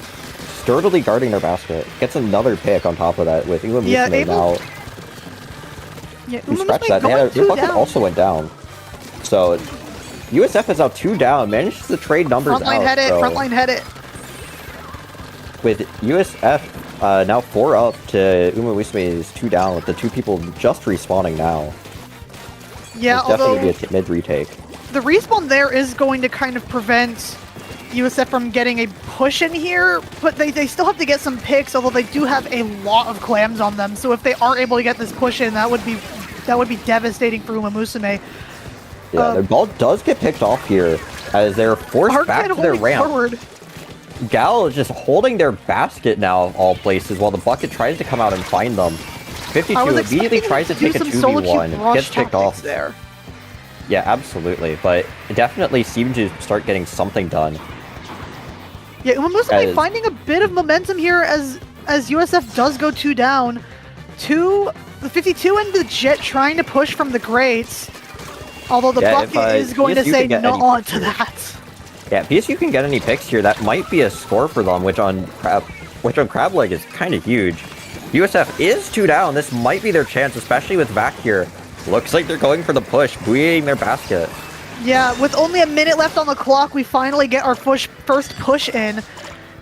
sturdily guarding their basket. Gets another pick on top of that with PSU'MAMUSUME now. Yeah, Scratch that. Their bucket also went down. So USF is now 2 down, manages to trade numbers frontline out. Frontline head it. With USF now 4 up to PSU'MAMUSUME is 2 down with the 2 people just respawning now. Yeah, It's definitely going to be a mid retake. The respawn there is going to kind of prevent USF from getting a push in here, but they still have to get some picks, although they do have a lot of clams on them. So if they are able to get this push in, that would be devastating for PSU'MAMUSUME. Yeah, their ball does get picked off here as they're forced back to their ramp. Forward. Gal is just holding their basket now of all places while the bucket tries to come out and find them. 52 immediately tries to take a 2v1, gets picked off. There. Yeah, absolutely, but it definitely seemed to start getting something done. Yeah, PSU'MAMUSUME finding a bit of momentum here as USF does go 2 down. The 52 and the Jet trying to push from the grates. Although the bucket is going to say no to that. Yeah, if PSU can get any picks here, that might be a score for them, which on Crab Leg is kind of huge. USF is 2 down. This might be their chance, especially with Vac here. Looks like they're going for the push, buoying their basket. Yeah, with only a minute left on the clock, we finally get our first push in.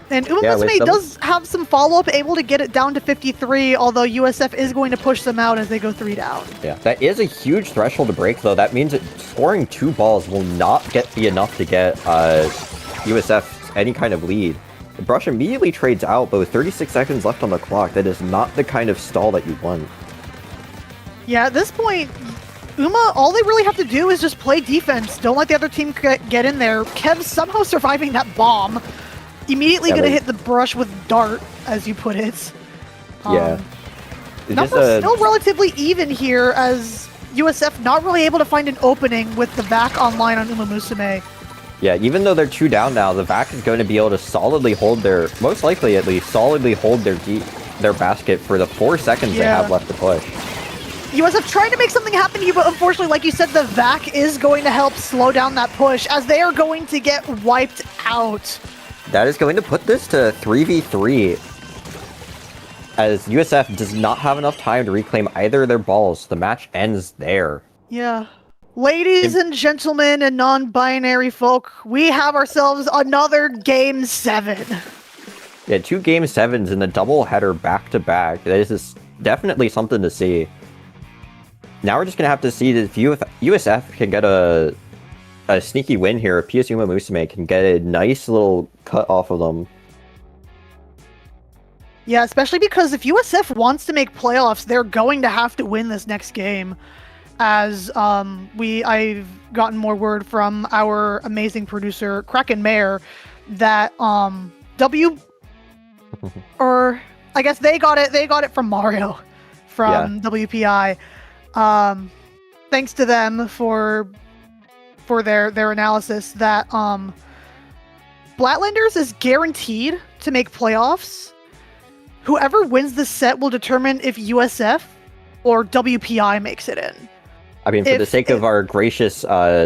And PSU'MAMUSUME does have some follow-up, able to get it down to 53, although USF is going to push them out as they go 3 down. Yeah, that is a huge threshold to break, though. That means that scoring 2 balls will not be enough to get USF any kind of lead. The brush immediately trades out, but with 36 seconds left on the clock, that is not the kind of stall that you want. Yeah, at this point, Uma, all they really have to do is just play defense. Don't let the other team get in there. Kev somehow surviving that bomb. Immediately gonna hit the brush with dart, as you put it. Numbers still relatively even here, as USF not really able to find an opening with the back online on UMAMUSUME. Yeah, even though they're 2 down now, the VAC is going to be able to solidly hold their, most likely at least, solidly hold their basket for the 4 seconds they have left to push. USF trying to make something happen to you, but unfortunately, like you said, the VAC is going to help slow down that push, as they are going to get wiped out. That is going to put this to 3v3, as USF does not have enough time to reclaim either of their balls. The match ends there. Yeah. Ladies and gentlemen and non-binary folk, we have ourselves another Game 7. Yeah, 2 Game 7s in a doubleheader back-to-back. This is definitely something to see. Now we're just going to have to see if USF can get a sneaky win here. If PSU'MAMUSUME can get a nice little cut off of them. Yeah, especially because if USF wants to make playoffs, they're going to have to win this next game. As I've gotten more word from our amazing producer Kraken Mayer that or I guess they got it from Mario from WPI. Thanks to them for their analysis that Flatlanders is guaranteed to make playoffs. Whoever wins this set will determine if USF or WPI makes it in. I mean, for the sake of our gracious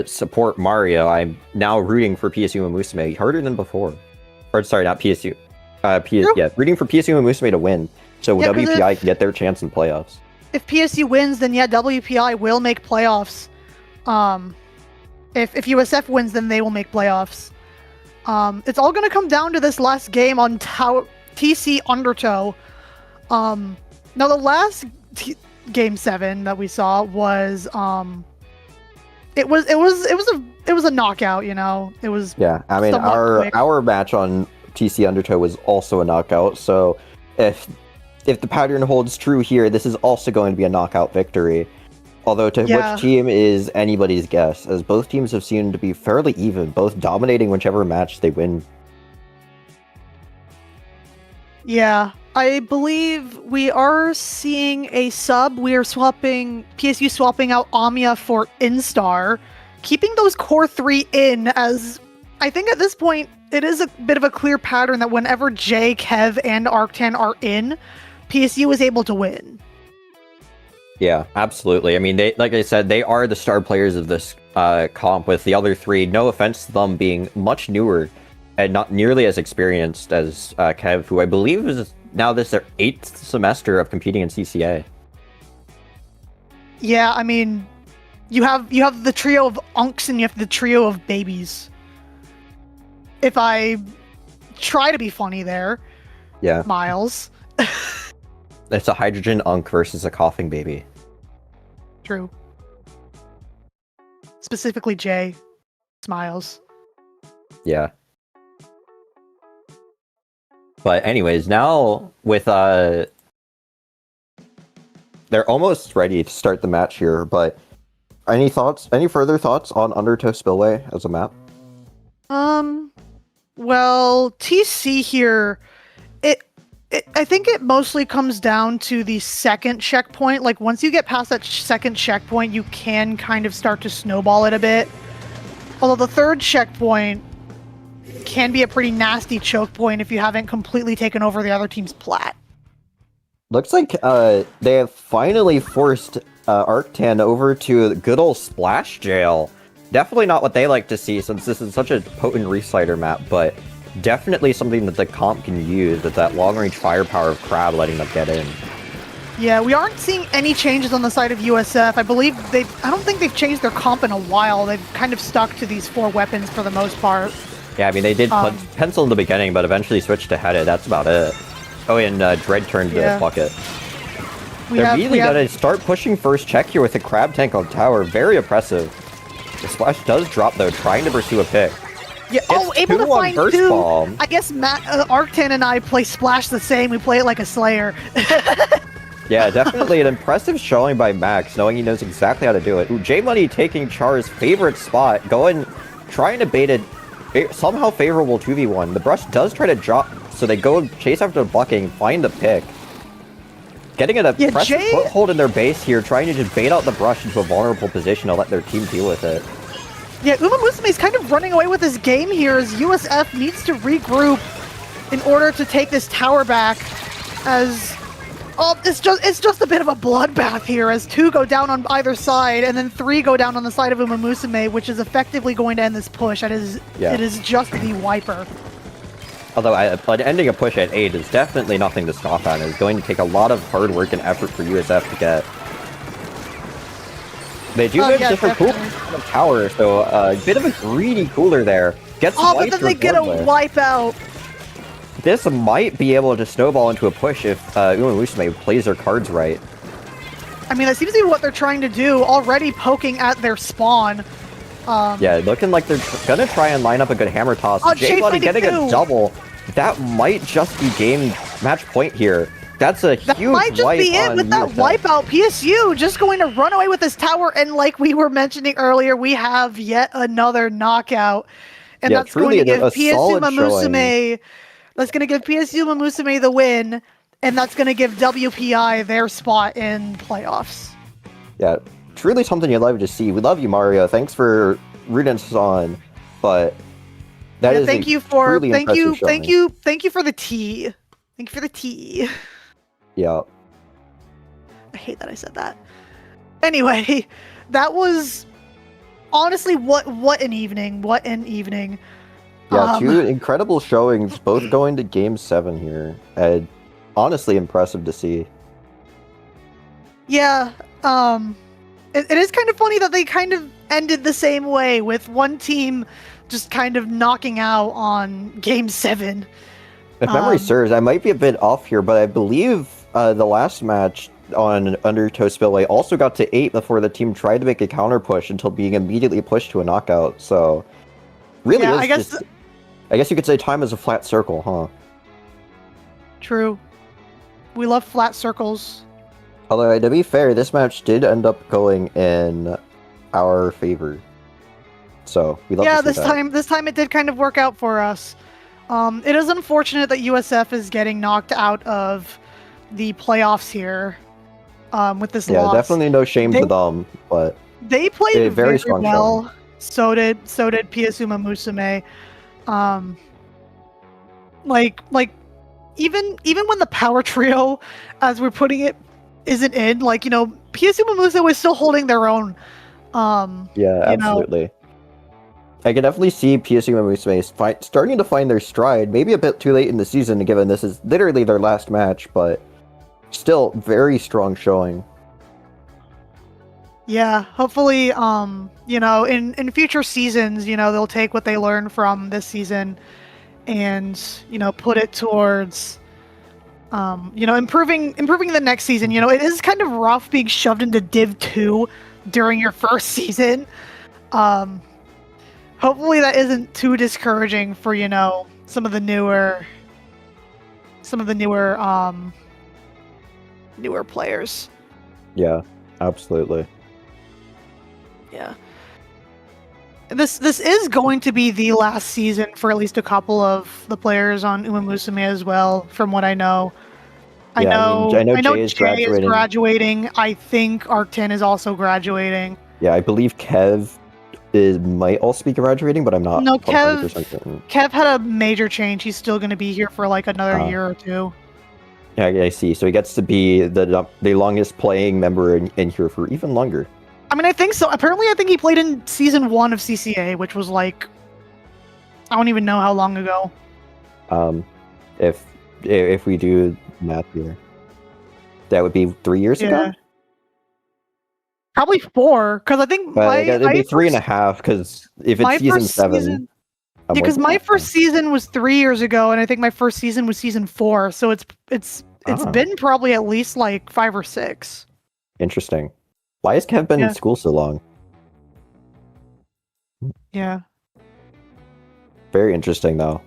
support Mario, I'm now rooting for PSU'MAMUSUME harder than before. Or sorry, not PSU. Rooting for PSU'MAMUSUME to win, so WPI can get their chance in playoffs. If PSU wins, then WPI will make playoffs. If USF wins, then they will make playoffs. It's all going to come down to this last game on TC Undertow. Now the last Game 7 that we saw was it was a knockout, you know. It was I mean our match on TC Undertow was also a knockout, so if the pattern holds true here, this is also going to be a knockout victory. Although which team is anybody's guess, as both teams have seemed to be fairly even, both dominating whichever match they win. Yeah, I believe we are seeing a sub. We are PSU swapping out Amia for Instar, keeping those core 3 in, as I think at this point it is a bit of a clear pattern that whenever Jay, Kev, and Arctan are in, PSU is able to win. Yeah, absolutely. I mean, like I said, they are the star players of this comp, with the other 3, no offense to them, being much newer and not nearly as experienced as Kev, who I believe is now their 8th semester of competing in CCA. Yeah, I mean, you have the trio of unks and you have the trio of babies. If I try to be funny there, Miles. It's a hydrogen unk versus a coughing baby. True. Specifically Jay. Smiles. Yeah. But anyways, now with they're almost ready to start the match here, but any further thoughts on Undertow Spillway as a map? Well, TC here, I think it mostly comes down to the second checkpoint. Like, once you get past that second checkpoint, you can kind of start to snowball it a bit. Although the third checkpoint can be a pretty nasty choke point if you haven't completely taken over the other team's plat. Looks like they have finally forced Arctan over to good old Splash Jail. Definitely not what they like to see, since this is such a potent reslider map, but definitely something that the comp can use with that long-range firepower of Crab letting them get in. Yeah, we aren't seeing any changes on the side of USF. I don't think they've changed their comp in a while. They've kind of stuck to these 4 weapons for the most part. Yeah, I mean, they did pencil in the beginning, but eventually switched to Headed. That's about it. Oh, and Dread turned to Bucket. They're immediately going to start pushing first check here with the Crab tank on tower. Very oppressive. The Splash does drop, though, trying to pursue a pick. Yeah, able to find 2. Bomb. I guess Arctan and I play Splash the same. We play it like a Slayer. Yeah, definitely an impressive showing by Max, knowing he knows exactly how to do it. Ooh, J-Money taking Char's favorite spot, trying to bait a somehow favorable 2v1. The brush does try to drop, so they go chase after the bucking, find the pick. Getting an impressive foothold in their base here, trying to just bait out the brush into a vulnerable position to let their team deal with it. Yeah, UMAMUSUME is kind of running away with this game here as USF needs to regroup in order to take this tower back as... Oh, it's just a bit of a bloodbath here as 2 go down on either side and then 3 go down on the side of UMAMUSUME, which is effectively going to end this push. It is just the wiper. Although ending a push at 8 is definitely nothing to scoff at. It's going to take a lot of hard work and effort for USF to get. They do have different coolers on the tower, so a bit of a greedy cooler there. Gets but then they get a wipe out. This might be able to snowball into a push if UMAMUSUME plays their cards right. I mean, that seems to be what they're trying to do, already poking at their spawn. Yeah, looking like they're gonna try and line up a good hammer toss. J-Buddy getting a double. That might just be game match point here. That's a huge wipe. That might just be it with that wipeout. PSU just going to run away with this tower, and like we were mentioning earlier, we have yet another knockout. And that's going to give PSU'MAMUSUME... That's going to give PSU'MAMUSUME the win, and that's going to give WPI their spot in playoffs. Yeah, truly something you love to see. We love you, Mario. Thanks for rooting us on, but that is thank you for the tea. Thank you for the tea. Yeah. I hate that I said that. Anyway, that was honestly what an evening. What an evening. Yeah, 2 incredible showings, both going to Game 7 here. And honestly impressive to see. Yeah, it is kind of funny that they kind of ended the same way, with one team just kind of knocking out on Game 7. If memory serves, I might be a bit off here, but I believe the last match on Undertow Spillway also got to 8 before the team tried to make a counter push until being immediately pushed to a knockout, so... Really yeah, I guess you could say time is a flat circle, huh? True. We love flat circles. Although, to be fair, this match did end up going in our favor. So, we love to see that. This time it did kind of work out for us. It is unfortunate that USF is getting knocked out of the playoffs here with this loss. Yeah, definitely no shame to them, but... They played very well. Showing. So did PSU'MAMUSUME. Even when the power trio, as we're putting it, isn't in, PSU'MAMUSUME was still holding their own. Yeah, absolutely. I can definitely see PSU'MAMUSUME starting to find their stride. Maybe a bit too late in the season, given this is literally their last match, but still very strong showing. Yeah, hopefully, in future seasons, they'll take what they learned from this season and, put it towards, improving the next season. It is kind of rough being shoved into Div 2 during your first season. Hopefully that isn't too discouraging for, some of the newer players. Yeah, absolutely. Yeah. This is going to be the last season for at least a couple of the players on UMAMUSUME as well, from what I know. I know Jay is graduating. I think Arctin is also graduating. Yeah, I believe Kev might also be graduating, but I'm not. No, Kev had a major change. He's still going to be here for another year or two. Yeah, I see. So he gets to be the longest playing member in here for even longer. I mean, I think so. Apparently, I think he played in Season 1 of CCA, which was I don't even know how long ago. If we do math here, that would be 3 years ago? Probably 4, because I think it'd be 3.5, because if it's Season 7... because my first season was 3 years ago, and I think my first season was Season 4, so it's been probably at least 5 or 6. Interesting. Why has Kev been in school so long? Yeah. Very interesting, though.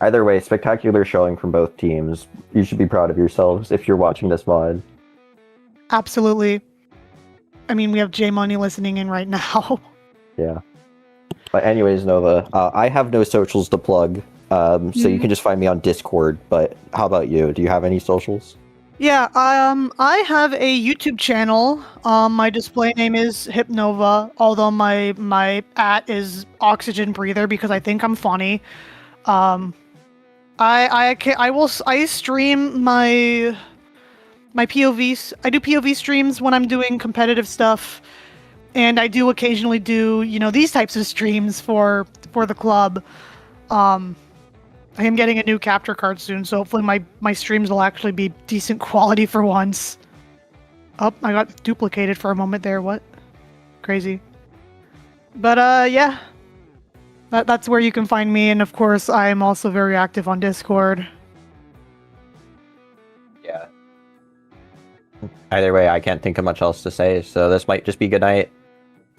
Either way, spectacular showing from both teams. You should be proud of yourselves if you're watching this VOD. absolutely. I mean, we have J Money listening in right now. Yeah. But anyways, Nova, I have no socials to plug, so you can just find me on Discord. But how about you? Do you have any socials? Yeah, I have a YouTube channel. My display name is Hypnova, although my @ is Oxygen Breather because I think I'm funny. I stream my POVs. I do POV streams when I'm doing competitive stuff, and I do occasionally do these types of streams for the club. I am getting a new capture card soon, so hopefully my streams will actually be decent quality for once. Oh, I got duplicated for a moment there. What? Crazy. But yeah. That's where you can find me, and of course, I am also very active on Discord. Yeah. Either way, I can't think of much else to say, so this might just be good night.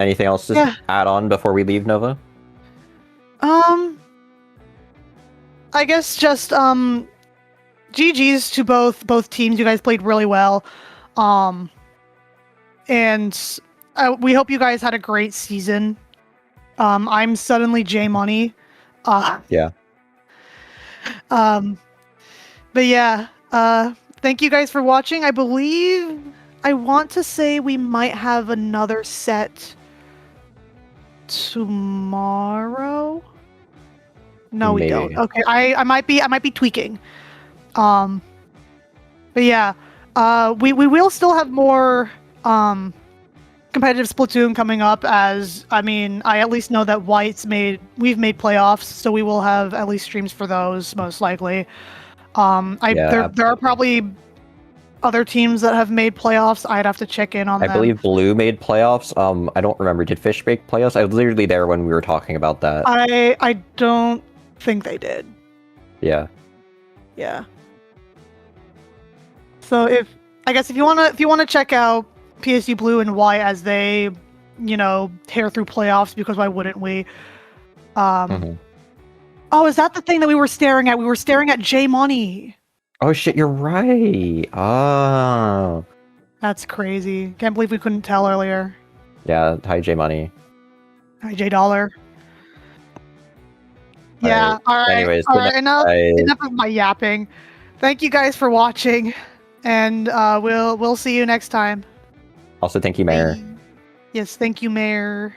Anything else to add on before we leave, Nova? I guess just GG's to both teams. You guys played really well. And we hope you guys had a great season. I'm suddenly J Money. Yeah. But yeah, thank you guys for watching. I want to say we might have another set tomorrow. No, we don't. Okay, I might be tweaking. But yeah, we will still have more competitive Splatoon coming up, as I at least know that we've made playoffs, so we will have at least streams for those most likely. There are probably other teams that have made playoffs. I'd have to check in on them. I believe Blue made playoffs. I don't remember. Did Fish make playoffs? I was literally there when we were talking about that. I don't think they did. Yeah. Yeah. So if you wanna check out PSU Blue and Y as they, tear through playoffs, because why wouldn't we? Oh, is that the thing that we were staring at? We were staring at J Money. Oh shit, you're right. Oh. That's crazy. Can't believe we couldn't tell earlier. Yeah, hi J Money. Hi J Dollar. Yeah, alright. Anyways, enough of my yapping. Thank you guys for watching, and we'll see you next time. Also, thank you, Mayor. Yes, thank you, Mayor.